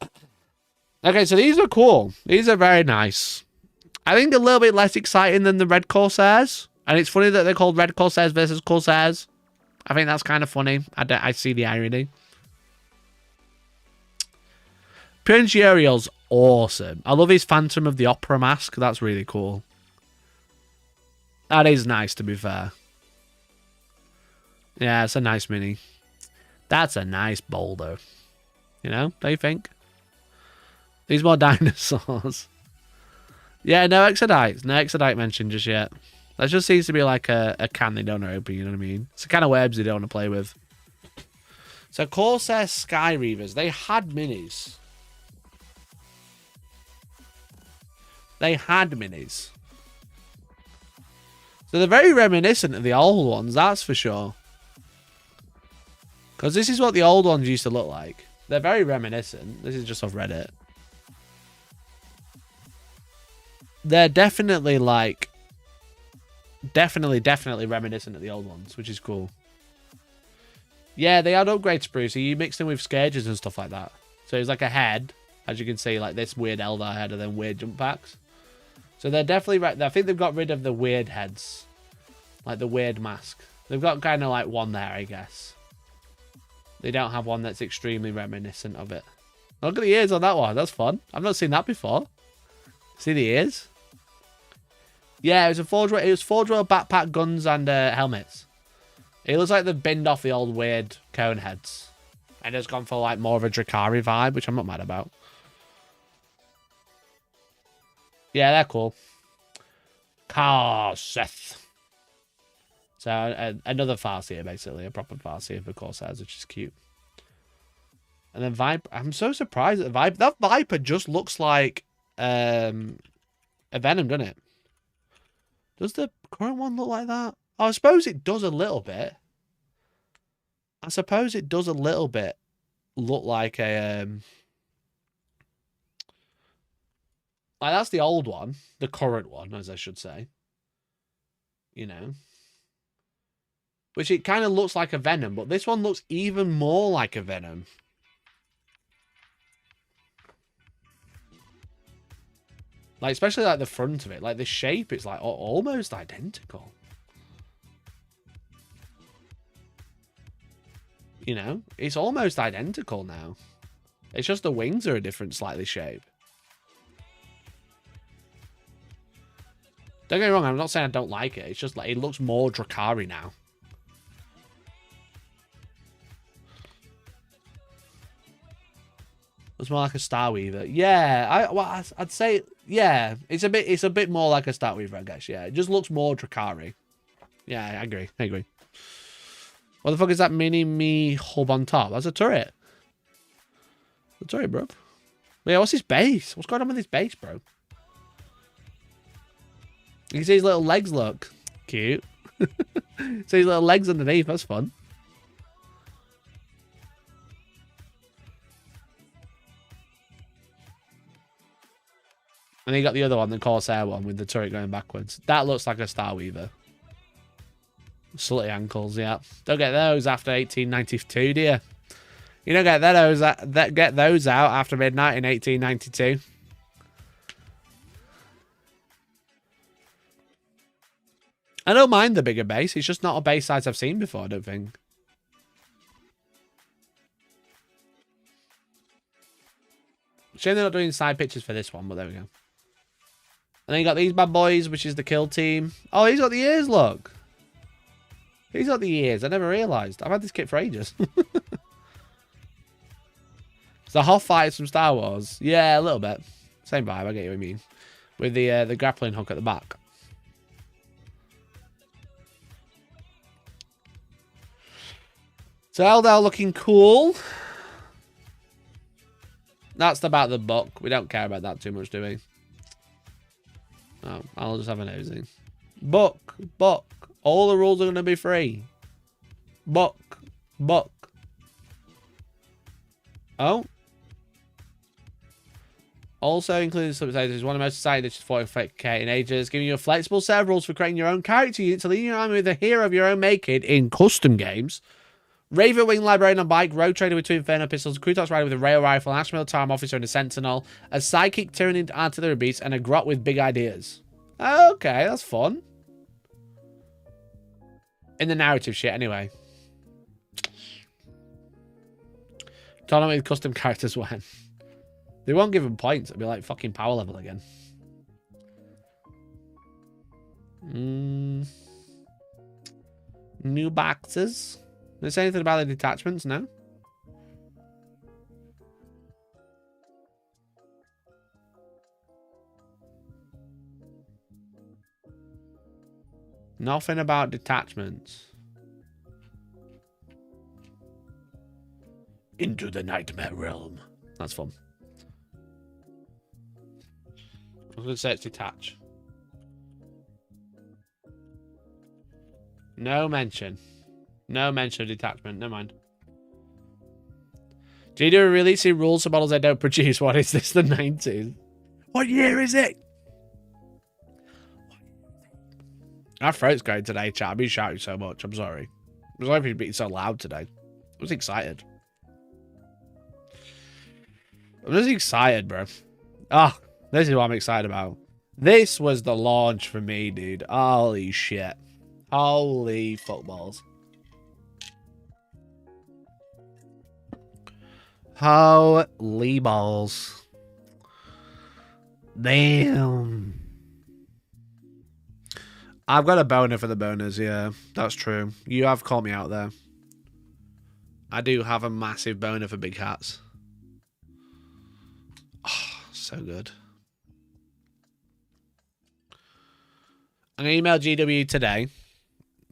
it. Okay, so these are cool. These are very nice. I think a little bit less exciting than the Red Corsairs. And it's funny that they're called Red Corsairs versus Corsairs. I think that's kind of funny. I see the irony. Prince Uriel's awesome. I love his Phantom of the Opera mask. That's really cool. That is nice, to be fair. Yeah, it's a nice mini. That's a nice boulder. You know, don't you think? These more dinosaurs. Yeah, no Exodite. No Exodite mentioned just yet. That just seems to be like a can they don't open, you know what I mean? It's the kind of webs they don't want to play with. So Corsair Sky Reavers, they had minis. They had minis. So they're very reminiscent of the old ones, that's for sure. Because this is what the old ones used to look like. They're very reminiscent. This is just off Reddit. They're definitely like... Definitely reminiscent of the old ones, which is cool. Yeah, they had upgrade spruce. So you mixed them with scourges and stuff like that. So it's like a head, as you can see, like this weird Eldar head and then weird jump packs. So they're definitely... I think they've got rid of the weird heads. Like the weird mask. They've got kind of like one there, I guess. They don't have one that's extremely reminiscent of it. Look at the ears on that one. That's fun. I've not seen that before. See the ears? Yeah, it was Forge World backpack, guns, and helmets. It looks like they've binned off the old weird cone heads. And it's gone for like more of a drukhari vibe, which I'm not mad about. Yeah, they're cool. Karseth. So another Farseer, basically. A proper Farseer for Corsairs, which is cute. And then Viper. I'm so surprised at the That Viper just looks like a Venom, doesn't it? Does the current one look like that? Oh, I suppose it does a little bit. I suppose it does a little bit look like a like that's the old one, the current one, as I should say. You know. Which it kind of looks like a Venom, but this one looks even more like a Venom. Like, especially like the front of it, like the shape, it's like almost identical. You know, it's almost identical now. It's just the wings are a different slightly shape. Don't get me wrong, I'm not saying I don't like it. It's just like it looks more drukhari now. It's more like a Star Weaver. Yeah, I'd say yeah. It's a bit more like a Star Weaver, I guess. Yeah, it just looks more drukhari. Yeah, I agree. What the fuck is that mini-me hub on top? That's a turret. A turret, bro. Yeah, what's his base? What's going on with his base, bro? You can see his little legs, look. Cute. See his little legs underneath, that's fun. And then you got the other one, the Corsair one, with the turret going backwards. That looks like a Star Weaver. Slutty ankles, yeah. Don't get those after 1892, do you? You don't get those out after midnight in 1892. I don't mind the bigger base. It's just not a base size I've seen before, I don't think. Shame they're not doing side pictures for this one, but there we go. And then you got these bad boys, which is the kill team. Oh, he's got the ears, look. He's got the ears. I never realised. I've had this kit for ages. It's the Hoth fighters from Star Wars. Yeah, a little bit. Same vibe, I get you what you mean. With the grappling hook at the back. So Eldar looking cool. That's about the book. We don't care about that too much, do we? Oh, I'll just have a nosy. Book. All the rules are going to be free. Book. Oh. Also including subtitles is one of the most exciting additions for 40k in ages, giving you a flexible set of rules for creating your own character unit to lead your army with a hero of your own making in custom games. Raven Wing Librarian on bike, Road Trader with two Inferno pistols, Krutos Rider with a rail rifle, an Ashmill Time Officer and a Sentinel, a Psychic Tyranid Artillery Beast, and a Grot with big ideas. Okay, that's fun. In the narrative shit, anyway. Tournament with custom characters when. They won't give them points. It'll be like fucking power level again. New boxes. Did they say anything about the detachments? No? Nothing about detachments. Into the nightmare realm. That's fun. I was going to say it's detach. No mention. No mention of detachment. Never mind. Do you do releasing rules for models they don't produce? What is this? The 90s? What year is it? Our throat's going today, chat. I've been shouting so much. I'm sorry. I'm sorry for being so loud today. I was excited. I'm just excited, bro. Ah, this is what I'm excited about. This was the launch for me, dude. Holy shit. Holy footballs. Holy balls. Damn. I've got a boner for the boners, yeah. That's true. You have called me out there. I do have a massive boner for big hats. Oh, so good. I'm going to email GW today.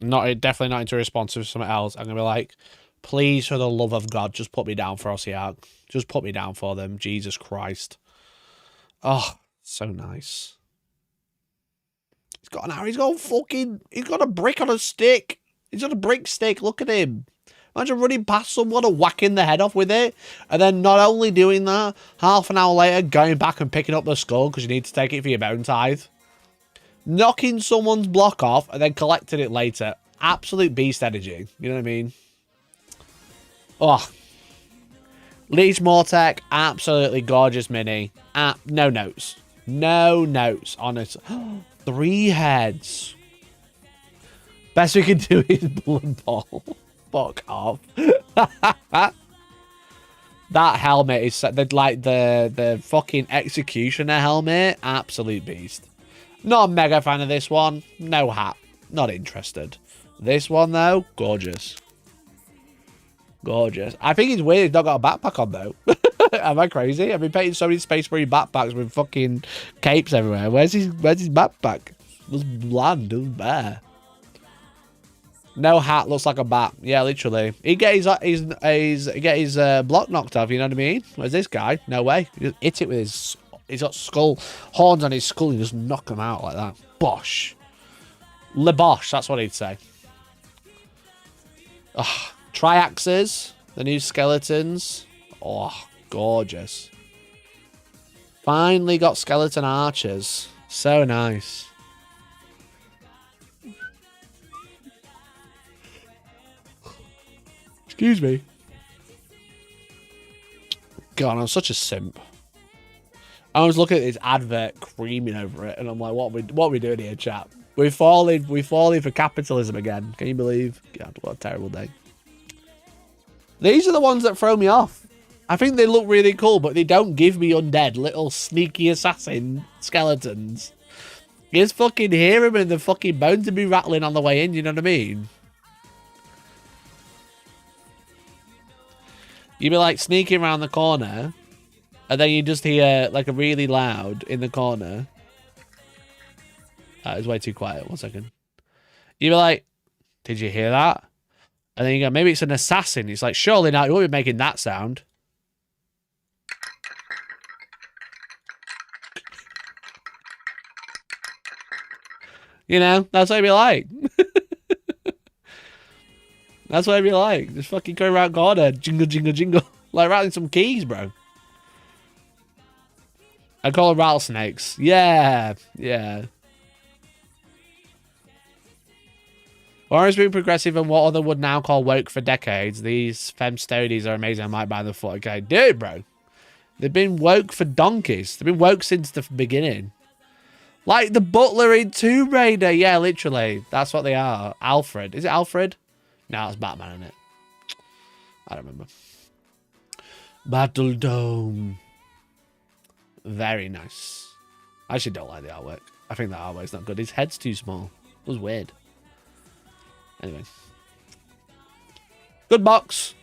Definitely not into a response to something else. I'm going to be like, Please, for the love of God, just put me down for Ossiarch. Just put me down for them. Jesus Christ. Oh, so nice. He's got an arrow. He's got a brick on a stick. He's got a brick stick. Look at him. Imagine running past someone and whacking the head off with it. And then not only doing that, half an hour later, going back and picking up the skull because you need to take it for your bone tithe. Knocking someone's block off and then collecting it later. Absolute beast energy. You know what I mean? Oh. Leech Mortec, absolutely gorgeous mini. No notes. No notes on it. 3 heads. Best we can do is Blood Bowl. Fuck off. That helmet is like the fucking Executioner helmet. Absolute beast. Not a mega fan of this one. No hat. Not interested. This one though, gorgeous. Gorgeous. I think it's weird he's not got a backpack on though. Am I crazy? I've been painting so many Space Marine backpacks with fucking capes everywhere. Where's his backpack? It was bland. It was bare. No hat, looks like a bat. Yeah, literally. He get his block knocked off. You know what I mean? Where's this guy? No way. He just hit it with his. He's got horns on his skull. And just knock him out like that. Bosh. Le Bosh. That's what he'd say. Oh, Triaxes, the new skeletons. Oh, gorgeous. Finally got skeleton archers. So nice. Excuse me. God, I'm such a simp. I was looking at this advert creaming over it, and I'm like, what are we doing here, chap? We're falling for capitalism again. Can you believe? God, what a terrible day. These are the ones that throw me off. I think they look really cool, but they don't give me undead, little sneaky assassin skeletons. You just fucking hear them and the fucking bones will be rattling on the way in, you know what I mean? You'd be like sneaking around the corner, and then you just hear like a really loud in the corner. It was way too quiet. 1 second. You'd be like, did you hear that? And then you go, maybe it's an assassin. It's like, surely not. You won't be making that sound. You know, that's what it'd be like. That's what it'd be like. Just fucking go around corner. Jingle, jingle, jingle. Like rattling some keys, bro. I call them rattlesnakes. Yeah. Yeah. Warhammer's been progressive and what other would now call woke for decades. These femstodies are amazing. I might buy them for 40k. Dude, bro. They've been woke for donkeys. They've been woke since the beginning. Like the butler in Tomb Raider. Yeah, literally. That's what they are. Alfred. Is it Alfred? No, it's Batman, isn't it? I don't remember. Battle Dome. Very nice. I actually don't like the artwork. I think the artwork's not good. His head's too small. It was weird. Anyway. Good box.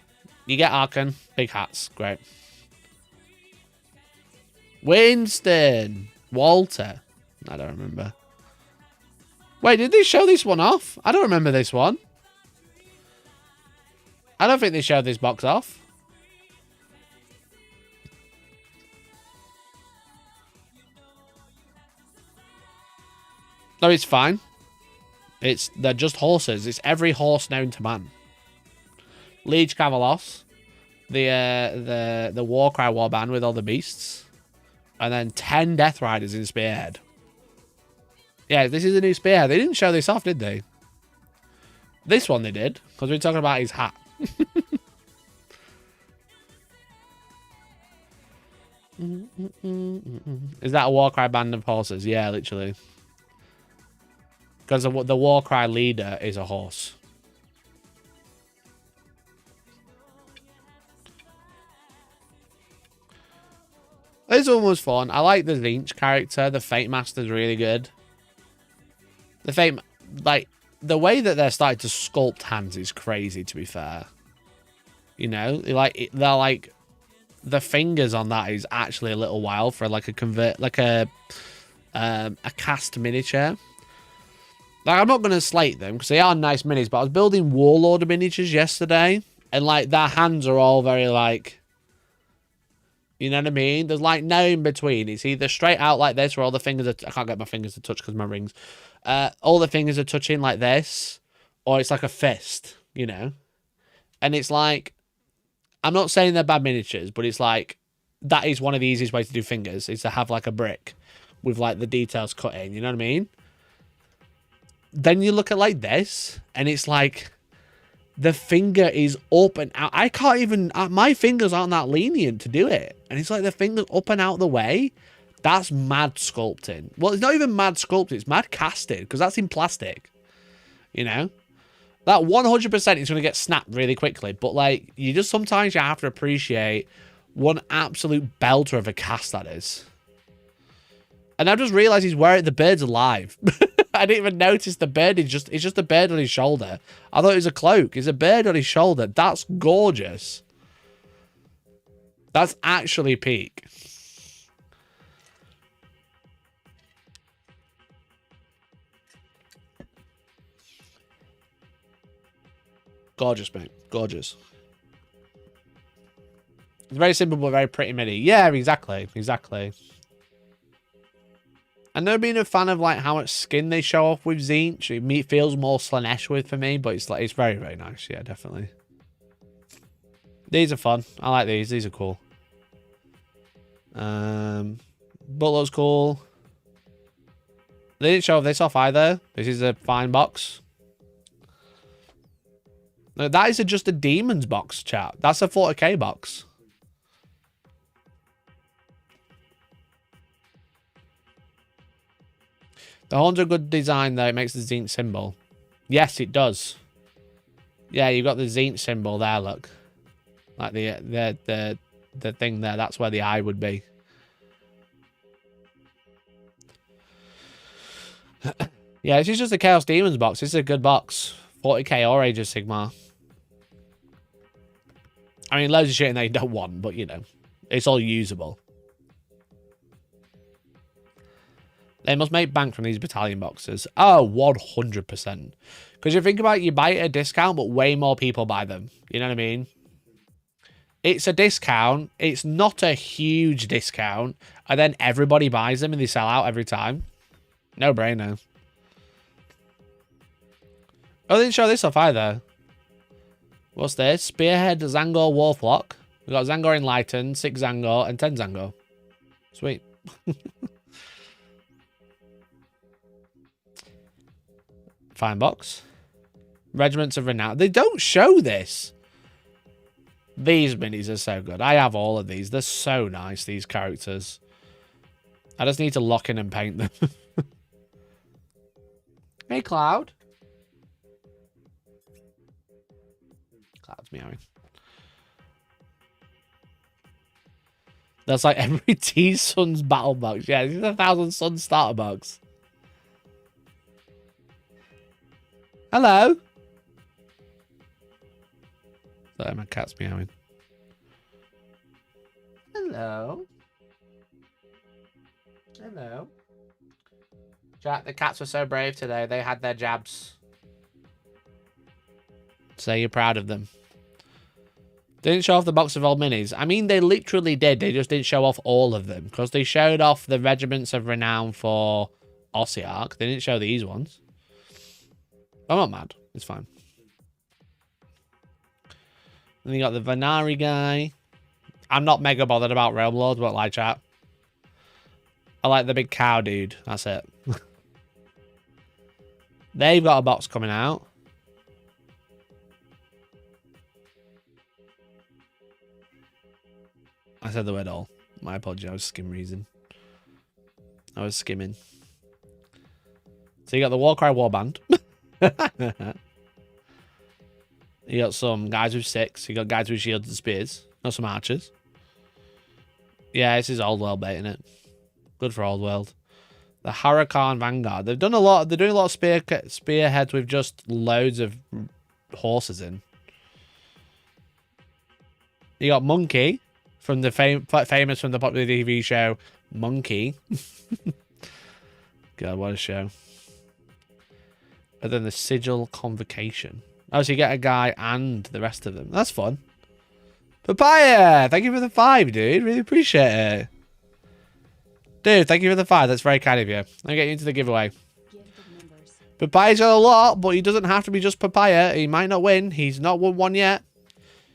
You get Arkan. Big hats. Great. Winston. Walter. I don't remember. Wait, did they show this one off? I don't remember this one. I don't think they showed this box off. No, it's fine. They're just horses. It's every horse known to man. Liege Cavalos, the Warcry warband with all the beasts, and then 10 Death Riders in Spearhead. Yeah, this is a new Spearhead. They didn't show this off, did they? This one they did, because we're talking about his hat. Is that a Warcry band of horses? Yeah, literally. Because the Warcry leader is a horse. This one was fun. I like the Zinch character. The Fate Master's really good. The Fate... Like, the way that they're starting to sculpt hands is crazy, to be fair. You know? They're like... The fingers on that is actually a little wild for like a cast miniature. Like, I'm not going to slate them because they are nice minis, but I was building Warlord miniatures yesterday And, like, their hands are all very, like... You know what I mean? There's, like, no in between. It's either straight out like this, where all the fingers are... I can't get my fingers to touch because my rings. All the fingers are touching like this. Or it's like a fist, you know? And it's like... I'm not saying they're bad miniatures, but it's like... That is one of the easiest ways to do fingers, is to have, like, a brick with, like, the details cut in. You know what I mean? Then you look at, like, this, and it's like... The finger is up and out. I can't even... my fingers aren't that lenient to do it. And it's like the finger's up and out the way. That's mad sculpting. Well, it's not even mad sculpting. It's mad casting. Because that's in plastic. You know? That 100% is going to get snapped really quickly. But, like, you just sometimes you have to appreciate one absolute belter of a cast that is. And I've just realised he's wearing... The bird's alive. I didn't even notice the bird. It's just a bird on his shoulder. I thought it was a cloak. It's a bird on his shoulder. That's gorgeous. That's actually peak. Gorgeous, mate. Gorgeous. It's very simple but very pretty mini. Yeah, exactly. Exactly. I've never been a fan of like how much skin they show off with Tzeentch. It feels more Slanesh with for me, but it's like it's very, very nice. Yeah, definitely. These are fun. I like these. These are cool. Butlers cool. They didn't show this off either. This is a fine box. No, that is just a demons box, chat. That's a 40k box. The horns are good design though. It makes the Tzeentch symbol. Yes, it does. Yeah, you've got the Tzeentch symbol there. Look, like the thing there. That's where the eye would be. Yeah, this is just a Chaos Demons box. This is a good box. 40k or Age of Sigmar. I mean, loads of shit in there you don't want, but you know, it's all usable. They must make bank from these battalion boxes. Oh, 100%. Because you think about it, you buy it at a discount, but way more people buy them. You know what I mean? It's a discount. It's not a huge discount. And then everybody buys them and they sell out every time. No brainer. Oh, they didn't show this off either. What's this? Spearhead Zangor Warflock. We've got Zangor Enlightened, 6 Zangor, and 10 Zangor. Sweet. Fine box. Regiments of Renown. They don't show this. These minis are so good. I have all of these. They're so nice, these characters. I just need to lock in and paint them. Hey, Cloud. Cloud's meowing. That's like every T Suns battle box. Yeah, this is 1,000 Suns starter box. Hello. Sorry, my cat's meowing. Hello. Hello. Chat, the cats were so brave today. They had their jabs. Say you're proud of them. They didn't show off the box of old minis. I mean, they literally did. They just didn't show off all of them. Because they showed off the Regiments of Renown for Ossiarch. They didn't show these ones. I'm not mad. It's fine. Then you got the Vanari guy. I'm not mega bothered about Realm Lords, but like chat. I like the big cow dude. That's it. They've got a box coming out. I said the word all. My apologies. I was skimming. I was skimming. So you got the Warcry Warband. You got some guys with 6. You got guys with shields and spears. Not some archers. Yeah, this is old world bait, isn't it? Good for old world. The Huracan Vanguard. They've done a lot. They're doing a lot of spearheads with just loads of horses in. You got Monkey from the famous from the popular TV show Monkey. God, what a show. And then the Sigil Convocation. Oh, so you get a guy and the rest of them. That's fun. Papaya, thank you for the 5, dude. Really appreciate it. Dude, thank you for the 5. That's very kind of you. I'll get you into the giveaway. Papaya's got a lot, but he doesn't have to be just Papaya. He might not win. He's not won one yet.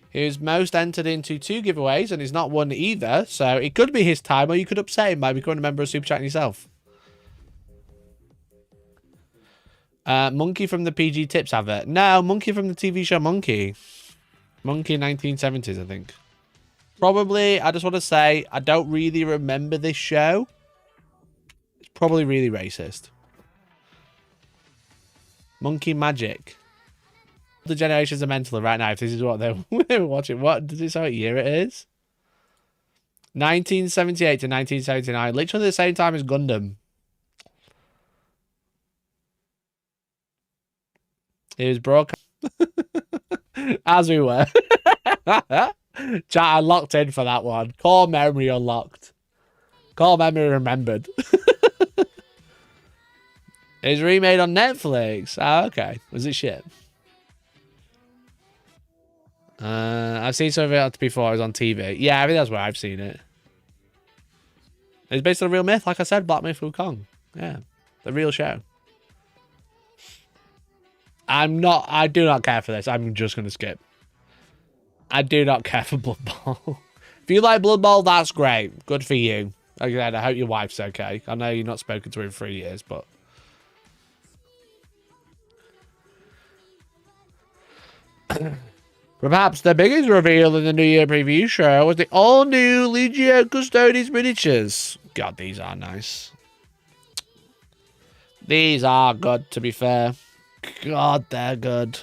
He's most entered into 2 giveaways, and he's not won either. So it could be his time, or you could upset him by becoming a member of Super Chat yourself. Monkey from the PG Tips advert. No, Monkey from the TV show Monkey. Monkey 1970s, I think. Probably, I just want to say, I don't really remember this show. It's probably really racist. Monkey Magic. The generations are mental right now if this is what they're watching. What does it say what year it is? 1978 to 1979. Literally the same time as Gundam. It was broadcast. As we were. Chat, I locked in for that one. Core memory unlocked. Core memory remembered. It's remade on Netflix. Oh, okay. Was it shit? I've seen some of it before. It was on TV. Yeah, I think that's where I've seen it. It's based on a real myth. Like I said, Black Myth Wukong. Yeah. The real show. I do not care for this. I'm just going to skip. I do not care for Blood Bowl. If you like Blood Bowl, that's great. Good for you. Like I said, I hope your wife's okay. I know you've not spoken to her in 3 years, but... Perhaps the biggest reveal in the New Year preview show was the all-new Legio Custodes miniatures. God, these are nice. These are good, to be fair. God, they're good.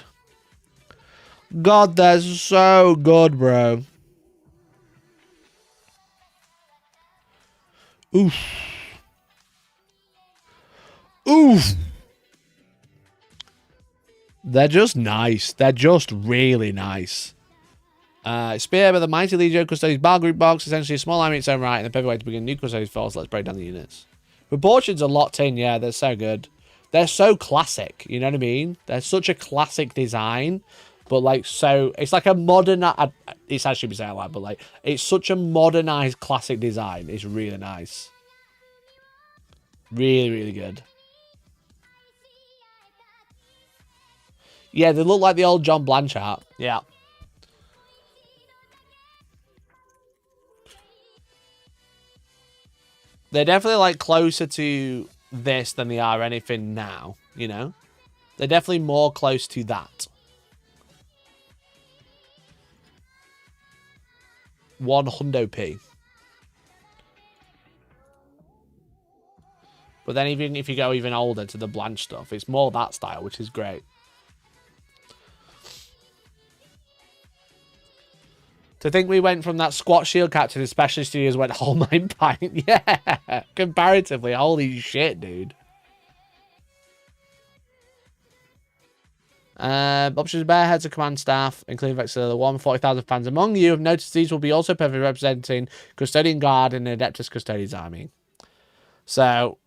God, they're so good, bro. Oof. Oof. They're just nice. They're just really nice. Spear with the Mighty Legio Custodes bar group box. Essentially a small army in its own right and the perfect way to begin new Custodes force. Let's break down the units. Proportions are locked in. Yeah, they're so good. They're so classic. You know what I mean? They're such a classic design. But like, so it's like a modern... It's actually saying like, but like, it's such a modernized classic design. It's really nice. Really, really good. Yeah, they look like the old John Blanchard. Yeah. They're definitely like closer to this than they are anything now, you know? They're definitely more close to that. 100p. But then even if you go even older to the Blanche stuff, it's more that style, which is great. To think we went from that squat shield cap to the special studios went whole 9 pint. Yeah, comparatively. Holy shit, dude. Options bear heads of command staff, including Vexilla, the 140,000 fans among you have noticed these will be also perfectly representing Custodian Guard and Adeptus Custodes army. So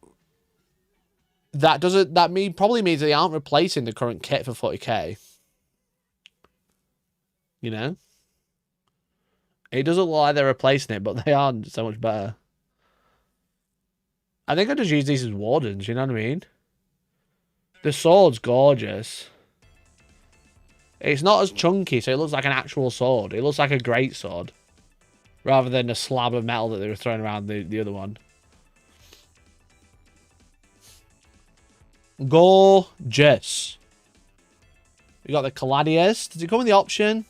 that probably means they aren't replacing the current kit for 40k. You know? It doesn't look like they're replacing it, but they aren't so much better. I think I just use these as wardens, you know what I mean? The sword's gorgeous. It's not as chunky, so it looks like an actual sword. It looks like a great sword. Rather than a slab of metal that they were throwing around the other one. Gorgeous. We got the Caladius. Does it come with the option?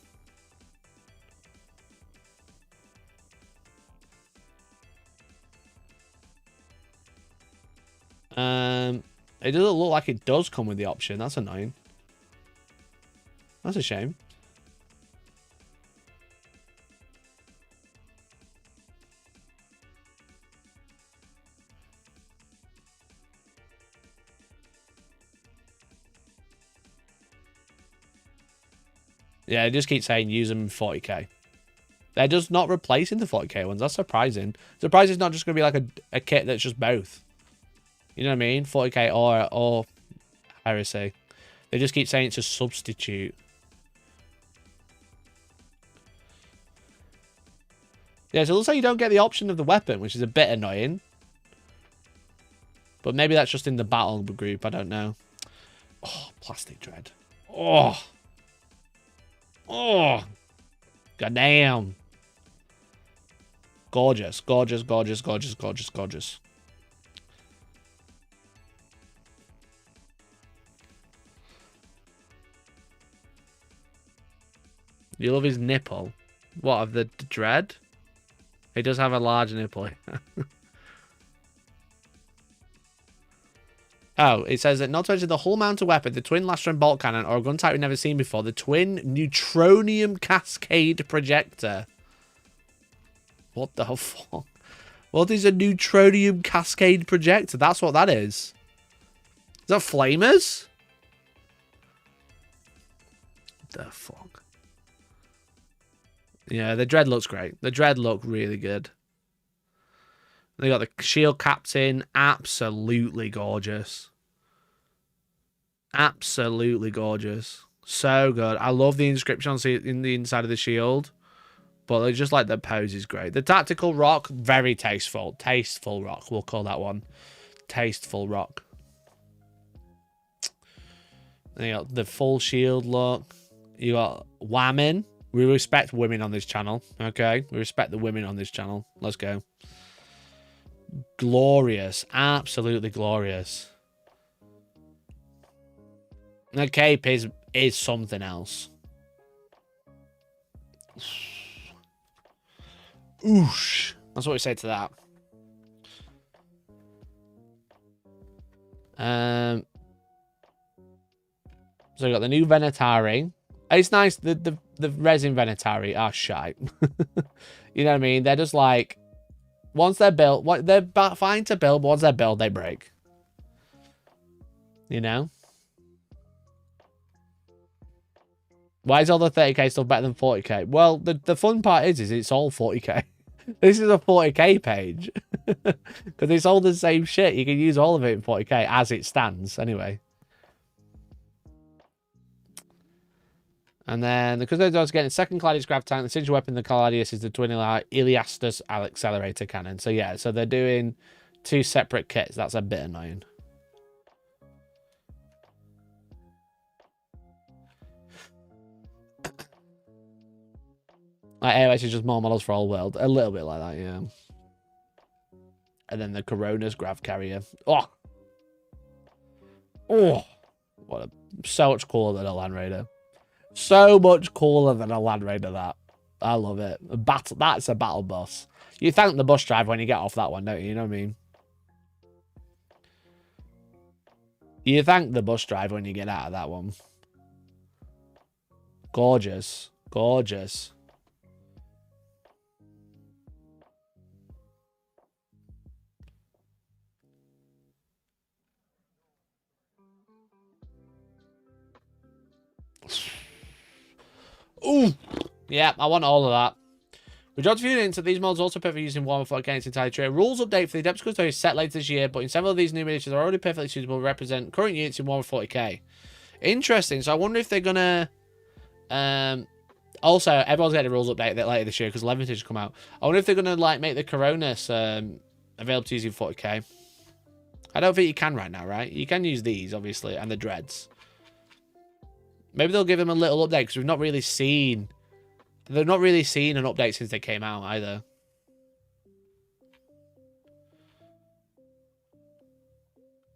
It doesn't look like it does come with the option. That's annoying. That's a shame. Yeah, it just keeps saying use them in 40k. They're just not replacing the 40k ones. That's surprising. Surprised it's not just going to be like a kit that's just both. You know what I mean? 40k or Heresy. They just keep saying it's a substitute. Yeah, so it looks like you don't get the option of the weapon, which is a bit annoying. But maybe that's just in the battle group. I don't know. Oh, plastic dread. Oh. Oh. Goddamn. Gorgeous, gorgeous, gorgeous, gorgeous, gorgeous, gorgeous. You love his nipple. What, of the dread? He does have a large nipple. Oh, it says that not to mention the hull mounted weapon, the twin laser and bolt cannon, or a gun type we've never seen before, the twin neutronium cascade projector. What the fuck? What is a neutronium cascade projector? That's what that is. Is that flamers? The fuck? Yeah, the dread looks great. The dread look really good. They got the shield captain. Absolutely gorgeous. Absolutely gorgeous. So good. I love the inscription in the inside of the shield. But just like the pose is great. The tactical rock, very tasteful. Tasteful rock, we'll call that one. Tasteful rock. Then you got the full shield look. You got women. We respect women on this channel. Okay? We respect the women on this channel. Let's go. Glorious. Absolutely glorious. The cape is something else. Oosh. That's what we say to that. So we got the new Venatari. It's nice. The resin Venatari are shite. You know what I mean? They're just like, once they're built, they're fine to build, but once they're built, they break. You know? Why is all the 30k stuff better than 40k? Well, the fun part is it's all 40k. This is a 40k page. Because it's all the same shit. You can use all of it in 40k as it stands, anyway. And then the Custodian is getting a second Caladius Grav Tank. The signature weapon of the Caladius is the twin Iliastus Accelerator Cannon. So yeah, so they're doing two separate kits. That's a bit annoying. Like AOS is just more models for all world. A little bit like that, yeah. And then the Corona's Grav Carrier. Oh! Oh! What a... So much cooler than a Land Raider. So much cooler than a Land Raider, that. I love it. That's a battle bus. You thank the bus driver when you get off that one, don't you? You know what I mean? You thank the bus driver when you get out of that one. Gorgeous. Gorgeous. Ooh, yeah, I want all of that. We dropped a few hints that these mods also perfectly used in Warhammer 40k. It's entirely true. Rules update for the Adeptus Custodian is set later this year, but in several of these new miniatures are already perfectly suitable to represent current units in Warhammer 40k. Interesting. So I wonder if they're gonna. Also, everyone's getting a rules update a bit later this year because 11th has come out. I wonder if they're gonna like make the Coronas available to use in 40k. I don't think you can right now, right? You can use these obviously and the dreads. Maybe they'll give them a little update because we've not really seen... They've not really seen an update since they came out either.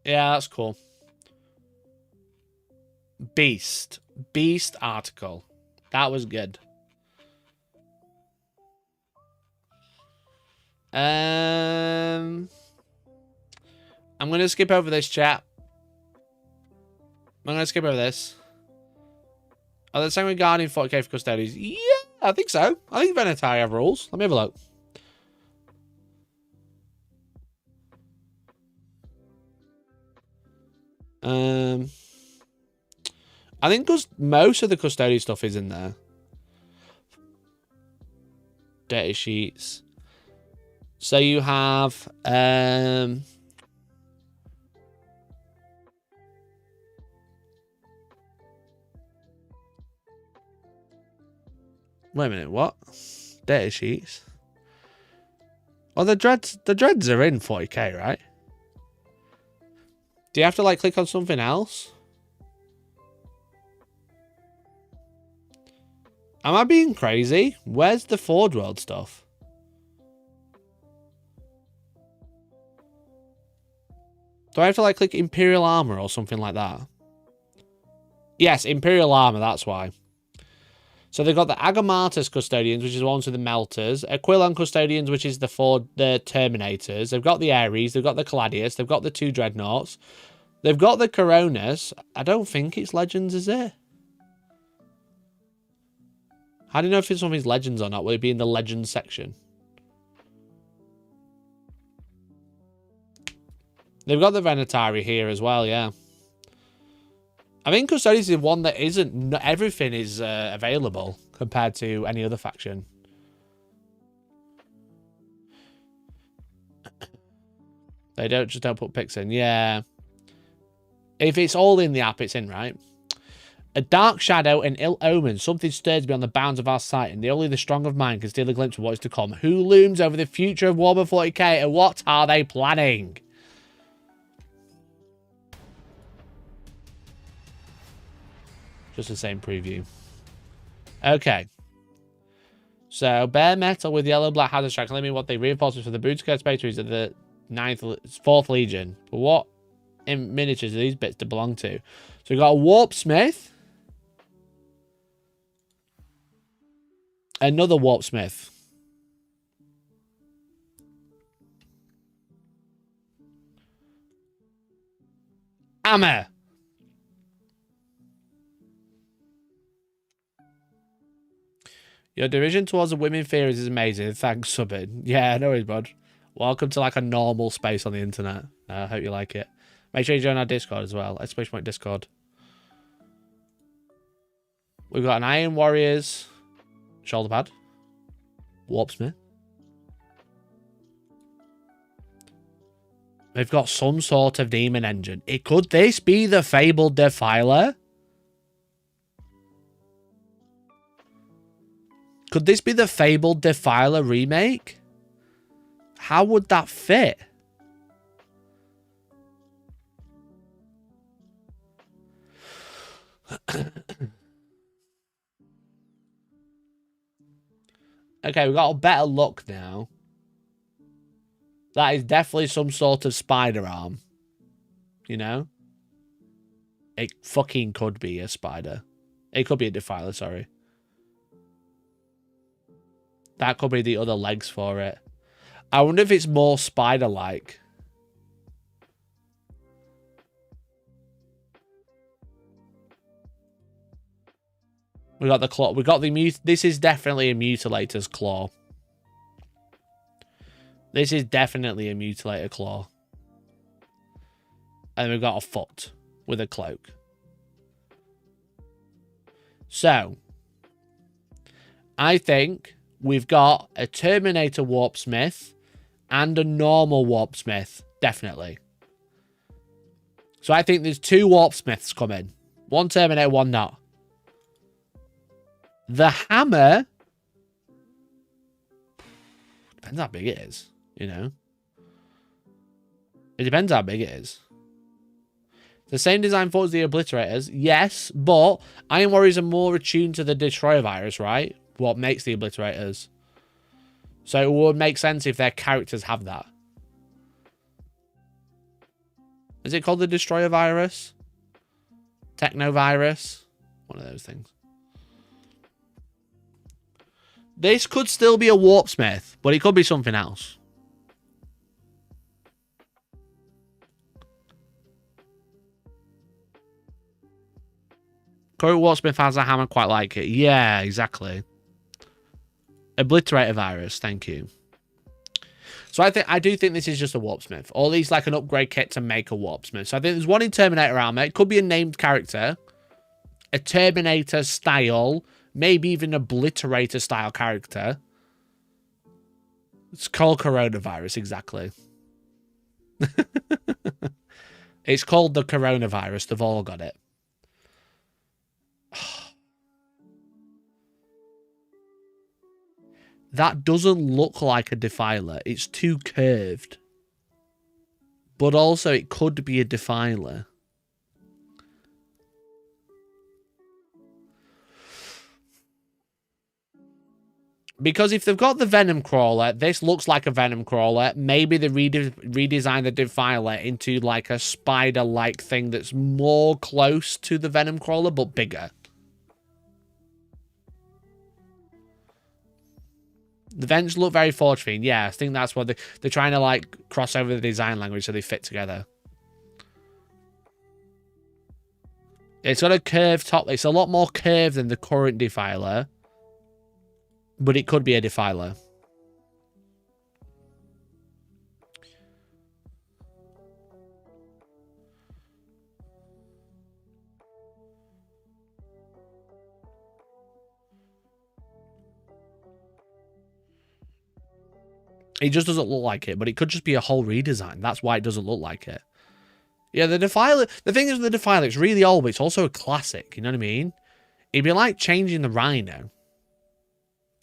Yeah, that's cool. Beast. Beast article. That was good. I'm going to skip over this, chat. I'm going to skip over this. Oh, they're saying regarding 40k for Custodians. Yeah, I think so. I think Venatari have rules. Let me have a look. I think most of the Custodian stuff is in there. Data sheets. So you have... Wait a minute, what? Data sheets. Well, the dreads are in 40k, right? Do you have to like click on something else? Am I being crazy? Where's the Forge World stuff? Do I have to like click Imperial Armor or something like that? Yes, Imperial Armor, that's why. So they've got the Agamatus Custodians, which is the ones with the Melters. Aquilon Custodians, which is the Terminators. They've got the Ares. They've got the Caladius. They've got the 2 Dreadnoughts. They've got the Coronas. I don't think it's Legends, is it? How do you know if it's something's Legends or not? Will it be in the Legends section? They've got the Venatari here as well, yeah. I mean, Custodians is one that isn't... Not everything is available compared to any other faction. They just don't put pics in. Yeah. If it's all in the app, it's in, right? A dark shadow, an ill omen. Something stirs beyond the bounds of our sight, and only the strong of mind can steal a glimpse of what is to come. Who looms over the future of Warhammer 40k, and what are they planning? Just the same preview. Okay. So, bare metal with yellow-black hazard strike. Let me what they reinforcements for the Bootskirt Space Marines of the 4th Legion. But what in miniatures are these bits to belong to? So, we've got a Warpsmith. Another Warpsmith. Hammer. Your division towards the women theories is amazing. Thanks, subbing. Yeah, no worries, bud. Welcome to like a normal space on the internet. I hope you like it. Make sure you join our Discord as well. !point Discord. We've got an Iron Warriors shoulder pad. Warpsmith. They've got some sort of demon engine. Could this be the Fabled Defiler? Could this be the Fabled Defiler remake? How would that fit? Okay, we've got a better look now. That is definitely some sort of spider arm. You know? It fucking could be a spider. It could be a Defiler, sorry. That could be the other legs for it. I wonder if it's more spider-like. We got the claw. We got the This is definitely a mutilator's claw. This is definitely a mutilator claw. And we've got a foot with a cloak. So, I think we've got a Terminator Warpsmith and a normal Warpsmith, definitely. So I think there's 2 Warpsmiths coming. One Terminator, one not. The hammer... Depends how big it is, you know. It depends how big it is. The same design for the Obliterators, yes, but Iron Warriors are more attuned to the Destroyer virus, right? What makes the Obliterators. So it would make sense if their characters have that. Is it called the Destroyer virus? Technovirus? One of those things. This could still be a Warpsmith, but it could be something else. Current Warpsmith has a hammer, quite like it. Yeah, exactly. Obliterator virus, thank you. So I do think this is just a Warpsmith. Or at least like an upgrade kit to make a Warpsmith. So I think there's one in Terminator armor. It could be a named character. A Terminator style. Maybe even an Obliterator style character. It's called Coronavirus, exactly. It's called the Coronavirus. They've all got it. That doesn't look like a defiler. It's too curved. But also, it could be a defiler. Because if they've got the Venom Crawler, this looks like a Venom Crawler. Maybe they redesigned the Defiler into like a spider-like thing that's more close to the Venom Crawler, but bigger. The vents look very Forge Fiend. Yeah, I think that's what they're trying to like cross over the design language so they fit together. It's got a curved top. It's a lot more curved than the current Defiler. But it could be a defiler. It just doesn't look like it, but it could just be a whole redesign. That's why it doesn't look like it. Yeah, the Defiler... The thing is with the Defiler, it's really old, but it's also a classic. You know what I mean? It'd be like changing the Rhino.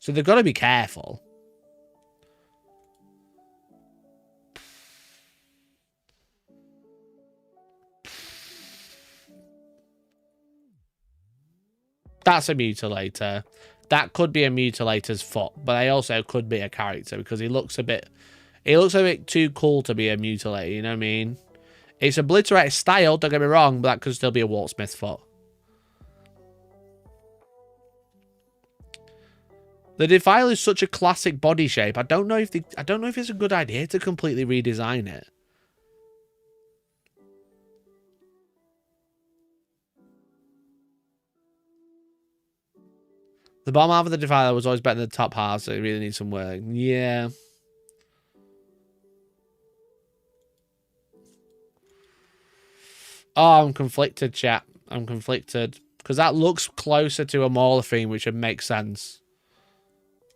So they've got to be careful. That's a mutilator. That could be a mutilator's foot, but they also could be a character because he looks a bit too cool to be a mutilator, you know what I mean? It's obliterator style, don't get me wrong, but that could still be a Wartsmith foot. The Defiler is such a classic body shape. I don't know if it's a good idea to completely redesign it. The bottom half of the Defiler was always better than the top half, so it really needs some work. Yeah. Oh, I'm conflicted, chat. I'm conflicted. Because that looks closer to a Mauler theme, which would make sense.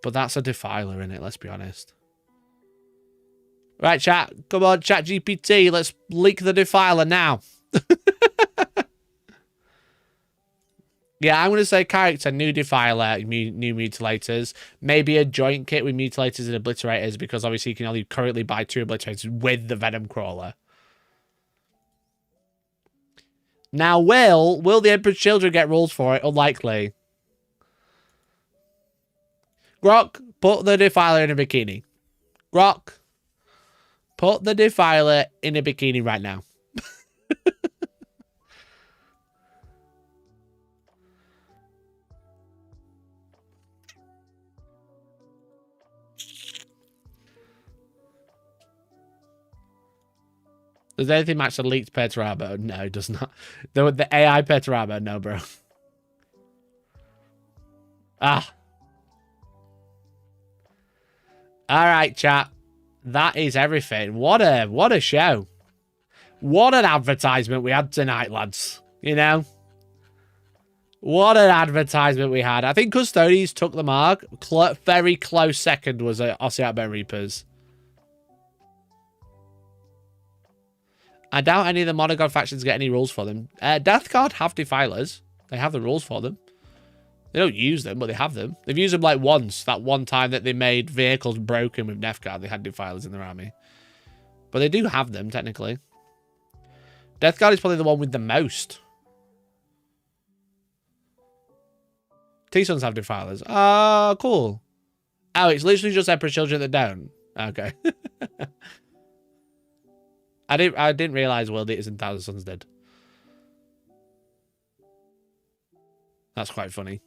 But that's a Defiler in it, let's be honest. Right, chat. Come on, chat GPT. Let's leak the Defiler now. Yeah, I'm going to say character, new Defiler, new Mutilators. Maybe a joint kit with Mutilators and Obliterators, because obviously you can only currently buy 2 Obliterators with the Venom Crawler. Now, will the Emperor's Children get rules for it? Unlikely. Grok, put the Defiler in a bikini. Grok, put the Defiler in a bikini right now. Does anything match the leaked Perturabo? No, it does not. The AI Perturabo? No, bro. Ah. All right, chat. That is everything. What a show. What an advertisement we had tonight, lads. You know? What an advertisement we had. I think Custodians took the mark. Very close second was Ossiarch Bonereapers. I doubt any of the Modern God factions get any rules for them. Death Guard have Defilers. They have the rules for them. They don't use them, but they have them. They've used them like once. That one time that they made vehicles broken with Death Guard, they had Defilers in their army. But they do have them, technically. Death Guard is probably the one with the most. T-Sons have Defilers. Oh, cool. Oh, it's literally just Emperor's Children that don't. Okay. I didn't realize World Eaters and Thousand Sons did. That's quite funny.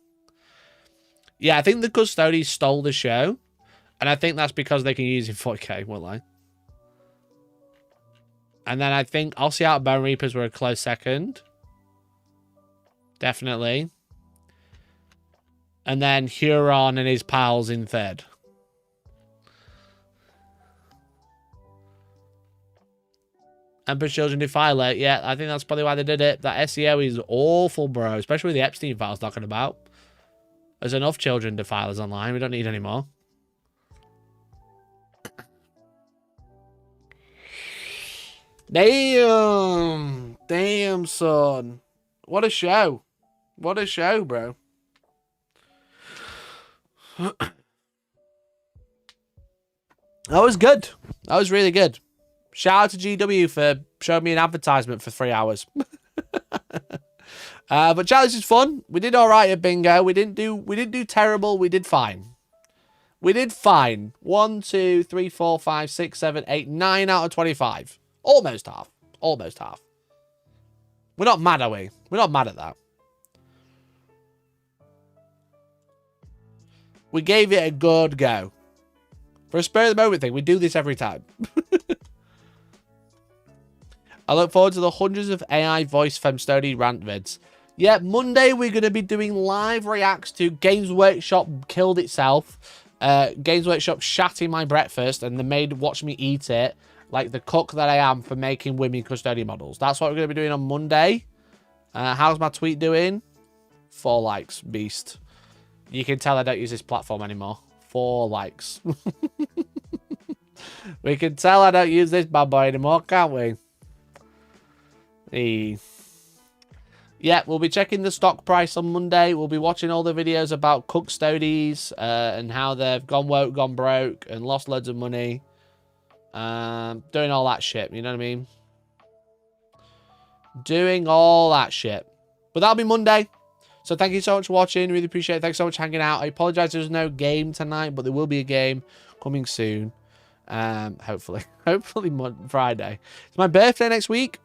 Yeah, I think the Custodians stole the show. And I think that's because they can use it in 4K, won't lie. And then I think Ossiarch Bonereapers were a close second. Definitely. And then Huron and his pals in third. Emperor's Children Defiler. Yeah, I think that's probably why they did it. That SEO is awful, bro. Especially with the Epstein files knocking about. There's enough Children Defilers online. We don't need any more. Damn. Damn, son. What a show. What a show, bro. That was good. That was really good. Shout out to GW for showing me an advertisement for 3 hours. But challenge is fun. We did all right at bingo. We didn't do terrible. We did fine. We did fine. 1, 2, 3, 4, 5, 6, 7, 8, 9 out of 25. Almost half. Almost half. We're not mad, are we? We're not mad at that. We gave it a good go. For a spur of the moment thing, we do this every time. I look forward to the hundreds of AI voice Femstody rant vids. Yeah, Monday we're going to be doing live reacts to Games Workshop killed itself. Games Workshop shat in my breakfast and the maid watched me eat it like the cook that I am for making women custodian models. That's what we're going to be doing on Monday. How's my tweet doing? 4 likes, beast. You can tell I don't use this platform anymore. 4 likes. We can tell I don't use this bad boy anymore, can't we? Yeah, we'll be checking the stock price on Monday. We'll be watching all the videos about custodies and how they've gone woke, gone broke, and lost loads of money. Doing all that shit, you know what I mean? Doing all that shit. But that'll be Monday. So thank you so much for watching. Really appreciate it. Thanks so much for hanging out. I apologize there's no game tonight, but there will be a game coming soon. Hopefully. Hopefully Friday. It's my birthday next week.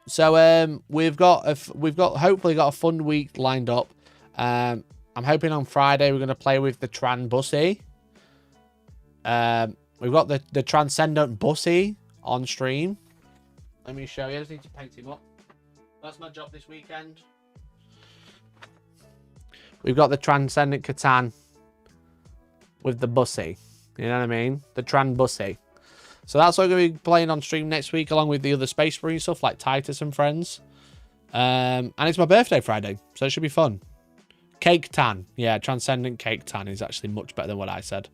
So we've hopefully got a fun week lined up. I'm hoping on Friday we're going to play with the Tran Bussy. We've got the Transcendent Bussy on stream. Let me show you. I just need to paint him up. That's my job this weekend. We've got the Transcendent Catan with the Bussy. You know what I mean? The Tran Bussy. So that's what we're going to be playing on stream next week, along with the other Space Marine stuff like Titus and friends. And it's my birthday Friday, so it should be fun. Cake Tan. Yeah, Transcendent Cake Tan is actually much better than what I said.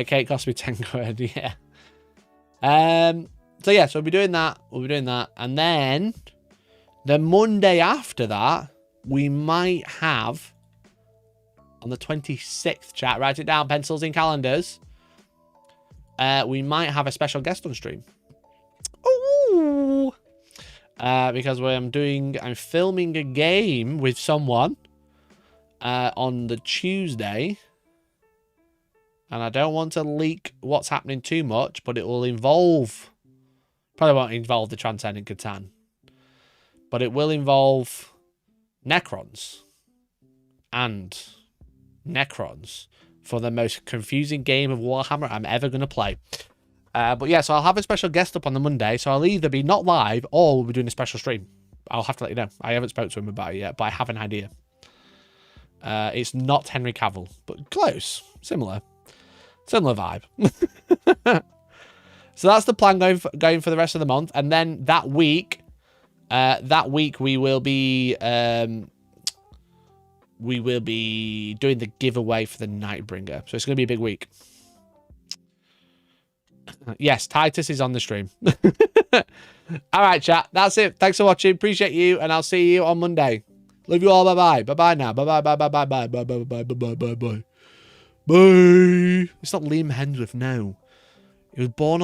Cake cost me 10 quid, yeah. So yeah, so we'll be doing that. And then the Monday after that, we might have... on the 26th, chat, write it down, pencils in calendars. We might have a special guest on stream. Ooh! Because I'm filming a game with someone on the Tuesday. And I don't want to leak what's happening too much, but it will involve... probably won't involve the Transcendent Catan. But it will involve Necrons. And... Necrons for the most confusing game of Warhammer I'm ever going to play. But yeah, so I'll have a special guest up on the Monday, so I'll either be not live or we'll be doing a special stream. I'll have to let you know. I haven't spoken to him about it yet, but I have an idea. It's not Henry Cavill, but close. Similar vibe. So that's the plan going for the rest of the month. And then that week we will be... doing the giveaway for the Nightbringer. So it's going to be a big week. Yes, Titus is on the stream. All right, chat. That's it. Thanks for watching. Appreciate you. And I'll see you on Monday. Love you all. Bye-bye. Bye-bye now. Bye-bye. Bye-bye. Bye-bye. Bye-bye. Bye-bye. Bye-bye. Bye. It's not Liam Hemsworth, no. He was born on